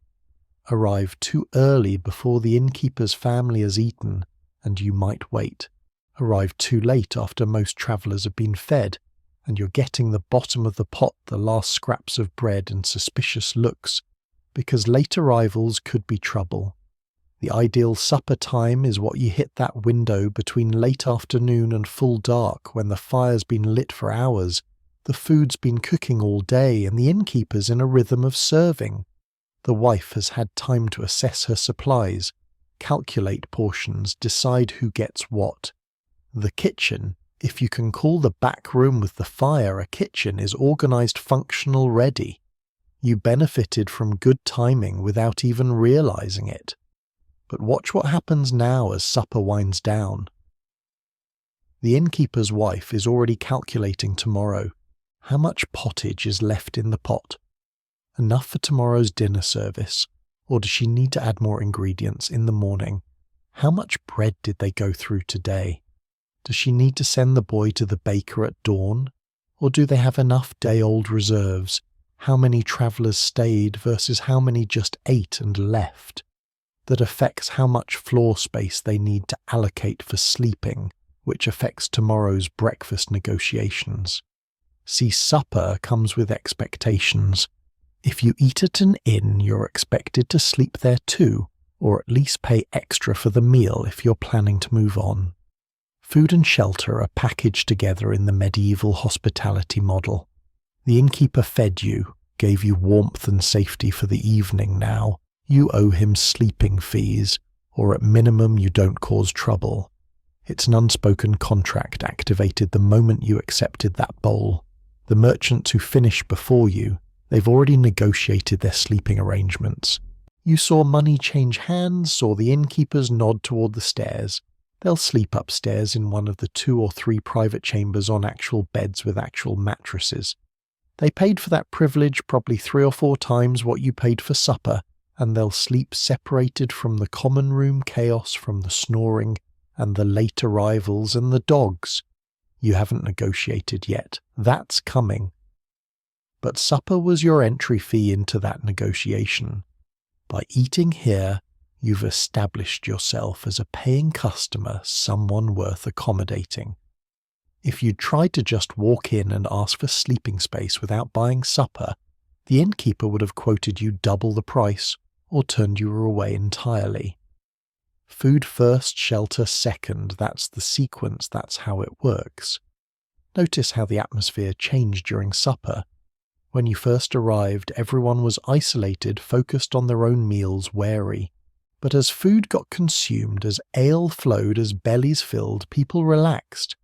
Arrive too early before the innkeeper's family has eaten, and you might wait. Arrive too late after most travellers have been fed, and you're getting the bottom of the pot, the last scraps of bread and suspicious looks, because late arrivals could be trouble. The ideal supper time is what you hit that window between late afternoon and full dark, when the fire's been lit for hours, the food's been cooking all day, and the innkeeper's in a rhythm of serving. The wife has had time to assess her supplies, calculate portions, decide who gets what. The kitchen, if you can call the back room with the fire a kitchen, is organised, functional, ready. You benefited from good timing without even realising it. But watch what happens now as supper winds down. The innkeeper's wife is already calculating tomorrow. How much pottage is left in the pot? Enough for tomorrow's dinner service, or does she need to add more ingredients in the morning? How much bread did they go through today? Does she need to send the boy to the baker at dawn? Or do they have enough day-old reserves? How many travellers stayed versus how many just ate and left? That affects how much floor space they need to allocate for sleeping, which affects tomorrow's breakfast negotiations. See, supper comes with expectations. If you eat at an inn, you're expected to sleep there too, or at least pay extra for the meal if you're planning to move on. Food and shelter are packaged together in the medieval hospitality model. The innkeeper fed you, gave you warmth and safety for the evening now. You owe him sleeping fees, or at minimum you don't cause trouble. It's an unspoken contract activated the moment you accepted that bowl. The merchants who finished before you, they've already negotiated their sleeping arrangements. You saw money change hands, saw the innkeepers nod toward the stairs. They'll sleep upstairs in one of the 2 or 3 private chambers on actual beds with actual mattresses. They paid for that privilege probably 3 or 4 times what you paid for supper, and they'll sleep separated from the common room chaos, from the snoring, and the late arrivals and the dogs. You haven't negotiated yet. That's coming. But supper was your entry fee into that negotiation. By eating here, you've established yourself as a paying customer, someone worth accommodating. If you'd tried to just walk in and ask for sleeping space without buying supper, the innkeeper would have quoted you double the price or turned you away entirely. Food first, shelter second, that's the sequence, that's how it works. Notice how the atmosphere changed during supper. When you first arrived, everyone was isolated, focused on their own meals, wary. But as food got consumed, as ale flowed, as bellies filled, people relaxed.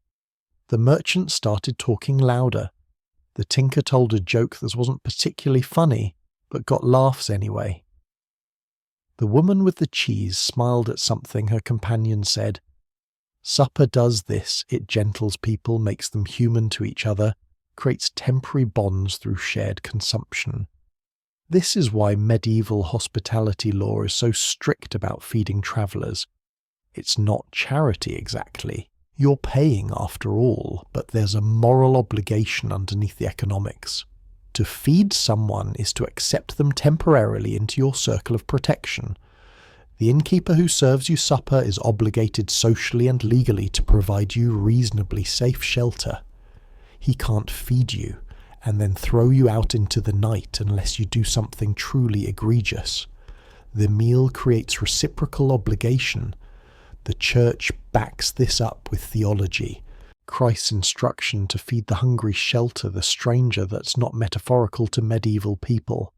The merchant started talking louder. The tinker told a joke that wasn't particularly funny, but got laughs anyway. The woman with the cheese smiled at something her companion said. Supper does this, it gentles people, makes them human to each other, creates temporary bonds through shared consumption. This is why medieval hospitality law is so strict about feeding travellers. It's not charity exactly. You're paying after all, but there's a moral obligation underneath the economics. To feed someone is to accept them temporarily into your circle of protection. The innkeeper who serves you supper is obligated socially and legally to provide you reasonably safe shelter. He can't feed you and then throw you out into the night unless you do something truly egregious. The meal creates reciprocal obligation. The Church backs this up with theology. Christ's instruction to feed the hungry shelter the stranger that's not metaphorical to medieval people.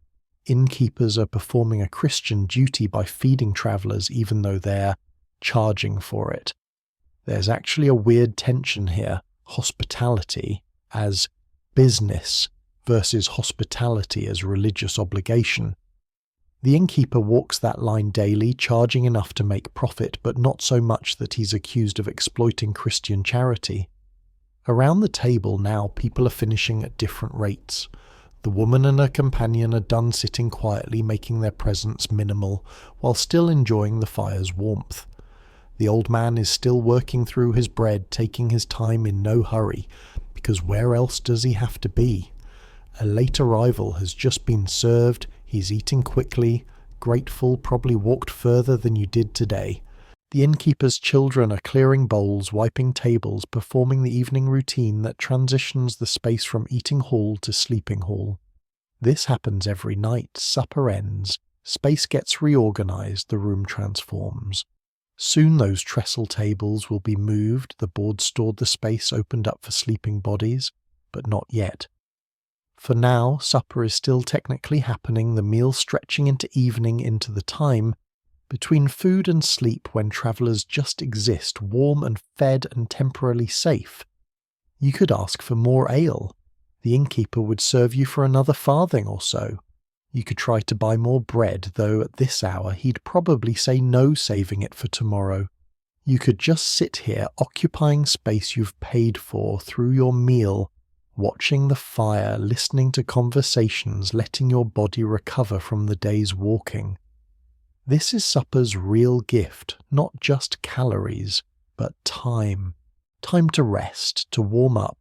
Innkeepers are performing a Christian duty by feeding travellers even though they're charging for it. There's actually a weird tension here. Hospitality as business versus hospitality as religious obligation. The innkeeper walks that line daily, charging enough to make profit, but not so much that he's accused of exploiting Christian charity. Around the table now, people are finishing at different rates. The woman and her companion are done sitting quietly, making their presence minimal, while still enjoying the fire's warmth. The old man is still working through his bread, taking his time in no hurry, because where else does he have to be? A late arrival has just been served, he's eating quickly, grateful, probably walked further than you did today. The innkeeper's children are clearing bowls, wiping tables, performing the evening routine that transitions the space from eating hall to sleeping hall. This happens every night. Supper ends, space gets reorganized, the room transforms. Soon those trestle tables will be moved, the board stored the space opened up for sleeping bodies, but not yet. For now, supper is still technically happening, the meal stretching into evening, into the time between food and sleep when travellers just exist, warm and fed and temporarily safe. You could ask for more ale. The innkeeper would serve you for another farthing or so. You could try to buy more bread, though at this hour he'd probably say no, saving it for tomorrow. You could just sit here, occupying space you've paid for through your meal, watching the fire, listening to conversations, letting your body recover from the day's walking. This is supper's real gift, not just calories, but time. Time to rest, to warm up,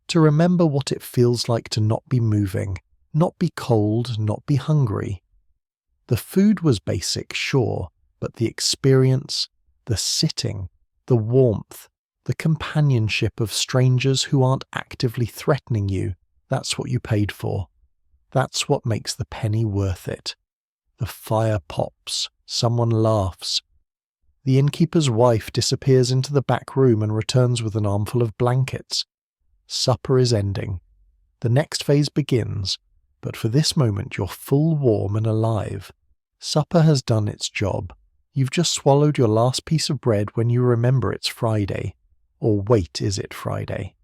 to remember what it feels like to not be moving, not be cold, not be hungry. The food was basic, sure, but the experience, the sitting, the warmth, the companionship of strangers who aren't actively threatening you, that's what you paid for. That's what makes the penny worth it. The fire pops, someone laughs. The innkeeper's wife disappears into the back room and returns with an armful of blankets. Supper is ending. The next phase begins, but for this moment you're full, warm and alive. Supper has done its job. You've just swallowed your last piece of bread when you remember it's Friday. Or wait, is it Friday?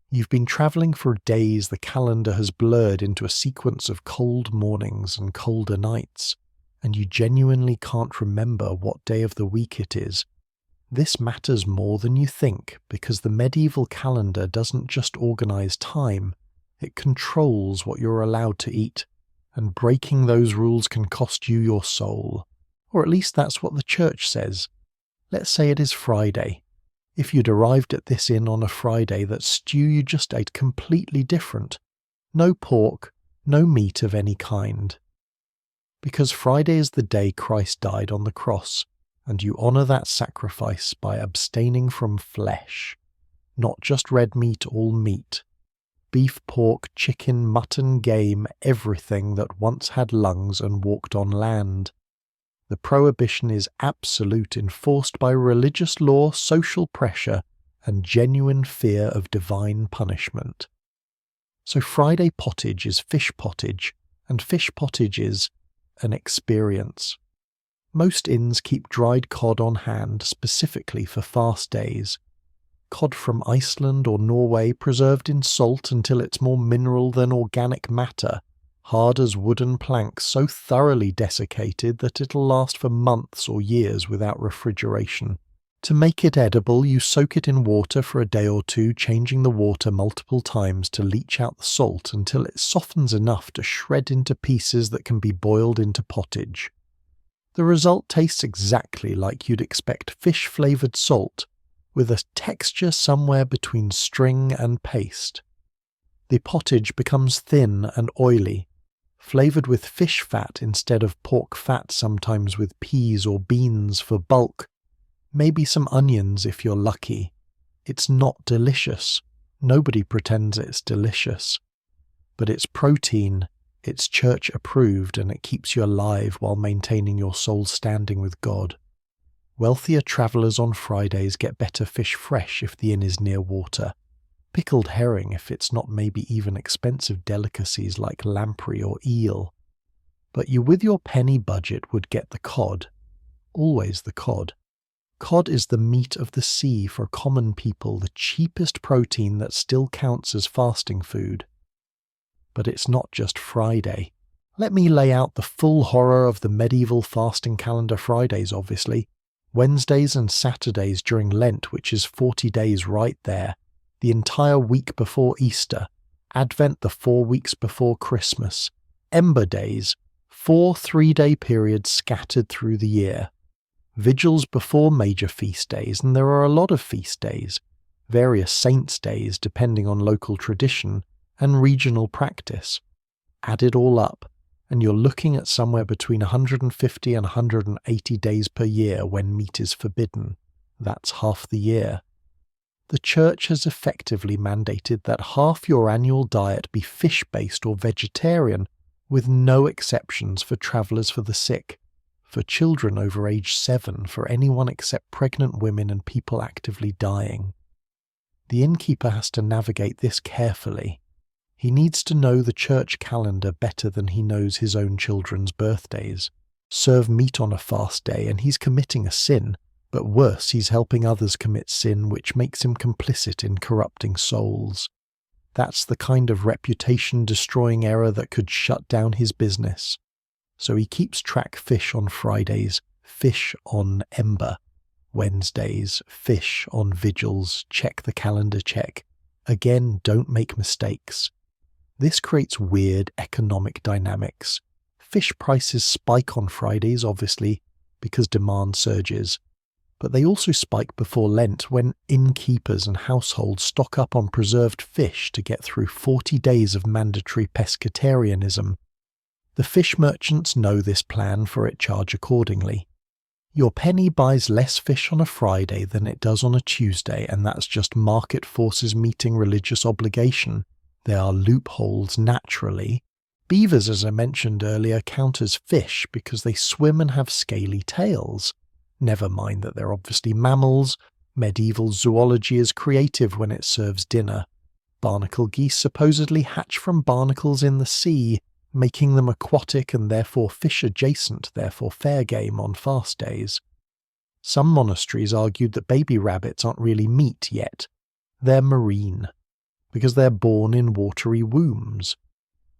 You've been travelling for days, the calendar has blurred into a sequence of cold mornings and colder nights, and you genuinely can't remember what day of the week it is. This matters more than you think, because the medieval calendar doesn't just organise time, it controls what you're allowed to eat, and breaking those rules can cost you your soul. Or at least that's what the Church says. Let's say it is Friday. If you'd arrived at this inn on a Friday, that stew you just ate completely different. No pork, no meat of any kind. Because Friday is the day Christ died on the cross, and you honour that sacrifice by abstaining from flesh. Not just red meat, all meat. Beef, pork, chicken, mutton, game, everything that once had lungs and walked on land. The prohibition is absolute, enforced by religious law, social pressure, and genuine fear of divine punishment. So Friday pottage is fish pottage, and fish pottage is an experience. Most inns keep dried cod on hand specifically for fast days. Cod from Iceland or Norway preserved in salt until it's more mineral than organic matter, hard as wooden planks, so thoroughly desiccated that it'll last for months or years without refrigeration. To make it edible, you soak it in water for a day or two, changing the water multiple times to leach out the salt until it softens enough to shred into pieces that can be boiled into pottage. The result tastes exactly like you'd expect fish-flavoured salt, with a texture somewhere between string and paste. The pottage becomes thin and oily, flavoured with fish fat instead of pork fat, sometimes with peas or beans for bulk, maybe some onions if you're lucky. It's not delicious. Nobody pretends it's delicious. But it's protein, it's church approved, and it keeps you alive while maintaining your soul standing with God. Wealthier travellers on Fridays get better fish fresh if the inn is near water. Pickled herring if it's not maybe even expensive delicacies like lamprey or eel. But you with your penny budget would get the cod. Always the cod. Cod is the meat of the sea for common people, the cheapest protein that still counts as fasting food. But it's not just Friday. Let me lay out the full horror of the medieval fasting calendar Fridays, obviously. Wednesdays and Saturdays during Lent, which is 40 days right there, the entire week before Easter, Advent the 4 weeks before Christmas, Ember Days, 4 3-day periods scattered through the year, vigils before major feast days, and there are a lot of feast days, various saints' days depending on local tradition and regional practice. Add it all up, and you're looking at somewhere between 150 and 180 days per year when meat is forbidden. That's half the year. The church has effectively mandated that half your annual diet be fish-based or vegetarian, with no exceptions for travellers for the sick, for children over age 7, for anyone except pregnant women and people actively dying. The innkeeper has to navigate this carefully. He needs to know the church calendar better than he knows his own children's birthdays. Serve meat on a fast day and he's committing a sin, but worse, he's helping others commit sin, which makes him complicit in corrupting souls. That's the kind of reputation-destroying error that could shut down his business. So he keeps track fish on Fridays, fish on Ember. Wednesdays, fish on vigils, check the calendar check. Again, don't make mistakes. This creates weird economic dynamics. Fish prices spike on Fridays, obviously, because demand surges. But they also spike before Lent when innkeepers and households stock up on preserved fish to get through 40 days of mandatory pescatarianism. The fish merchants know this plan, for it charge accordingly. Your penny buys less fish on a Friday than it does on a Tuesday, and that's just market forces meeting religious obligation. There are loopholes naturally. Beavers, as I mentioned earlier, count as fish because they swim and have scaly tails. Never mind that they're obviously mammals. Medieval zoology is creative when it serves dinner. Barnacle geese supposedly hatch from barnacles in the sea, making them aquatic and therefore fish-adjacent, therefore fair game on fast days. Some monasteries argued that baby rabbits aren't really meat yet. They're marine, because they're born in watery wombs.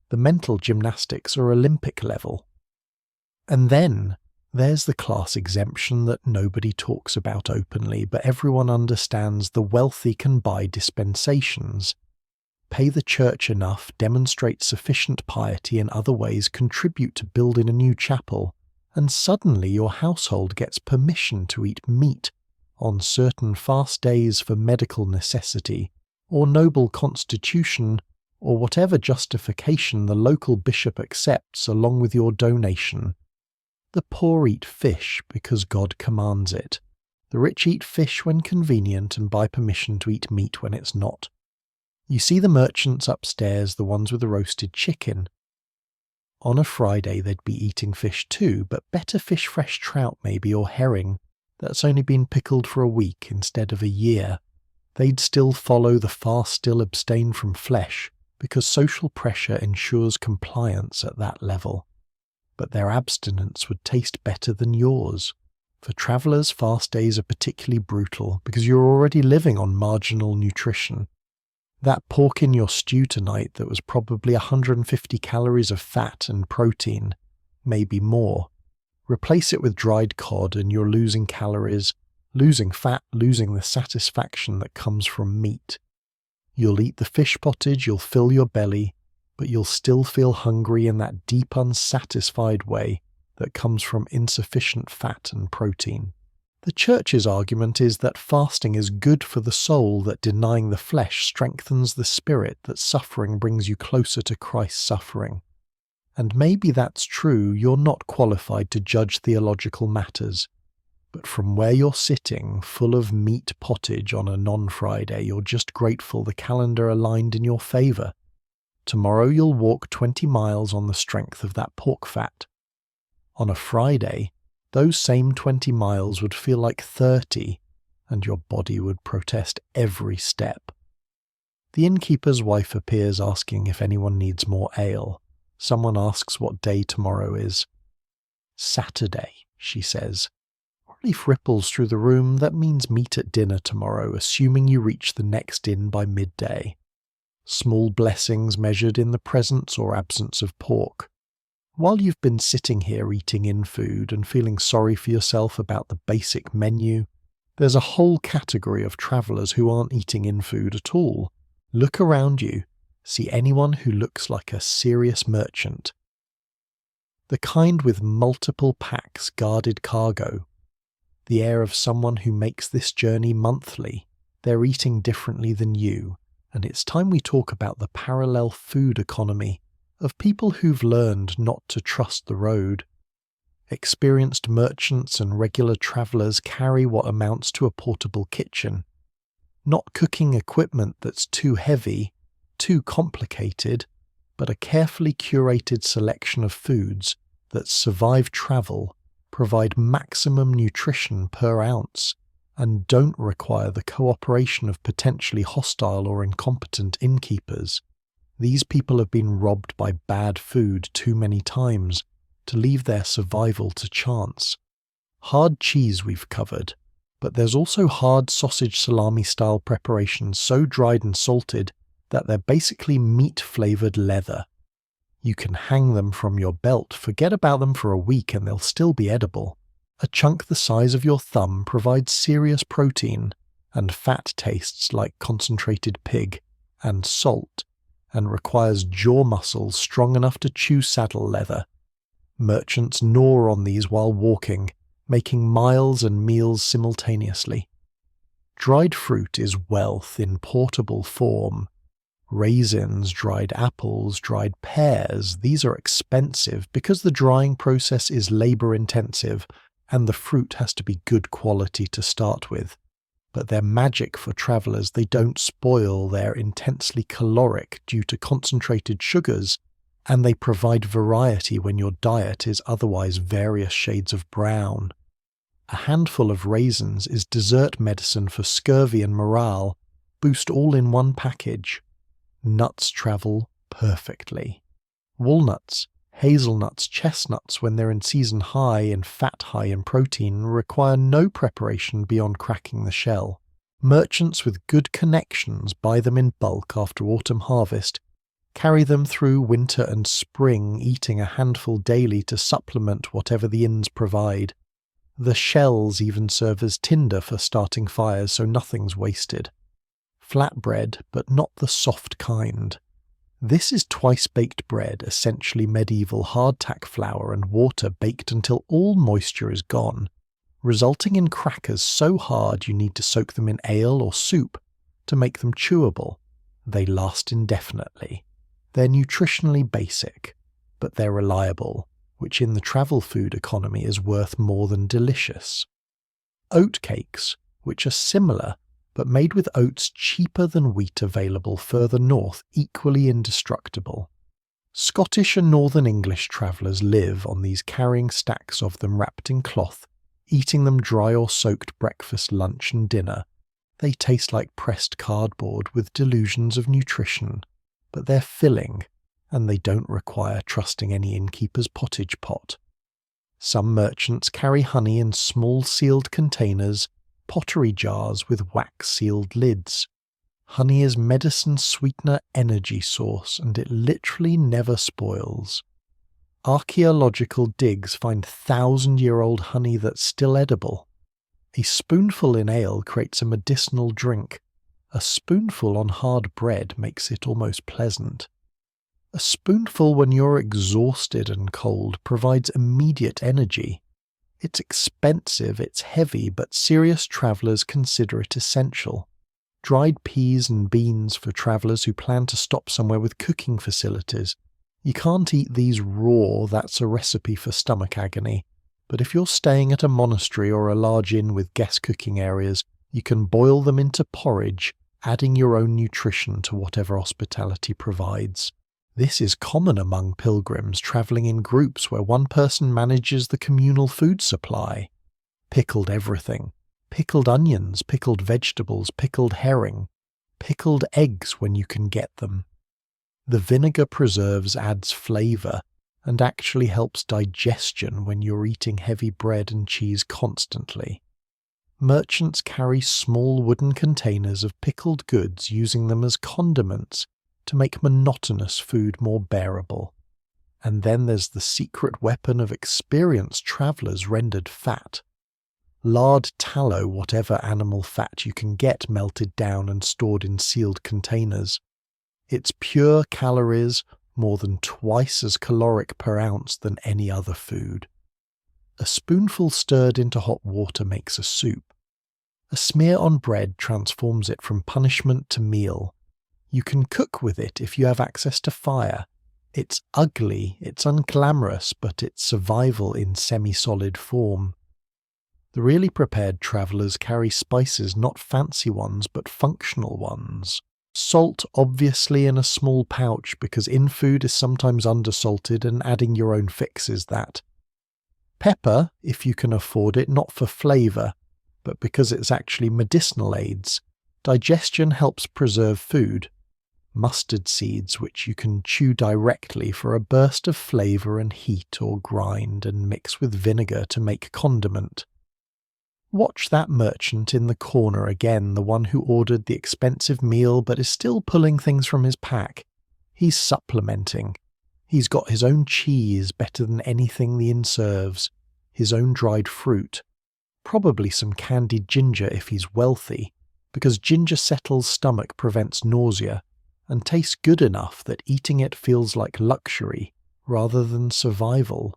The mental gymnastics are Olympic level. And then there's the class exemption that nobody talks about openly, but everyone understands the wealthy can buy dispensations. Pay the church enough, demonstrate sufficient piety in other ways, contribute to building a new chapel, and suddenly your household gets permission to eat meat on certain fast days for medical necessity, or noble constitution, or whatever justification the local bishop accepts along with your donation. The poor eat fish because God commands it. The rich eat fish when convenient and buy permission to eat meat when it's not. You see the merchants upstairs, the ones with the roasted chicken. On a Friday they'd be eating fish too, but better fish, fresh trout maybe, or herring that's only been pickled for a week instead of a year. They'd still follow the fast, still abstain from flesh, because social pressure ensures compliance at that level. But their abstinence would taste better than yours. For travellers, fast days are particularly brutal because you're already living on marginal nutrition. That pork in your stew tonight that was probably 150 calories of fat and protein, maybe more. Replace it with dried cod and you're losing calories, losing fat, losing the satisfaction that comes from meat. You'll eat the fish pottage, you'll fill your belly, but you'll still feel hungry in that deep unsatisfied way that comes from insufficient fat and protein. The Church's argument is that fasting is good for the soul, that denying the flesh strengthens the spirit, that suffering brings you closer to Christ's suffering. And maybe that's true, you're not qualified to judge theological matters. But from where you're sitting, full of meat pottage on a non-Friday, you're just grateful the calendar aligned in your favour. Tomorrow you'll walk 20 miles on the strength of that pork fat. On a Friday, those same 20 miles would feel like 30, and your body would protest every step. The innkeeper's wife appears asking if anyone needs more ale. Someone asks what day tomorrow is. Saturday, she says. Relief ripples through the room. That means meat at dinner tomorrow, assuming you reach the next inn by midday. Small blessings measured in the presence or absence of pork. While you've been sitting here eating in food and feeling sorry for yourself about the basic menu, there's a whole category of travellers who aren't eating in food at all. Look around you. See anyone who looks like a serious merchant. The kind with multiple packs, guarded cargo. The air of someone who makes this journey monthly. They're eating differently than you, and it's time we talk about the parallel food economy of people who've learned not to trust the road. Experienced merchants and regular travellers carry what amounts to a portable kitchen. Not cooking equipment that's too heavy, too complicated, but a carefully curated selection of foods that survive travel, provide maximum nutrition per ounce, and don't require the cooperation of potentially hostile or incompetent innkeepers. These people have been robbed by bad food too many times to leave their survival to chance. Hard cheese we've covered, but there's also hard sausage salami-style preparations so dried and salted that they're basically meat-flavoured leather. You can hang them from your belt, forget about them for a week and they'll still be edible. A chunk the size of your thumb provides serious protein, and fat tastes like concentrated pig, and salt, and requires jaw muscles strong enough to chew saddle leather. Merchants gnaw on these while walking, making miles and meals simultaneously. Dried fruit is wealth in portable form. Raisins, dried apples, dried pears, these are expensive because the drying process is labour-intensive and the fruit has to be good quality to start with. But they're magic for travellers. They don't spoil, they're intensely caloric due to concentrated sugars, and they provide variety when your diet is otherwise various shades of brown. A handful of raisins is dessert medicine for scurvy and morale, boost all in one package. Nuts travel perfectly. Walnuts, hazelnuts, chestnuts, when they're in season high in fat, high in protein, require no preparation beyond cracking the shell. Merchants with good connections buy them in bulk after autumn harvest, carry them through winter and spring, eating a handful daily to supplement whatever the inns provide. The shells even serve as tinder for starting fires, so nothing's wasted. Flatbread, but not the soft kind. This is twice-baked bread, essentially medieval hardtack flour and water baked until all moisture is gone, resulting in crackers so hard you need to soak them in ale or soup to make them chewable. They last indefinitely. They're nutritionally basic, but they're reliable, which in the travel food economy is worth more than delicious. Oat cakes, which are similar, but made with oats cheaper than wheat available further north, equally indestructible. Scottish and Northern English travellers live on these, carrying stacks of them wrapped in cloth, eating them dry or soaked breakfast, lunch and dinner. They taste like pressed cardboard with delusions of nutrition, but they're filling, and they don't require trusting any innkeeper's pottage pot. Some merchants carry honey in small sealed containers, pottery jars with wax-sealed lids. Honey is medicine sweetener energy source, and it literally never spoils. Archaeological digs find 1,000-year-old honey that's still edible. A spoonful in ale creates a medicinal drink. A spoonful on hard bread makes it almost pleasant. A spoonful when you're exhausted and cold provides immediate energy. It's expensive, it's heavy, but serious travellers consider it essential. Dried peas and beans for travellers who plan to stop somewhere with cooking facilities. You can't eat these raw, that's a recipe for stomach agony. But if you're staying at a monastery or a large inn with guest cooking areas, you can boil them into porridge, adding your own nutrition to whatever hospitality provides. This is common among pilgrims travelling in groups where one person manages the communal food supply. Pickled everything. Pickled onions, pickled vegetables, pickled herring. Pickled eggs when you can get them. The vinegar preserves adds flavour and actually helps digestion when you're eating heavy bread and cheese constantly. Merchants carry small wooden containers of pickled goods, using them as condiments to make monotonous food more bearable. And then there's the secret weapon of experienced travellers rendered fat. Lard, tallow, whatever animal fat you can get melted down and stored in sealed containers. Its pure calories more than twice as caloric per ounce than any other food. A spoonful stirred into hot water makes a soup. A smear on bread transforms it from punishment to meal. You can cook with it if you have access to fire. It's ugly, it's unglamorous, but it's survival in semi-solid form. The really prepared travellers carry spices, not fancy ones, but functional ones. Salt, obviously, in a small pouch, because in-food is sometimes undersalted and adding your own fixes that. Pepper, if you can afford it, not for flavour, but because it's actually medicinal aids. Digestion helps preserve food. Mustard seeds, which you can chew directly for a burst of flavour and heat, or grind and mix with vinegar to make condiment. Watch that merchant in the corner again, the one who ordered the expensive meal but is still pulling things from his pack. He's supplementing. He's got his own cheese, better than anything the inn serves, his own dried fruit, probably some candied ginger if he's wealthy, because ginger settles stomach, prevents nausea, and tastes good enough that eating it feels like luxury rather than survival.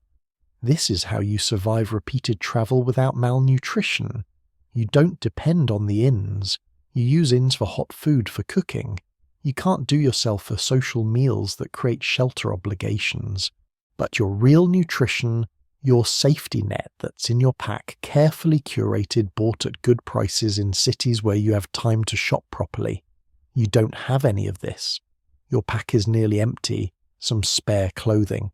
This is how you survive repeated travel without malnutrition. You don't depend on the inns. You use inns for hot food for cooking. You can't do yourself for social meals that create shelter obligations. But your real nutrition, your safety net that's in your pack, carefully curated, bought at good prices in cities where you have time to shop properly. You don't have any of this. Your pack is nearly empty, some spare clothing.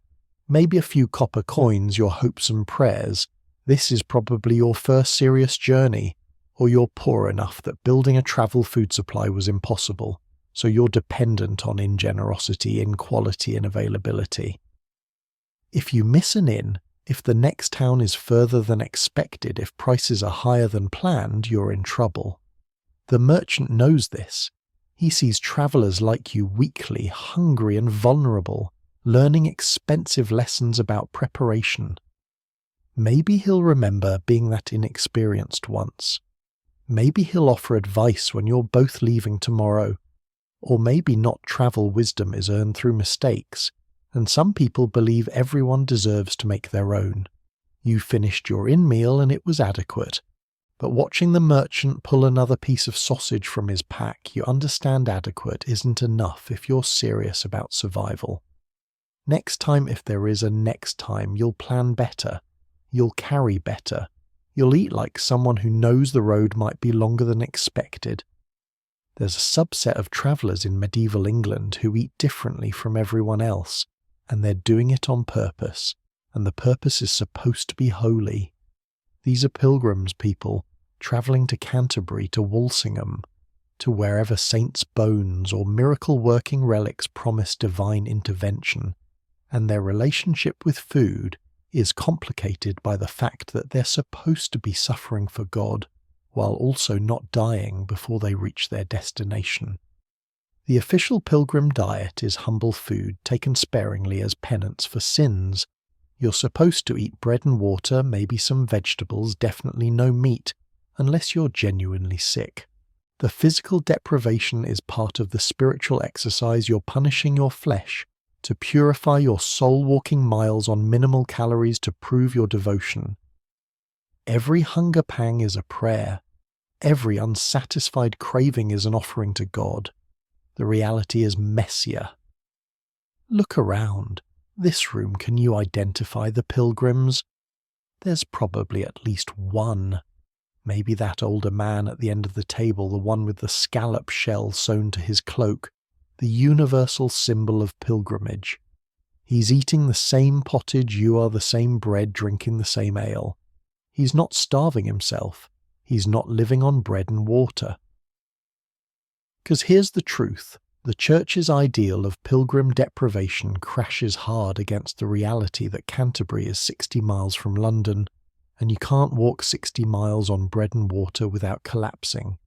Maybe a few copper coins, your hopes and prayers. This is probably your first serious journey, or you're poor enough that building a travel food supply was impossible, so you're dependent on inn generosity in quality and availability. If you miss an inn, if the next town is further than expected, if prices are higher than planned, you're in trouble. The merchant knows this. He sees travellers like you weakly, hungry and vulnerable, learning expensive lessons about preparation. Maybe he'll remember being that inexperienced once. Maybe he'll offer advice when you're both leaving tomorrow. Or maybe not travel wisdom is earned through mistakes, and some people believe everyone deserves to make their own. You finished your inn meal and it was adequate. But watching the merchant pull another piece of sausage from his pack, you understand adequate isn't enough if you're serious about survival. Next time, if there is a next time, you'll plan better. You'll carry better. You'll eat like someone who knows the road might be longer than expected, There's a subset of travellers in medieval England who eat differently from everyone else, and they're doing it on purpose, and the purpose is supposed to be holy. These are pilgrims, people, travelling to Canterbury, to Walsingham, to wherever saints' bones or miracle-working relics promise divine intervention, and their relationship with food is complicated by the fact that they're supposed to be suffering for God, while also not dying before they reach their destination. The official pilgrim diet is humble food taken sparingly as penance for sins. You're supposed to eat bread and water, maybe some vegetables, definitely no meat, unless you're genuinely sick. The physical deprivation is part of the spiritual exercise. You're punishing your flesh to purify your soul, walking miles on minimal calories to prove your devotion. Every hunger pang is a prayer. Every unsatisfied craving is an offering to God. The reality is messier. Look around. This room, can you identify the pilgrims? There's probably at least one. Maybe that older man at the end of the table, the one with the scallop shell sewn to his cloak, the universal symbol of pilgrimage. He's eating the same pottage, you are the same bread, drinking the same ale. He's not starving himself. He's not living on bread and water. 'Cause here's the truth. The Church's ideal of pilgrim deprivation crashes hard against the reality that Canterbury is 60 miles from London, and you can't walk 60 miles on bread and water without collapsing.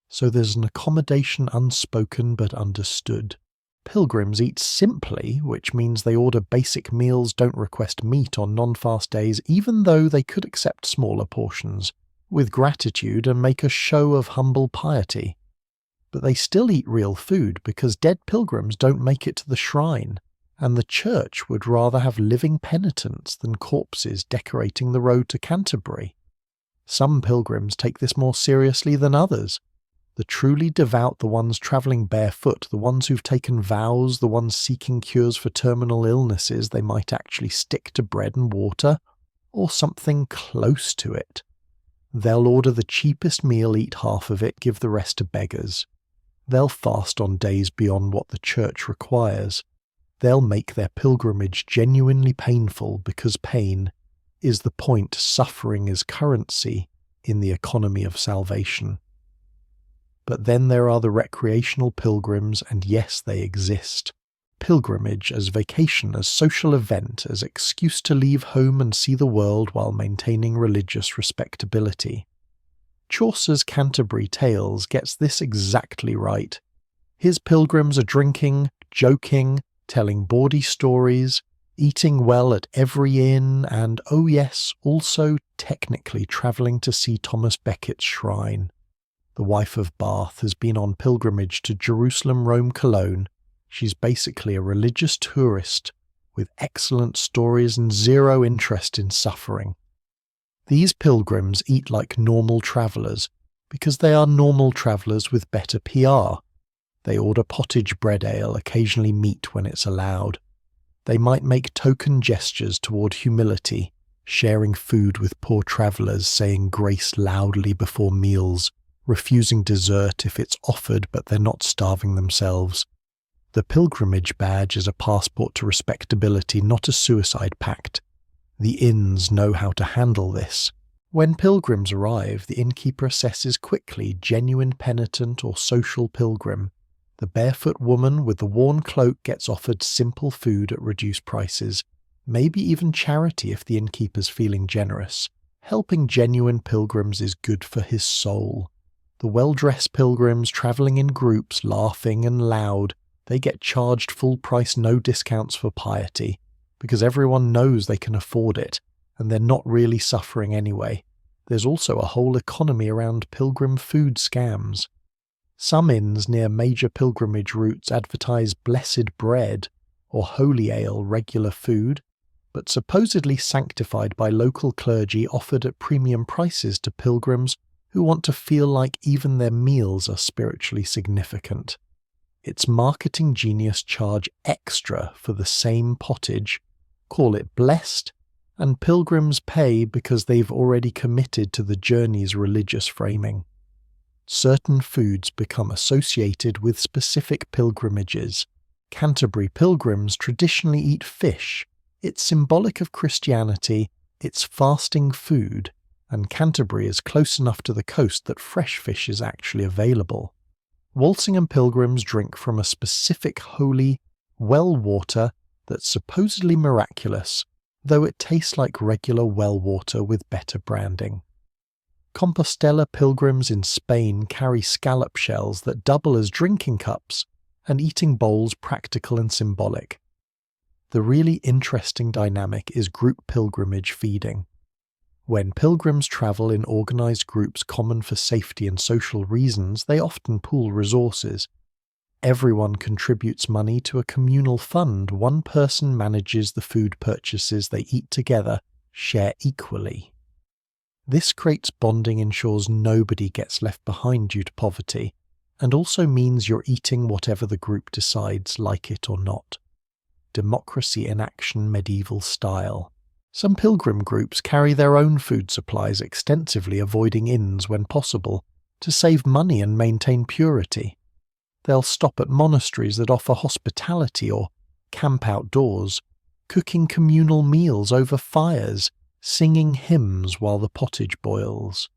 So there's an accommodation unspoken but understood. Pilgrims eat simply, which means they order basic meals, don't request meat on non-fast days, even though they could accept smaller portions, with gratitude and make a show of humble piety. But they still eat real food because dead pilgrims don't make it to the shrine, and the Church would rather have living penitents than corpses decorating the road to Canterbury. Some pilgrims take this more seriously than others. The truly devout, the ones travelling barefoot, the ones who've taken vows, the ones seeking cures for terminal illnesses, they might actually stick to bread and water, or something close to it. They'll order the cheapest meal, eat half of it, give the rest to beggars. They'll fast on days beyond what the Church requires. They'll make their pilgrimage genuinely painful because pain is the point. Suffering is currency in the economy of salvation. But then there are the recreational pilgrims, and yes, they exist. Pilgrimage as vacation, as social event, as excuse to leave home and see the world while maintaining religious respectability. Chaucer's Canterbury Tales gets this exactly right. His pilgrims are drinking, joking, telling bawdy stories, eating well at every inn, and, oh yes, also technically travelling to see Thomas Becket's shrine. The wife of Bath has been on pilgrimage to Jerusalem, Rome, Cologne. She's basically a religious tourist with excellent stories and zero interest in suffering. These pilgrims eat like normal travellers because they are normal travellers with better PR. They order pottage bread ale, occasionally meat when it's allowed. They might make token gestures toward humility, sharing food with poor travellers, saying grace loudly before meals, refusing dessert if it's offered but they're not starving themselves. The pilgrimage badge is a passport to respectability, not a suicide pact. The inns know how to handle this. When pilgrims arrive, the innkeeper assesses quickly genuine penitent or social pilgrim. The barefoot woman with the worn cloak gets offered simple food at reduced prices, maybe even charity if the innkeeper's feeling generous. Helping genuine pilgrims is good for his soul. The well-dressed pilgrims travelling in groups, laughing and loud, they get charged full price, no discounts for piety, because everyone knows they can afford it, and they're not really suffering anyway. There's also a whole economy around pilgrim food scams. Some inns near major pilgrimage routes advertise blessed bread or holy ale, regular food, but supposedly sanctified by local clergy, offered at premium prices to pilgrims who want to feel like even their meals are spiritually significant. It's marketing genius. Charge extra for the same pottage, call it blessed, and pilgrims pay because they've already committed to the journey's religious framing. Certain foods become associated with specific pilgrimages. Canterbury pilgrims traditionally eat fish. It's symbolic of Christianity, it's fasting food, and Canterbury is close enough to the coast that fresh fish is actually available. Walsingham pilgrims drink from a specific holy well water that's supposedly miraculous, though it tastes like regular well water with better branding. Compostela pilgrims in Spain carry scallop shells that double as drinking cups, and eating bowls practical and symbolic. The really interesting dynamic is group pilgrimage feeding. When pilgrims travel in organised groups common for safety and social reasons, they often pool resources. Everyone contributes money to a communal fund. One person manages the food purchases they eat together, share equally. This creates bonding, ensures nobody gets left behind due to poverty, and also means you're eating whatever the group decides, like it or not. Democracy in action, medieval style. Some pilgrim groups carry their own food supplies extensively, avoiding inns when possible, to save money and maintain purity. They'll stop at monasteries that offer hospitality or camp outdoors, cooking communal meals over fires, singing hymns while the pottage boils.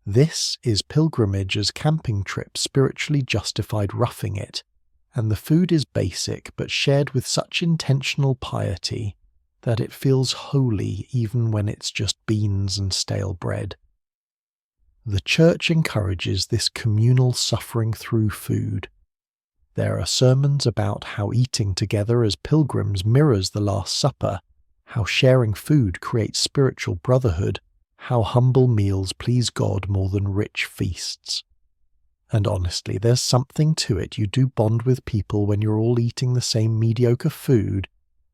This is pilgrimage as camping trip, spiritually justified roughing it, and the food is basic but shared with such intentional piety that it feels holy even when it's just beans and stale bread. The Church encourages this communal suffering through food. There are sermons about how eating together as pilgrims mirrors the Last Supper, how sharing food creates spiritual brotherhood, how humble meals please God more than rich feasts. And honestly, there's something to it. You do bond with people when you're all eating the same mediocre food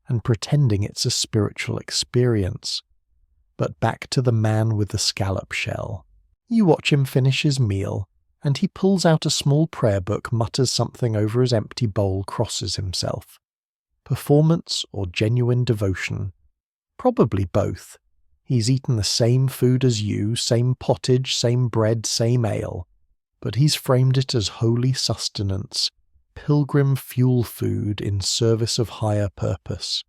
and pretending it's a spiritual experience. But back to the man with the scallop shell. You watch him finish his meal, and he pulls out a small prayer book, mutters something over his empty bowl, crosses himself. Performance or genuine devotion? Probably both. He's eaten the same food as you, same pottage, same bread, same ale, but he's framed it as holy sustenance, pilgrim fuel food in service of higher purpose.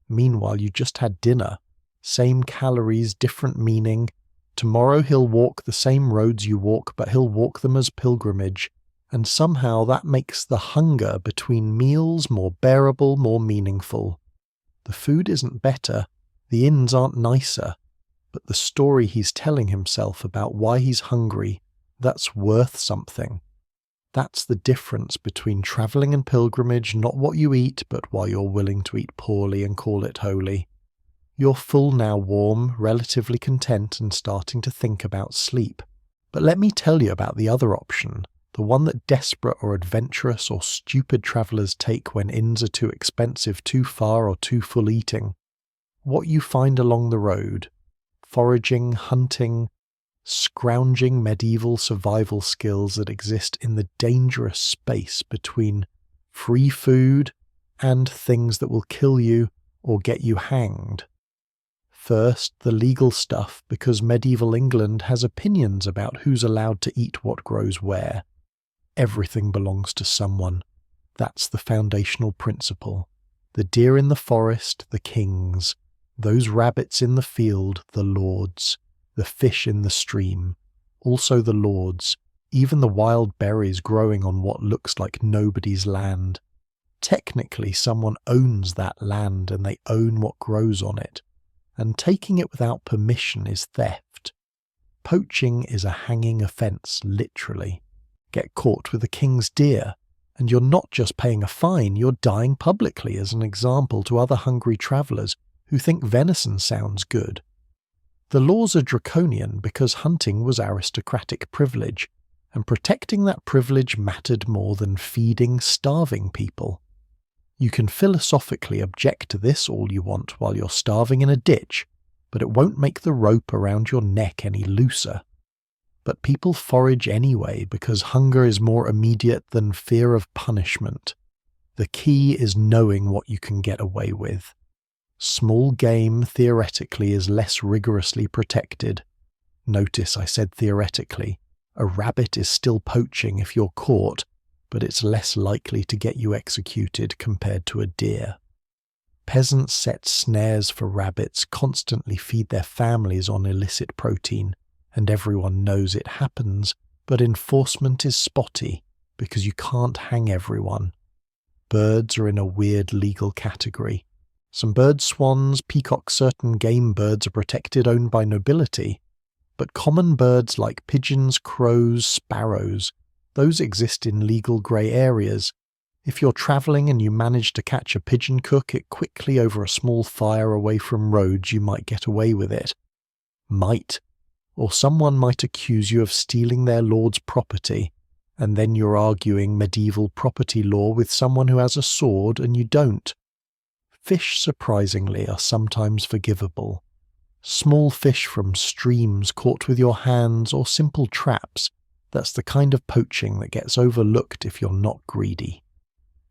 Meanwhile, you just had dinner. Same calories, different meaning. Tomorrow he'll walk the same roads you walk, but he'll walk them as pilgrimage, and somehow that makes the hunger between meals more bearable, more meaningful. The food isn't better, the inns aren't nicer, but the story he's telling himself about why he's hungry, that's worth something. That's the difference between travelling and pilgrimage, not what you eat, but why you're willing to eat poorly and call it holy. You're full now, warm, relatively content, and starting to think about sleep. But let me tell you about the other option, the one that desperate or adventurous or stupid travellers take when inns are too expensive, too far, or too full eating. What you find along the road, foraging, hunting, scrounging medieval survival skills that exist in the dangerous space between free food and things that will kill you or get you hanged. First, the legal stuff, because medieval England has opinions about who's allowed to eat what grows where. Everything belongs to someone. That's the foundational principle. The deer in the forest, the kings. Those rabbits in the field, the lords. The fish in the stream, also the lords. Even the wild berries growing on what looks like nobody's land. Technically, someone owns that land and they own what grows on it. And taking it without permission is theft. Poaching is a hanging offence, literally. Get caught with the king's deer, and you're not just paying a fine, you're dying publicly as an example to other hungry travellers who think venison sounds good. The laws are draconian because hunting was aristocratic privilege, and protecting that privilege mattered more than feeding starving people. You can philosophically object to this all you want while you're starving in a ditch, but it won't make the rope around your neck any looser. But people forage anyway because hunger is more immediate than fear of punishment. The key is knowing what you can get away with. Small game, theoretically, is less rigorously protected. Notice I said theoretically. A rabbit is still poaching if you're caught, but it's less likely to get you executed compared to a deer. Peasants set snares for rabbits, constantly feed their families on illicit protein, and everyone knows it happens, but enforcement is spotty because you can't hang everyone. Birds are in a weird legal category. Some bird swans, peacocks, certain game birds are protected, owned by nobility, but common birds like pigeons, crows, sparrows, those exist in legal grey areas. If you're travelling and you manage to catch a pigeon, cook it quickly over a small fire away from roads, you might get away with it. Might. Or someone might accuse you of stealing their lord's property, and then you're arguing medieval property law with someone who has a sword and you don't. Fish, surprisingly, are sometimes forgivable. Small fish from streams caught with your hands or simple traps, that's the kind of poaching that gets overlooked if you're not greedy.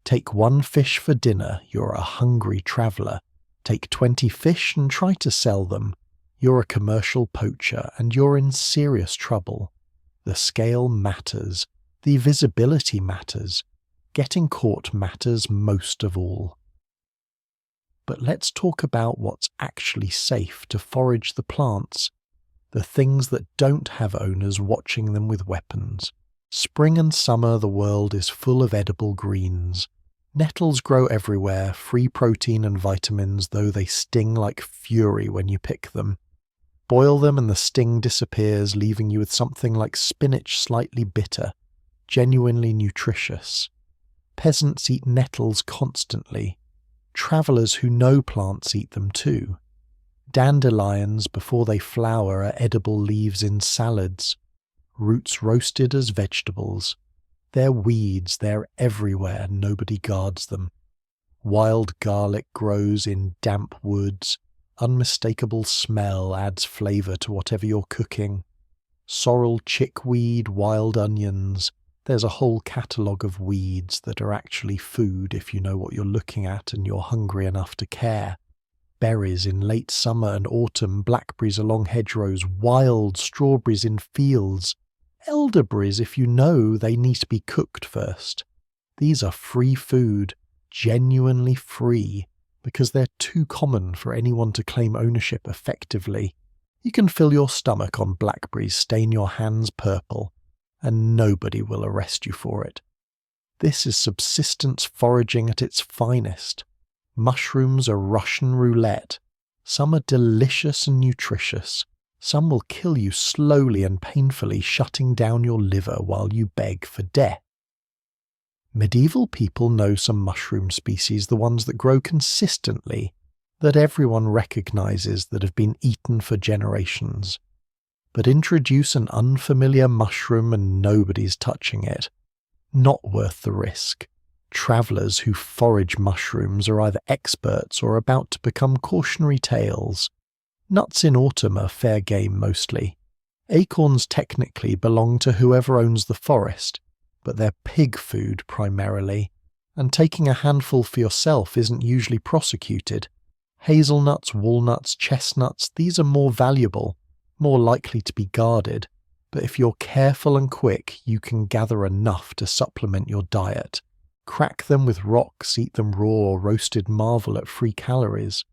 Take 1 fish for dinner, you're a hungry traveller. Take 20 fish and try to sell them. You're a commercial poacher and you're in serious trouble. The scale matters. The visibility matters. Getting caught matters most of all. But let's talk about what's actually safe to forage the plants, the things that don't have owners watching them with weapons. Spring and summer the world is full of edible greens. Nettles grow everywhere, free protein and vitamins, though they sting like fury when you pick them. Boil them and the sting disappears, leaving you with something like spinach slightly bitter, genuinely nutritious. Peasants eat nettles constantly. Travellers who know plants eat them too. Dandelions, before they flower, are edible leaves in salads. Roots roasted as vegetables. They're weeds, they're everywhere, nobody guards them. Wild garlic grows in damp woods. Unmistakable smell adds flavour to whatever you're cooking. Sorrel chickweed, wild onions. There's a whole catalogue of weeds that are actually food if you know what you're looking at and you're hungry enough to care. Berries in late summer and autumn, blackberries along hedgerows, wild strawberries in fields. Elderberries if you know they need to be cooked first. These are free food, genuinely free, because they're too common for anyone to claim ownership effectively. You can fill your stomach on blackberries, stain your hands purple, and nobody will arrest you for it. This is subsistence foraging at its finest. Mushrooms are Russian roulette. Some are delicious and nutritious. Some will kill you slowly and painfully, shutting down your liver while you beg for death. Medieval people know some mushroom species, the ones that grow consistently, that everyone recognizes, that have been eaten for generations. But introduce an unfamiliar mushroom and nobody's touching it. Not worth the risk. Travellers who forage mushrooms are either experts or about to become cautionary tales. Nuts in autumn are fair game mostly. Acorns technically belong to whoever owns the forest, but they're pig food primarily, and taking a handful for yourself isn't usually prosecuted. Hazelnuts, walnuts, chestnuts, these are more valuable, more likely to be guarded, but if you're careful and quick, you can gather enough to supplement your diet. Crack them with rocks, eat them raw or roasted, marvel at free calories.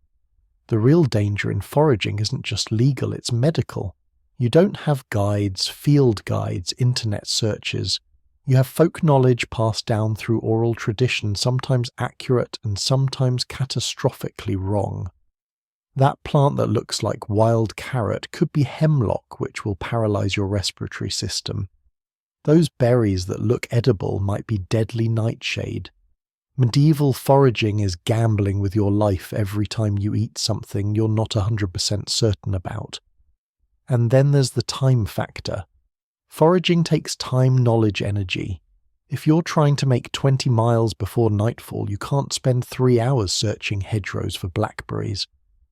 The real danger in foraging isn't just legal, it's medical. You don't have guides, field guides, internet searches. You have folk knowledge passed down through oral tradition, sometimes accurate and sometimes catastrophically wrong. That plant that looks like wild carrot could be hemlock, which will paralyze your respiratory system. Those berries that look edible might be deadly nightshade. Medieval foraging is gambling with your life every time you eat something you're not 100% certain about. And then there's the time factor. Foraging takes time, knowledge, energy. If you're trying to make 20 miles before nightfall, you can't spend 3 hours searching hedgerows for blackberries.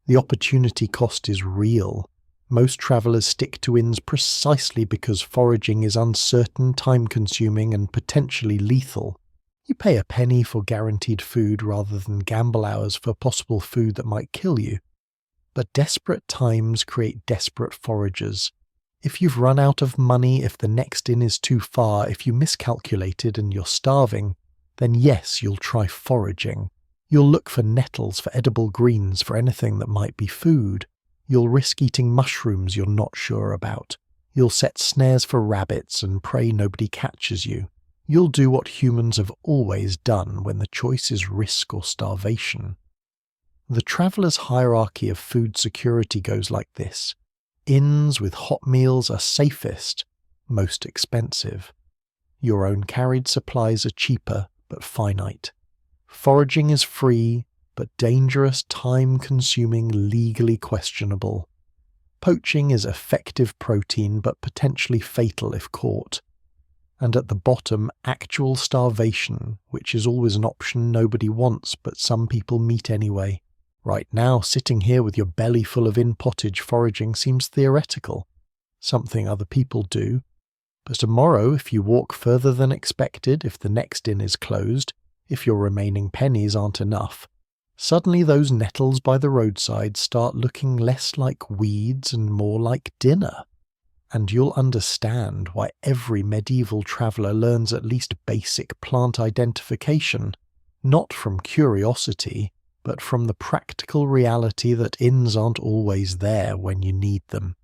The opportunity cost is real. Most travellers stick to inns precisely because foraging is uncertain, time-consuming, and potentially lethal. You pay a penny for guaranteed food rather than gamble hours for possible food that might kill you. But desperate times create desperate foragers. If you've run out of money, if the next inn is too far, if you miscalculated and you're starving, then yes, you'll try foraging. You'll look for nettles, for edible greens, for anything that might be food. You'll risk eating mushrooms you're not sure about. You'll set snares for rabbits and pray nobody catches you. You'll do what humans have always done when the choice is risk or starvation. The traveller's hierarchy of food security goes like this. Inns with hot meals are safest, most expensive. Your own carried supplies are cheaper, but finite. Foraging is free, but dangerous, time-consuming, legally questionable. Poaching is effective protein, but potentially fatal if caught. And at the bottom, actual starvation, which is always an option nobody wants, but some people meet anyway. Right now, sitting here with your belly full of pottage foraging seems theoretical, something other people do. But tomorrow, if you walk further than expected, if the next inn is closed, if your remaining pennies aren't enough, suddenly those nettles by the roadside start looking less like weeds and more like dinner. And you'll understand why every medieval traveller learns at least basic plant identification, not from curiosity, but from the practical reality that inns aren't always there when you need them.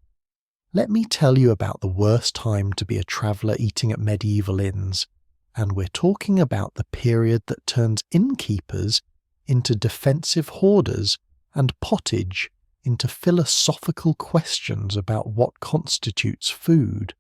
Let me tell you about the worst time to be a traveller eating at medieval inns, and we're talking about the period that turns innkeepers into defensive hoarders and pottage into philosophical questions about what constitutes food.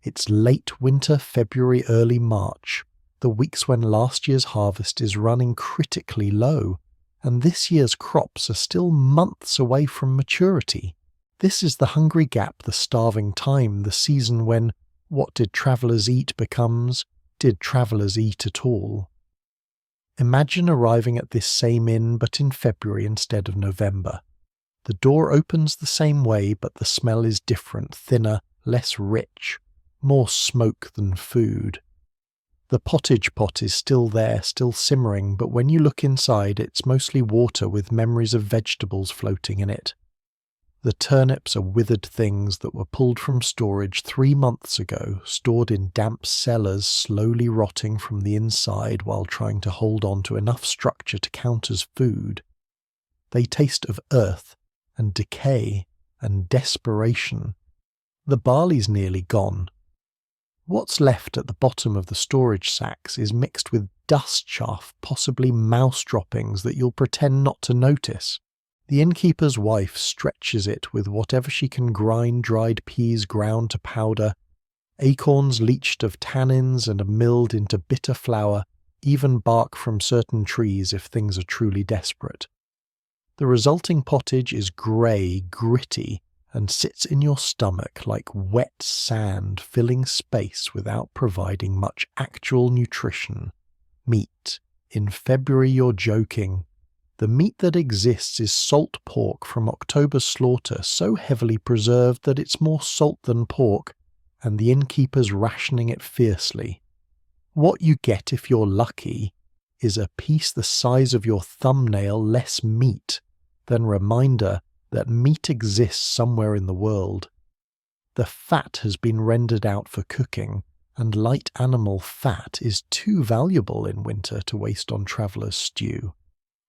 It's late winter, February, early March, the weeks when last year's harvest is running critically low, and this year's crops are still months away from maturity. This is the hungry gap, the starving time, the season when what did travellers eat becomes, did travellers eat at all? Imagine arriving at this same inn but in February instead of November. The door opens the same way, but the smell is different, thinner, less rich, more smoke than food. The pottage pot is still there, still simmering, but when you look inside, it's mostly water with memories of vegetables floating in it. The turnips are withered things that were pulled from storage 3 months ago, stored in damp cellars, slowly rotting from the inside while trying to hold on to enough structure to count as food. They taste of earth and decay and desperation. The barley's nearly gone. What's left at the bottom of the storage sacks is mixed with dust chaff, possibly mouse droppings that you'll pretend not to notice. The innkeeper's wife stretches it with whatever she can grind, dried peas ground to powder, acorns leached of tannins and milled into bitter flour, even bark from certain trees if things are truly desperate. The resulting pottage is grey, gritty, and sits in your stomach like wet sand, filling space without providing much actual nutrition. Meat. In February you're joking. The meat that exists is salt pork from October's slaughter, so heavily preserved that it's more salt than pork, and the innkeeper's rationing it fiercely. What you get if you're lucky is a piece the size of your thumbnail less meat, than reminder that meat exists somewhere in the world. The fat has been rendered out for cooking, and light animal fat is too valuable in winter to waste on travellers' stew.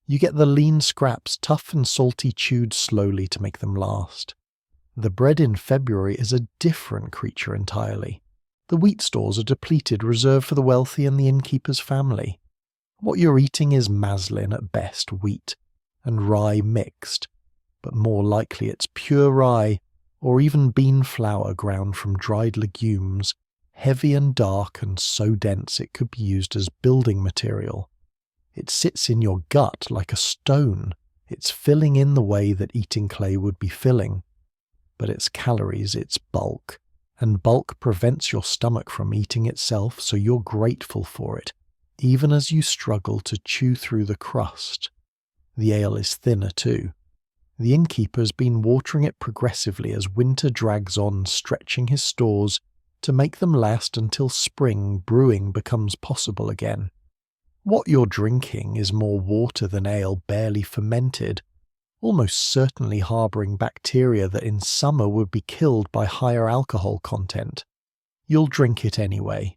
You get the lean scraps, tough and salty, chewed slowly to make them last. The bread in February is a different creature entirely. The wheat stores are depleted, reserved for the wealthy and the innkeeper's family. What you're eating is maslin at best, wheat, and rye mixed, but more likely it's pure rye, or even bean flour ground from dried legumes, heavy and dark and so dense it could be used as building material. It sits in your gut like a stone. It's filling in the way that eating clay would be filling. But its calories, its bulk, and bulk prevents your stomach from eating itself, so you're grateful for it, even as you struggle to chew through the crust. The ale is thinner too. The innkeeper's been watering it progressively as winter drags on, stretching his stores to make them last until spring brewing becomes possible again. What you're drinking is more water than ale barely fermented, almost certainly harbouring bacteria that in summer would be killed by higher alcohol content. You'll drink it anyway.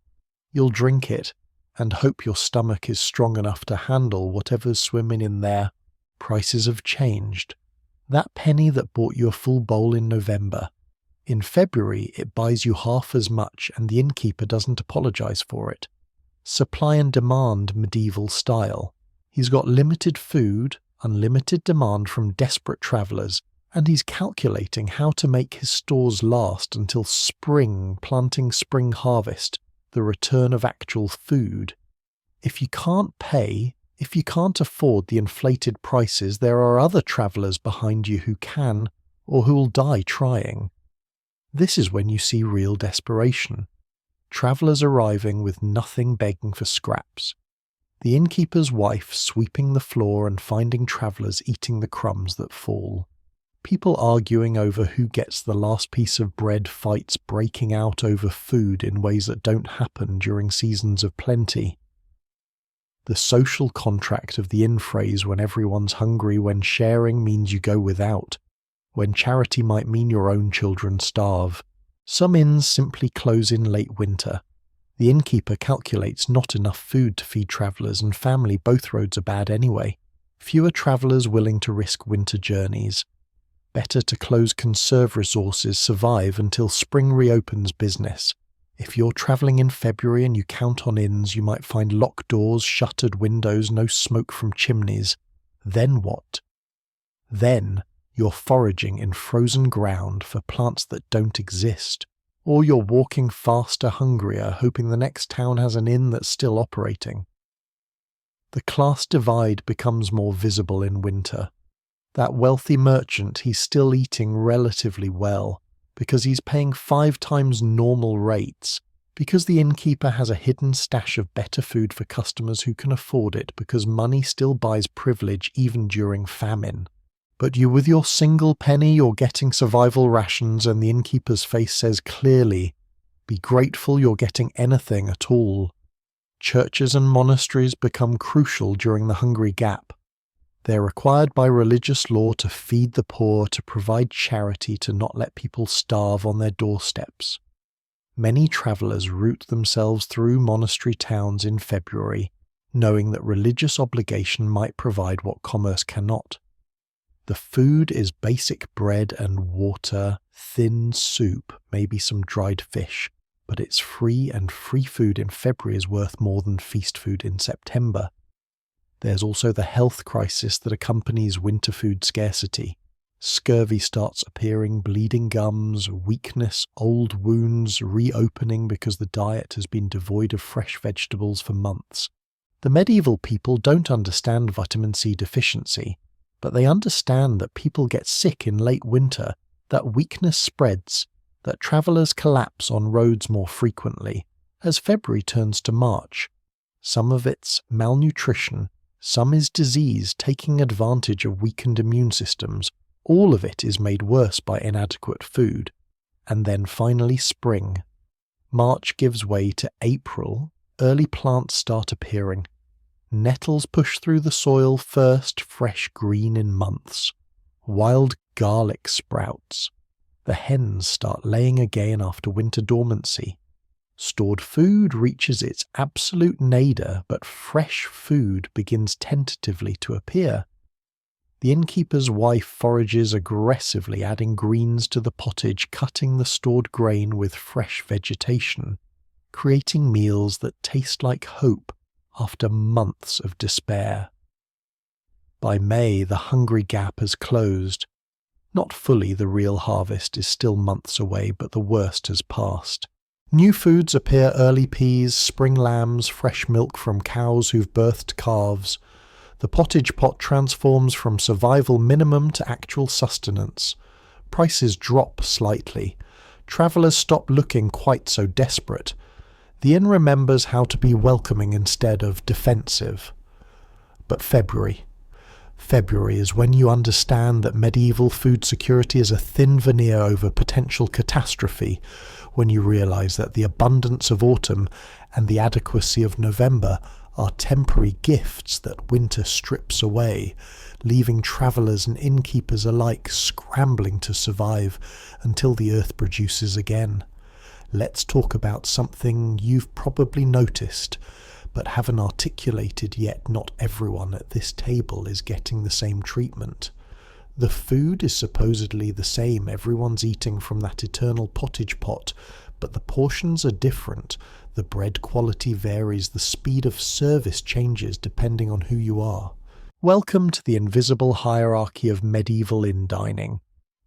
You'll drink it and hope your stomach is strong enough to handle whatever's swimming in there. Prices have changed. That penny that bought you a full bowl in November, in February it buys you half as much and the innkeeper doesn't apologise for it. Supply and demand medieval style. He's got limited food, unlimited demand from desperate travellers, and he's calculating how to make his stores last until spring, planting spring harvest, the return of actual food. If you can't pay, if you can't afford the inflated prices, there are other travellers behind you who can, or who'll die trying. This is when you see real desperation. Travellers arriving with nothing, begging for scraps. The innkeeper's wife sweeping the floor and finding travellers eating the crumbs that fall. People arguing over who gets the last piece of bread, fights breaking out over food in ways that don't happen during seasons of plenty. The social contract of the inn phrase when everyone's hungry, when sharing means you go without, when charity might mean your own children starve. Some inns simply close in late winter. The innkeeper calculates not enough food to feed travellers, and family, both roads are bad anyway. Fewer travellers willing to risk winter journeys. Better to close conserve resources, survive until spring reopens business. If you're travelling in February and you count on inns, you might find locked doors, shuttered windows, no smoke from chimneys. Then what? Then you're foraging in frozen ground for plants that don't exist. Or you're walking faster, hungrier, hoping the next town has an inn that's still operating. The class divide becomes more visible in winter. That wealthy merchant, he's still eating relatively well, because he's paying 5 times normal rates, because the innkeeper has a hidden stash of better food for customers who can afford it, because money still buys privilege even during famine. But you with your single penny, you're getting survival rations, and the innkeeper's face says clearly, be grateful you're getting anything at all. Churches and monasteries become crucial during the hungry gap. They're required by religious law to feed the poor, to provide charity, to not let people starve on their doorsteps. Many travellers route themselves through monastery towns in February, knowing that religious obligation might provide what commerce cannot. The food is basic bread and water, thin soup, maybe some dried fish, but it's free, and free food in February is worth more than feast food in September. There's also the health crisis that accompanies winter food scarcity. Scurvy starts appearing, bleeding gums, weakness, old wounds, reopening because the diet has been devoid of fresh vegetables for months. The medieval people don't understand vitamin C deficiency, but they understand that people get sick in late winter, that weakness spreads, that travellers collapse on roads more frequently, as February turns to March. Some of it's malnutrition, some is disease taking advantage of weakened immune systems, all of it is made worse by inadequate food. And then finally spring. March gives way to April, early plants start appearing. Nettles push through the soil first, fresh green in months. Wild garlic sprouts. The hens start laying again after winter dormancy. Stored food reaches its absolute nadir, but fresh food begins tentatively to appear. The innkeeper's wife forages aggressively, adding greens to the pottage, cutting the stored grain with fresh vegetation, creating meals that taste like hope after months of despair. By May, the hungry gap has closed. Not fully, the real harvest is still months away, but the worst has passed. New foods appear: early peas, spring lambs, fresh milk from cows who've birthed calves. The pottage pot transforms from survival minimum to actual sustenance. Prices drop slightly. Travellers stop looking quite so desperate. The inn remembers how to be welcoming instead of defensive. But February is when you understand that medieval food security is a thin veneer over potential catastrophe, when you realise that the abundance of autumn and the adequacy of November are temporary gifts that winter strips away, leaving travellers and innkeepers alike scrambling to survive until the earth produces again. Let's talk about something you've probably noticed, but haven't articulated yet. Not everyone at this table is getting the same treatment. The food is supposedly the same, everyone's eating from that eternal pottage pot, but the portions are different, the bread quality varies, the speed of service changes depending on who you are. Welcome to the invisible hierarchy of medieval inn dining,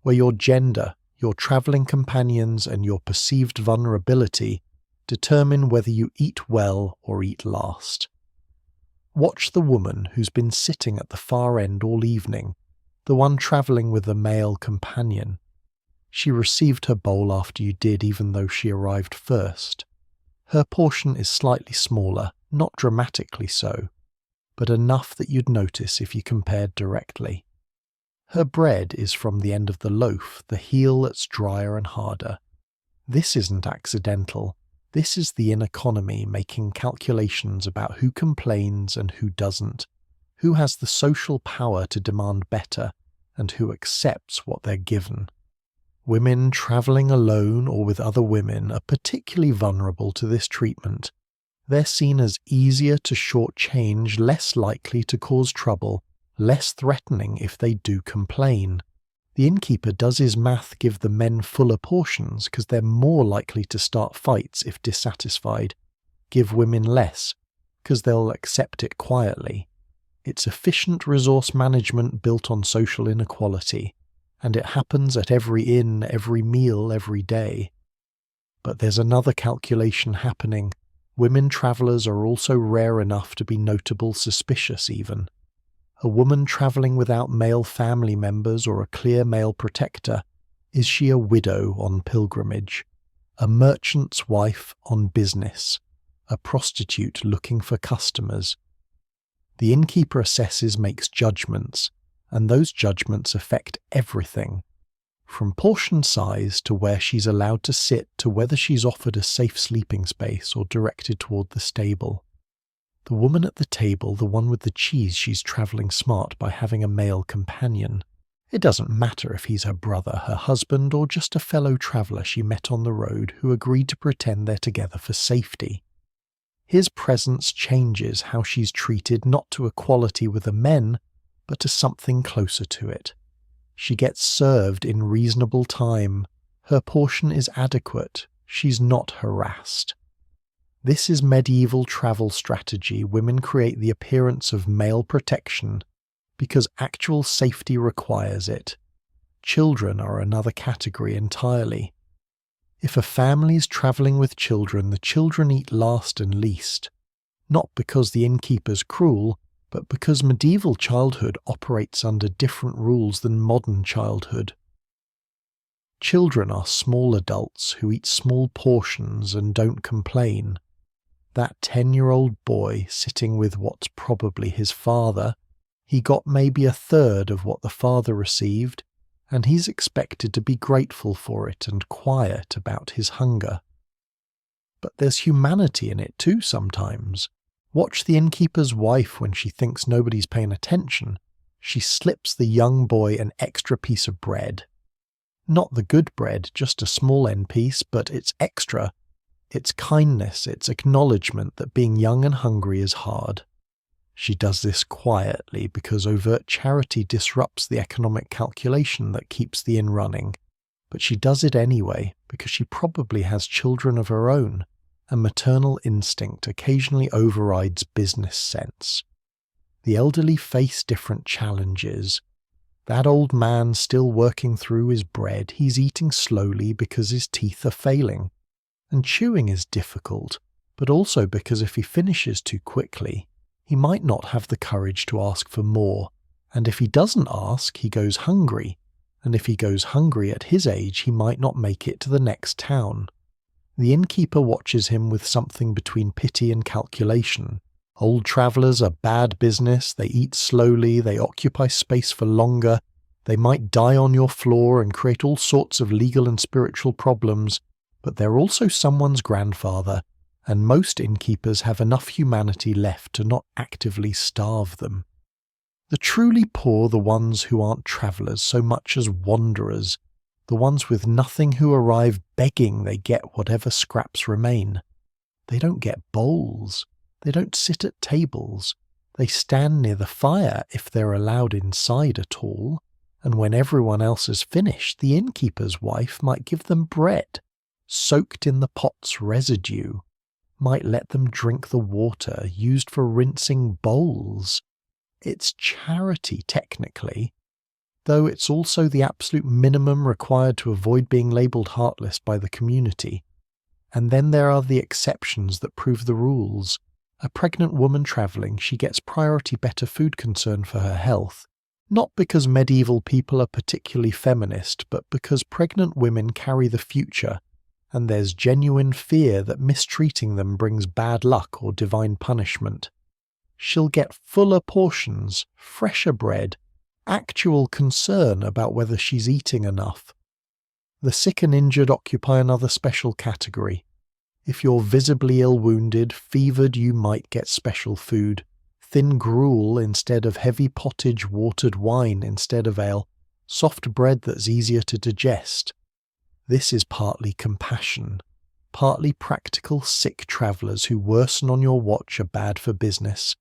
where your gender, your travelling companions and your perceived vulnerability determine whether you eat well or eat last. Watch the woman who's been sitting at the far end all evening, the one travelling with a male companion. She received her bowl after you did, even though she arrived first. Her portion is slightly smaller, not dramatically so, but enough that you'd notice if you compared directly. Her bread is from the end of the loaf, the heel that's drier and harder. This isn't accidental. This is the inn economy making calculations about who complains and who doesn't, who has the social power to demand better, and who accepts what they're given. Women travelling alone or with other women are particularly vulnerable to this treatment. They're seen as easier to shortchange, less likely to cause trouble, less threatening if they do complain. The innkeeper does his math give the men fuller portions because they're more likely to start fights if dissatisfied, give women less because they'll accept it quietly. It's efficient resource management built on social inequality, and it happens at every inn, every meal, every day. But there's another calculation happening. Women travellers are also rare enough to be notable suspicious even. A woman travelling without male family members or a clear male protector, is she a widow on pilgrimage? A merchant's wife on business? A prostitute looking for customers? The innkeeper assesses, makes judgments, and those judgments affect everything, from portion size to where she's allowed to sit to whether she's offered a safe sleeping space or directed toward the stable. The woman at the table, the one with the cheese, she's travelling smart by having a male companion. It doesn't matter if he's her brother, her husband, or just a fellow traveller she met on the road who agreed to pretend they're together for safety. His presence changes how she's treated, not to equality with the men, but to something closer to it. She gets served in reasonable time. Her portion is adequate. She's not harassed. This is medieval travel strategy. Women create the appearance of male protection because actual safety requires it. Children are another category entirely. If a family's travelling with children, the children eat last and least, not because the innkeeper's cruel, but because medieval childhood operates under different rules than modern childhood. Children are small adults who eat small portions and don't complain. That 10-year-old boy sitting with what's probably his father, he got maybe a third of what the father received, and he's expected to be grateful for it and quiet about his hunger. But there's humanity in it too sometimes. Watch the innkeeper's wife when she thinks nobody's paying attention. She slips the young boy an extra piece of bread. Not the good bread, just a small end piece, but it's extra. It's kindness, it's acknowledgement that being young and hungry is hard. She does this quietly because overt charity disrupts the economic calculation that keeps the inn running, but she does it anyway because she probably has children of her own, and maternal instinct occasionally overrides business sense. The elderly face different challenges. That old man still working through his bread, he's eating slowly because his teeth are failing. And chewing is difficult, but also because if he finishes too quickly, he might not have the courage to ask for more, and if he doesn't ask, he goes hungry, and if he goes hungry at his age, he might not make it to the next town. The innkeeper watches him with something between pity and calculation. Old travellers are bad business, they eat slowly, they occupy space for longer, they might die on your floor and create all sorts of legal and spiritual problems, but they're also someone's grandfather, and most innkeepers have enough humanity left to not actively starve them. The truly poor, the ones who aren't travellers so much as wanderers, the ones with nothing who arrive begging they get whatever scraps remain. They don't get bowls, they don't sit at tables, they stand near the fire if they're allowed inside at all, and when everyone else has finished, the innkeeper's wife might give them bread, soaked in the pot's residue, might let them drink the water used for rinsing bowls. It's charity, technically, though it's also the absolute minimum required to avoid being labelled heartless by the community. And then there are the exceptions that prove the rules. A pregnant woman travelling, she gets priority better food concern for her health, not because medieval people are particularly feminist, but because pregnant women carry the future, and there's genuine fear that mistreating them brings bad luck or divine punishment. She'll get fuller portions, fresher bread, actual concern about whether she's eating enough. The sick and injured occupy another special category. If you're visibly ill-wounded, fevered, you might get special food. Thin gruel instead of heavy pottage, watered wine instead of ale, soft bread that's easier to digest. This is partly compassion, partly practical sick travellers who worsen on your watch are bad for business,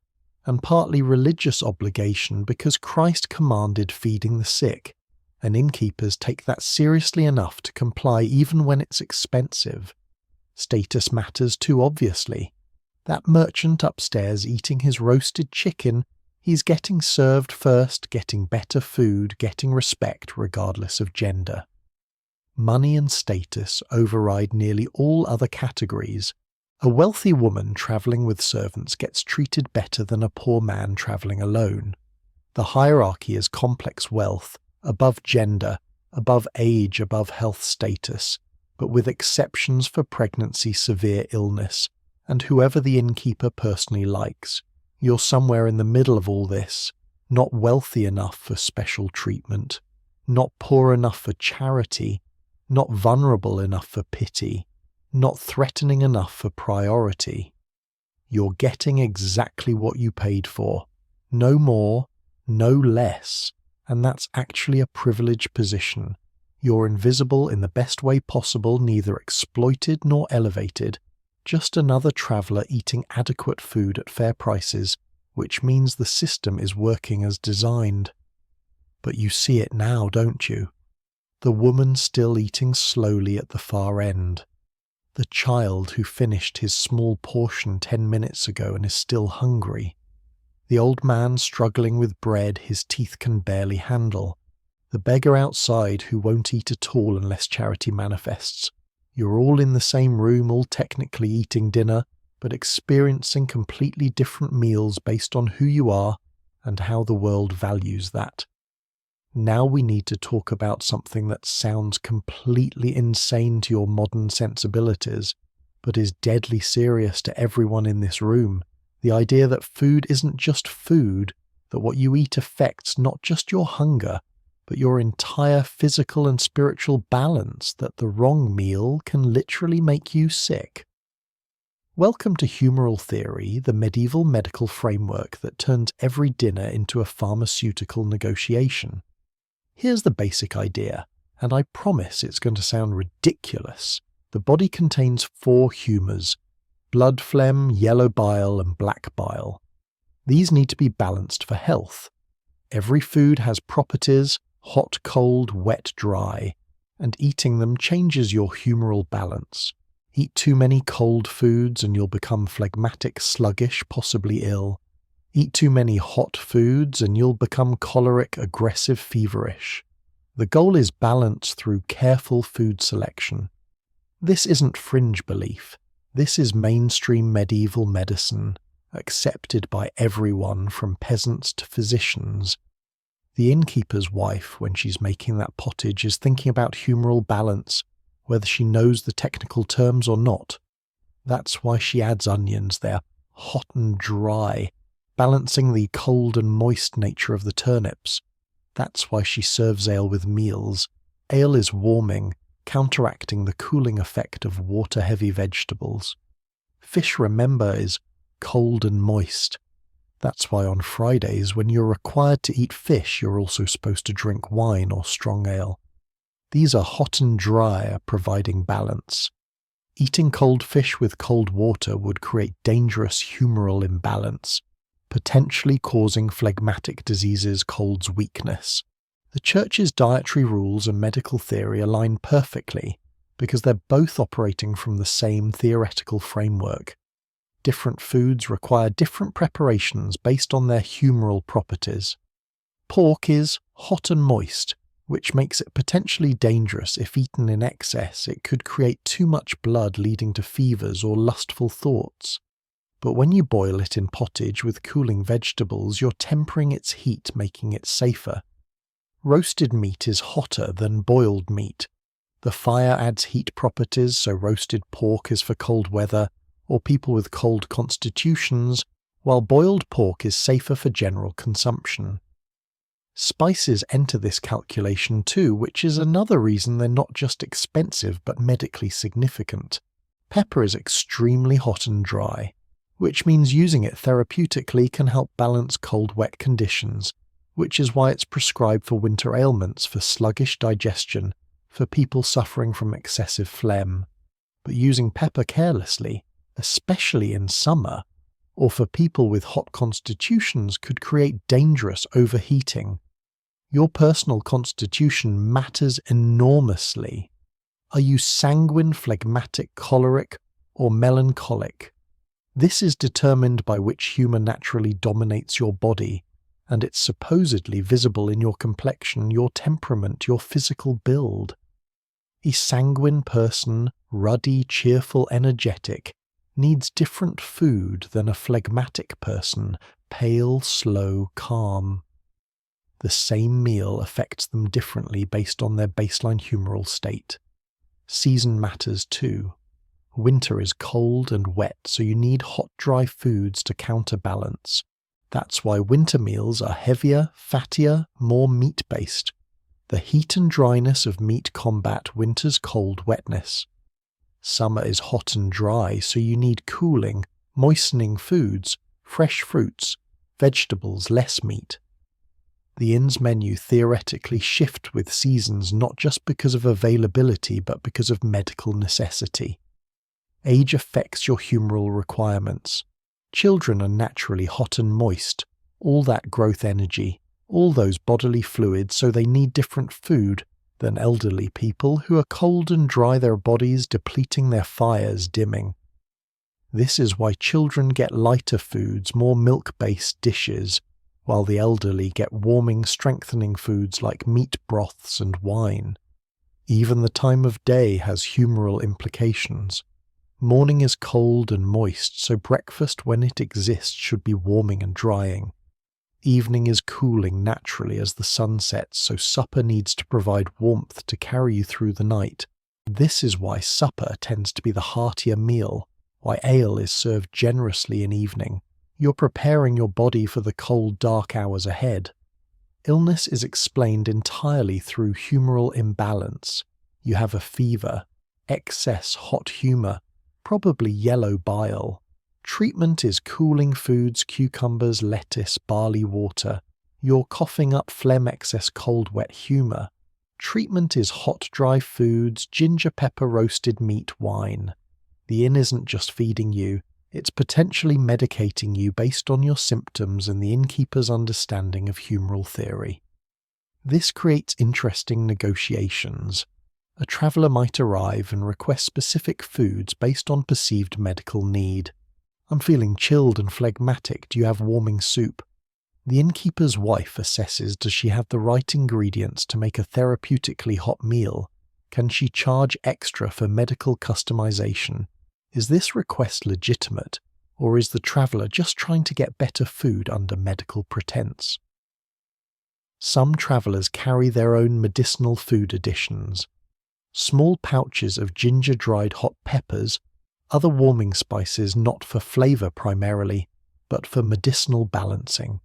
and partly religious obligation because Christ commanded feeding the sick, and innkeepers take that seriously enough to comply even when it's expensive. Status matters too, obviously. That merchant upstairs eating his roasted chicken, he's getting served first, getting better food, getting respect regardless of gender. Money and status override nearly all other categories. A wealthy woman travelling with servants gets treated better than a poor man travelling alone. The hierarchy is complex wealth, above gender, above age, above health status, but with exceptions for pregnancy, severe illness, and whoever the innkeeper personally likes. You're somewhere in the middle of all this, not wealthy enough for special treatment, not poor enough for charity, not vulnerable enough for pity, not threatening enough for priority. You're getting exactly what you paid for, no more, no less, and that's actually a privileged position. You're invisible in the best way possible, neither exploited nor elevated, just another traveller eating adequate food at fair prices, which means the system is working as designed. But you see it now, don't you? The woman still eating slowly at the far end. The child who finished his small portion 10 minutes ago and is still hungry. The old man struggling with bread his teeth can barely handle. The beggar outside who won't eat at all unless charity manifests. You're all in the same room, all technically eating dinner, but experiencing completely different meals based on who you are and how the world values that. Now we need to talk about something that sounds completely insane to your modern sensibilities, but is deadly serious to everyone in this room. The idea that food isn't just food, that what you eat affects not just your hunger, but your entire physical and spiritual balance, that the wrong meal can literally make you sick. Welcome to humoral theory, the medieval medical framework that turns every dinner into a pharmaceutical negotiation. Here's the basic idea, and I promise it's going to sound ridiculous. The body contains 4 humours: blood phlegm, yellow bile, and black bile. These need to be balanced for health. Every food has properties: hot, cold, wet, dry, and eating them changes your humoral balance. Eat too many cold foods and you'll become phlegmatic, sluggish, possibly ill. Eat too many hot foods and you'll become choleric, aggressive, feverish. The goal is balance through careful food selection. This isn't fringe belief. This is mainstream medieval medicine, accepted by everyone from peasants to physicians. The innkeeper's wife, when she's making that pottage, is thinking about humoral balance, whether she knows the technical terms or not. That's why she adds onions. They're hot and dry, balancing the cold and moist nature of the turnips. That's why she serves ale with meals. Ale is warming, counteracting the cooling effect of water-heavy vegetables. Fish, remember, is cold and moist. That's why on Fridays, when you're required to eat fish, you're also supposed to drink wine or strong ale. These are hot and dry, providing balance. Eating cold fish with cold water would create dangerous humoral imbalance, potentially causing phlegmatic diseases, cold's weakness. The Church's dietary rules and medical theory align perfectly because they're both operating from the same theoretical framework. Different foods require different preparations based on their humoral properties. Pork is hot and moist, which makes it potentially dangerous if eaten in excess. It could create too much blood, leading to fevers or lustful thoughts. But when you boil it in pottage with cooling vegetables, you're tempering its heat, making it safer. Roasted meat is hotter than boiled meat. The fire adds heat properties, so roasted pork is for cold weather or people with cold constitutions, while boiled pork is safer for general consumption. Spices enter this calculation too, which is another reason they're not just expensive but medically significant. Pepper is extremely hot and dry, which means using it therapeutically can help balance cold-wet conditions, which is why it's prescribed for winter ailments, for sluggish digestion, for people suffering from excessive phlegm. But using pepper carelessly, especially in summer, or for people with hot constitutions, could create dangerous overheating. Your personal constitution matters enormously. Are you sanguine, phlegmatic, choleric, or melancholic? This is determined by which humour naturally dominates your body, and it's supposedly visible in your complexion, your temperament, your physical build. A sanguine person, ruddy, cheerful, energetic, needs different food than a phlegmatic person, pale, slow, calm. The same meal affects them differently based on their baseline humoral state. Season matters too. Winter is cold and wet, so you need hot, dry foods to counterbalance. That's why winter meals are heavier, fattier, more meat-based. The heat and dryness of meat combat winter's cold wetness. Summer is hot and dry, so you need cooling, moistening foods, fresh fruits, vegetables, less meat. The inn's menu theoretically shifts with seasons not just because of availability but because of medical necessity. Age affects your humoral requirements. Children are naturally hot and moist, all that growth energy, all those bodily fluids, so they need different food than elderly people who are cold and dry, their bodies depleting, their fires dimming. This is why children get lighter foods, more milk-based dishes, while the elderly get warming, strengthening foods like meat broths and wine. Even the time of day has humoral implications. Morning is cold and moist, so breakfast, when it exists, should be warming and drying. Evening is cooling naturally as the sun sets, so supper needs to provide warmth to carry you through the night. This is why supper tends to be the heartier meal, why ale is served generously in evening. You're preparing your body for the cold, dark hours ahead. Illness is explained entirely through humoral imbalance. You have a fever, excess hot humour, probably yellow bile. Treatment is cooling foods, cucumbers, lettuce, barley water. You're coughing up phlegm, excess cold, wet humour. Treatment is hot, dry foods, ginger pepper, roasted meat, wine. The inn isn't just feeding you, it's potentially medicating you based on your symptoms and the innkeeper's understanding of humoral theory. This creates interesting negotiations. A traveller might arrive and request specific foods based on perceived medical need. I'm feeling chilled and phlegmatic, do you have warming soup? The innkeeper's wife assesses, does she have the right ingredients to make a therapeutically hot meal? Can she charge extra for medical customization? Is this request legitimate, or is the traveller just trying to get better food under medical pretense? Some travellers carry their own medicinal food additions. Small pouches of ginger-dried hot peppers, other warming spices not for flavour primarily, but for medicinal balancing.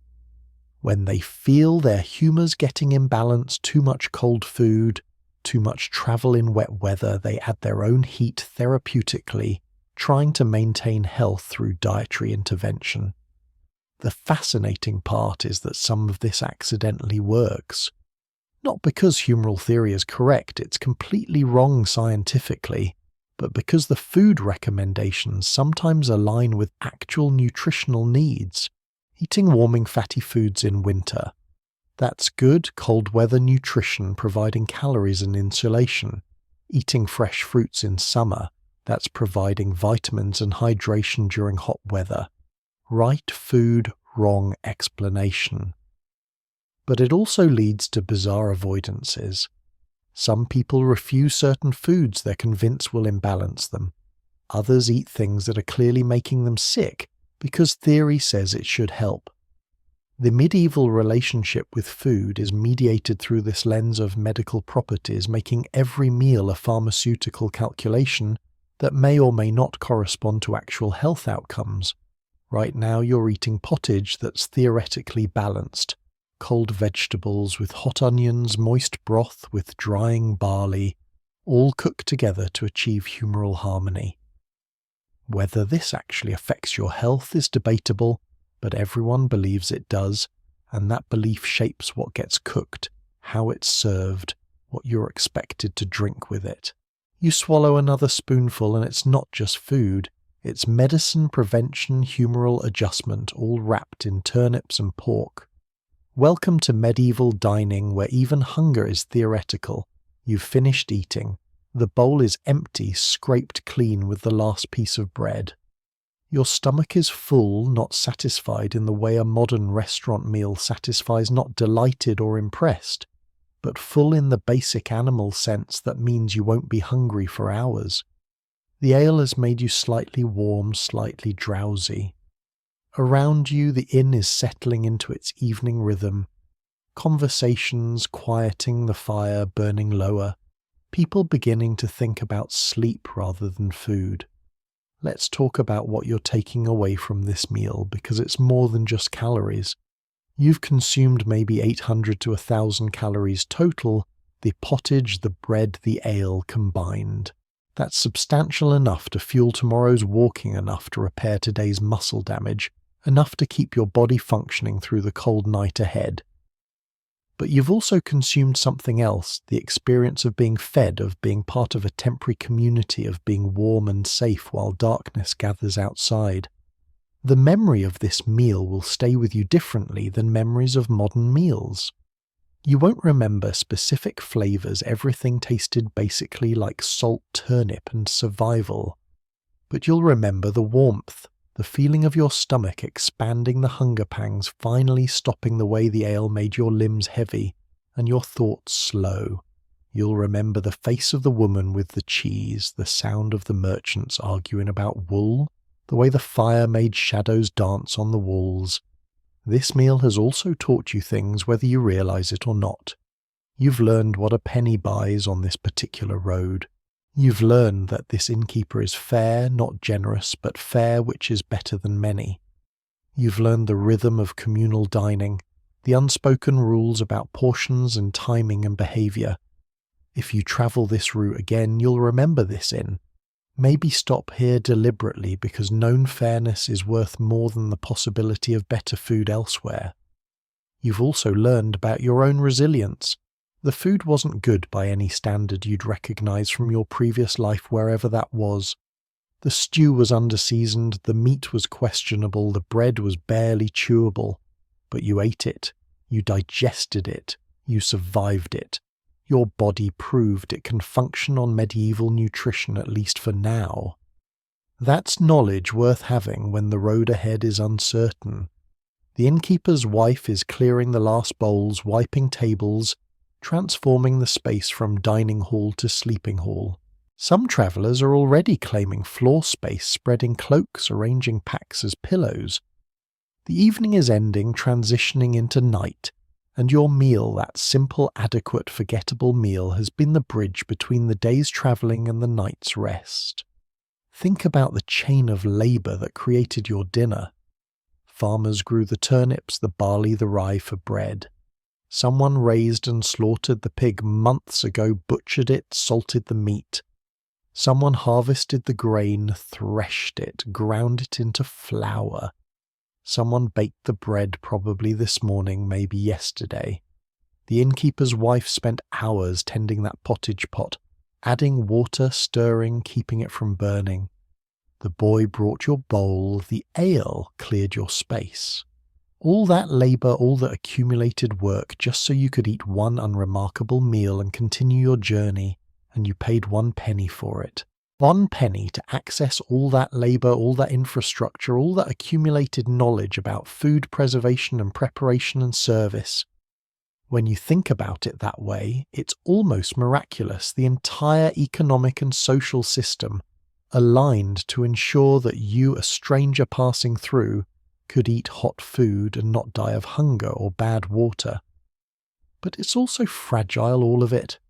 When they feel their humours getting imbalanced, too much cold food, too much travel in wet weather, they add their own heat therapeutically trying to maintain health through dietary intervention. The fascinating part is that some of this accidentally works. Not because humoral theory is correct, it's completely wrong scientifically, but because the food recommendations sometimes align with actual nutritional needs. Eating warming fatty foods in winter. That's good cold weather nutrition providing calories and insulation. Eating fresh fruits in summer. That's providing vitamins and hydration during hot weather. Right food, wrong explanation. But it also leads to bizarre avoidances. Some people refuse certain foods they're convinced will imbalance them. Others eat things that are clearly making them sick because theory says it should help. The medieval relationship with food is mediated through this lens of medical properties, making every meal a pharmaceutical calculation that may or may not correspond to actual health outcomes. Right now you're eating pottage that's theoretically balanced. Cold vegetables with hot onions, moist broth with drying barley, all cooked together to achieve humoral harmony. Whether this actually affects your health is debatable, but everyone believes it does, and that belief shapes what gets cooked, how it's served, what you're expected to drink with it. You swallow another spoonful and it's not just food, it's medicine, prevention, humoral adjustment, all wrapped in turnips and pork. Welcome to medieval dining where even hunger is theoretical. You've finished eating. The bowl is empty, scraped clean with the last piece of bread. Your stomach is full, not satisfied in the way a modern restaurant meal satisfies, not delighted or impressed, but full in the basic animal sense that means you won't be hungry for hours. The ale has made you slightly warm, slightly drowsy. Around you, the inn is settling into its evening rhythm. Conversations quieting, the fire burning lower. People beginning to think about sleep rather than food. Let's talk about what you're taking away from this meal, because it's more than just calories. You've consumed maybe 800 to 1,000 calories total, the pottage, the bread, the ale combined. That's substantial enough to fuel tomorrow's walking, enough to repair today's muscle damage, enough to keep your body functioning through the cold night ahead. But you've also consumed something else, the experience of being fed, of being part of a temporary community, of being warm and safe while darkness gathers outside. The memory of this meal will stay with you differently than memories of modern meals. You won't remember specific flavors, everything tasted basically like salt turnip and survival. But you'll remember the warmth, the feeling of your stomach expanding, the hunger pangs finally stopping the way the ale made your limbs heavy and your thoughts slow. You'll remember the face of the woman with the cheese, the sound of the merchants arguing about wool, the way the fire made shadows dance on the walls. This meal has also taught you things whether you realize it or not. You've learned what a penny buys on this particular road. You've learned that this innkeeper is fair, not generous, but fair, which is better than many. You've learned the rhythm of communal dining, the unspoken rules about portions and timing and behavior. If you travel this route again, you'll remember this inn. Maybe stop here deliberately because known fairness is worth more than the possibility of better food elsewhere. You've also learned about your own resilience. The food wasn't good by any standard you'd recognize from your previous life wherever that was. The stew was underseasoned, the meat was questionable, the bread was barely chewable. But you ate it, you digested it, you survived it. Your body proved it can function on medieval nutrition, at least for now. That's knowledge worth having when the road ahead is uncertain. The innkeeper's wife is clearing the last bowls, wiping tables, transforming the space from dining hall to sleeping hall. Some travellers are already claiming floor space, spreading cloaks, arranging packs as pillows. The evening is ending, transitioning into night, and your meal, that simple, adequate, forgettable meal, has been the bridge between the day's travelling and the night's rest. Think about the chain of labour that created your dinner. Farmers grew the turnips, the barley, the rye for bread. Someone raised and slaughtered the pig months ago, butchered it, salted the meat. Someone harvested the grain, threshed it, ground it into flour. Someone baked the bread probably this morning, maybe yesterday. The innkeeper's wife spent hours tending that pottage pot, adding water, stirring, keeping it from burning. The boy brought your bowl, the ale cleared your space. All that labour, all that accumulated work, just so you could eat one unremarkable meal and continue your journey, and you paid 1 penny for it. 1 penny to access all that labour, all that infrastructure, all that accumulated knowledge about food preservation and preparation and service. When you think about it that way, it's almost miraculous. The entire economic and social system aligned to ensure that you, a stranger passing through, could eat hot food and not die of hunger or bad water. But it's also fragile, all of it.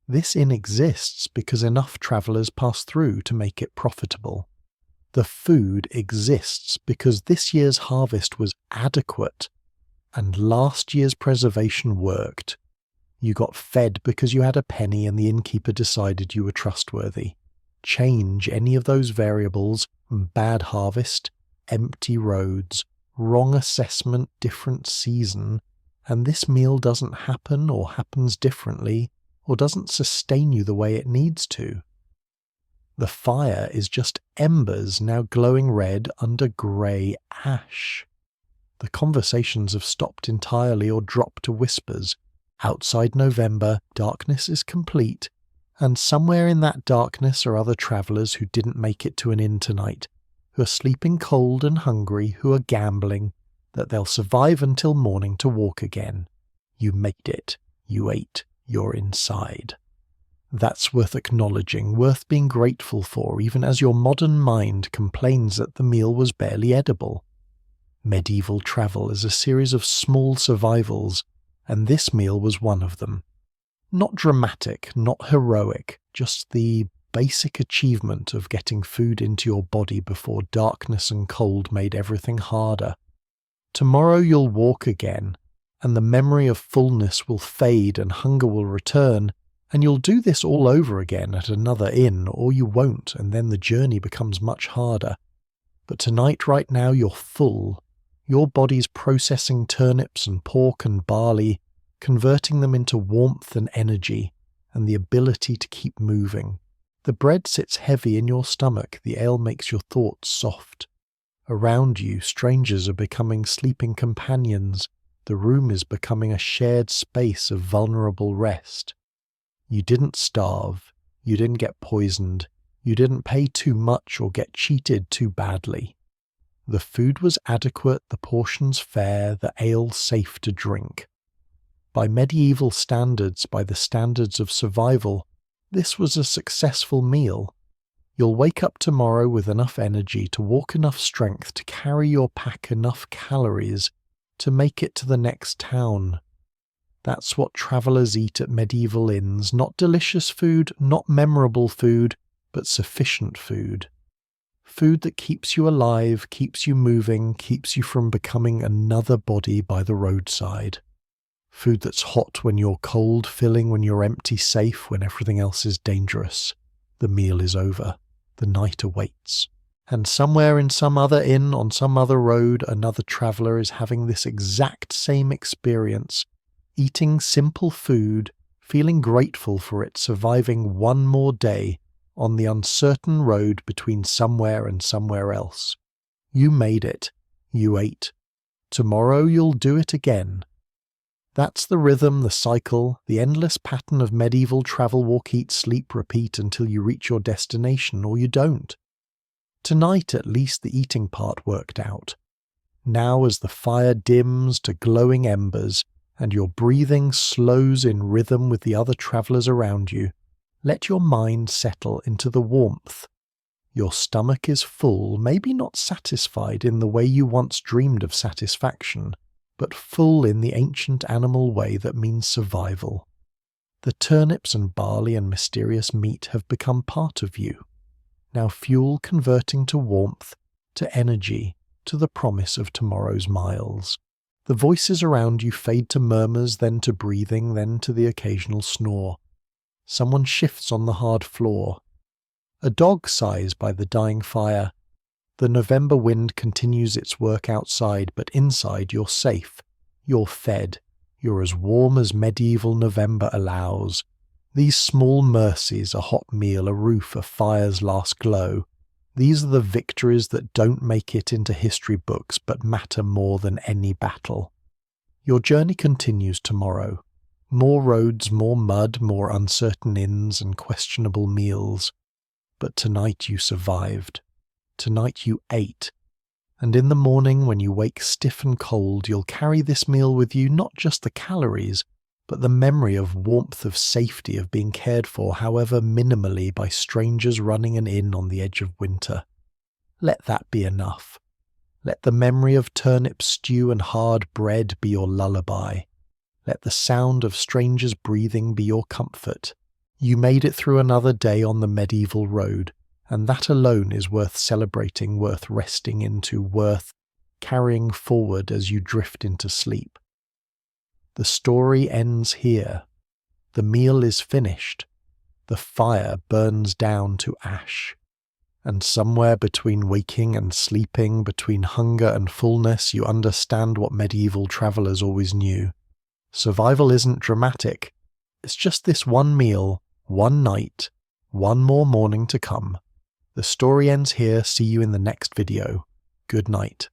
This inn exists because enough travellers pass through to make it profitable. The food exists because this year's harvest was adequate and last year's preservation worked. You got fed because you had a penny and the innkeeper decided you were trustworthy. Change any of those variables, bad harvest, empty roads, wrong assessment, different season, and this meal doesn't happen or happens differently or doesn't sustain you the way it needs to. The fire is just embers now glowing red under grey ash. The conversations have stopped entirely or dropped to whispers. Outside November, darkness is complete, and somewhere in that darkness are other travellers who didn't make it to an inn tonight, who are sleeping cold and hungry, who are gambling that they'll survive until morning to walk again. You made it. You ate. You're inside. That's worth acknowledging, worth being grateful for, even as your modern mind complains that the meal was barely edible. Medieval travel is a series of small survivals, and this meal was one of them. Not dramatic, not heroic, just the basic achievement of getting food into your body before darkness and cold made everything harder. Tomorrow you'll walk again, and the memory of fullness will fade and hunger will return, and you'll do this all over again at another inn, or you won't, and then the journey becomes much harder. But tonight, right now, you're full. Your body's processing turnips and pork and barley, converting them into warmth and energy, and the ability to keep moving. The bread sits heavy in your stomach, the ale makes your thoughts soft. Around you, strangers are becoming sleeping companions. The room is becoming a shared space of vulnerable rest. You didn't starve, you didn't get poisoned, you didn't pay too much or get cheated too badly. The food was adequate, the portions fair, the ale safe to drink. By medieval standards, by the standards of survival, this was a successful meal. You'll wake up tomorrow with enough energy to walk enough strength to carry your pack enough calories to make it to the next town. That's what travellers eat at medieval inns, not delicious food, not memorable food, but sufficient food. Food that keeps you alive, keeps you moving, keeps you from becoming another body by the roadside. Food that's hot when you're cold, filling when you're empty, safe when everything else is dangerous. The meal is over. The night awaits. And somewhere in some other inn, on some other road, another traveller is having this exact same experience, eating simple food, feeling grateful for it, surviving one more day on the uncertain road between somewhere and somewhere else. You made it. You ate. Tomorrow you'll do it again. That's the rhythm, the cycle, the endless pattern of medieval travel, walk, eat, sleep, repeat until you reach your destination, or you don't. Tonight at least the eating part worked out. Now as the fire dims to glowing embers, and your breathing slows in rhythm with the other travellers around you, let your mind settle into the warmth. Your stomach is full, maybe not satisfied in the way you once dreamed of satisfaction, but full in the ancient animal way that means survival. The turnips and barley and mysterious meat have become part of you. Now fuel converting to warmth, to energy, to the promise of tomorrow's miles. The voices around you fade to murmurs, then to breathing, then to the occasional snore. Someone shifts on the hard floor. A dog sighs by the dying fire. The November wind continues its work outside, but inside you're safe. You're fed. You're as warm as medieval November allows. These small mercies, a hot meal, a roof, a fire's last glow, these are the victories that don't make it into history books but matter more than any battle. Your journey continues tomorrow. More roads, more mud, more uncertain inns and questionable meals. But tonight you survived. Tonight you ate. And in the morning when you wake stiff and cold, you'll carry this meal with you, not just the calories, but the memory of warmth, of safety, of being cared for, however minimally, by strangers running an inn on the edge of winter. Let that be enough. Let the memory of turnip stew and hard bread be your lullaby. Let the sound of strangers breathing be your comfort. You made it through another day on the medieval road, and that alone is worth celebrating, worth resting into, worth carrying forward as you drift into sleep. The story ends here. The meal is finished. The fire burns down to ash. And somewhere between waking and sleeping, between hunger and fullness, you understand what medieval travellers always knew. Survival isn't dramatic. It's just this one meal, one night, one more morning to come. The story ends here. See you in the next video. Good night.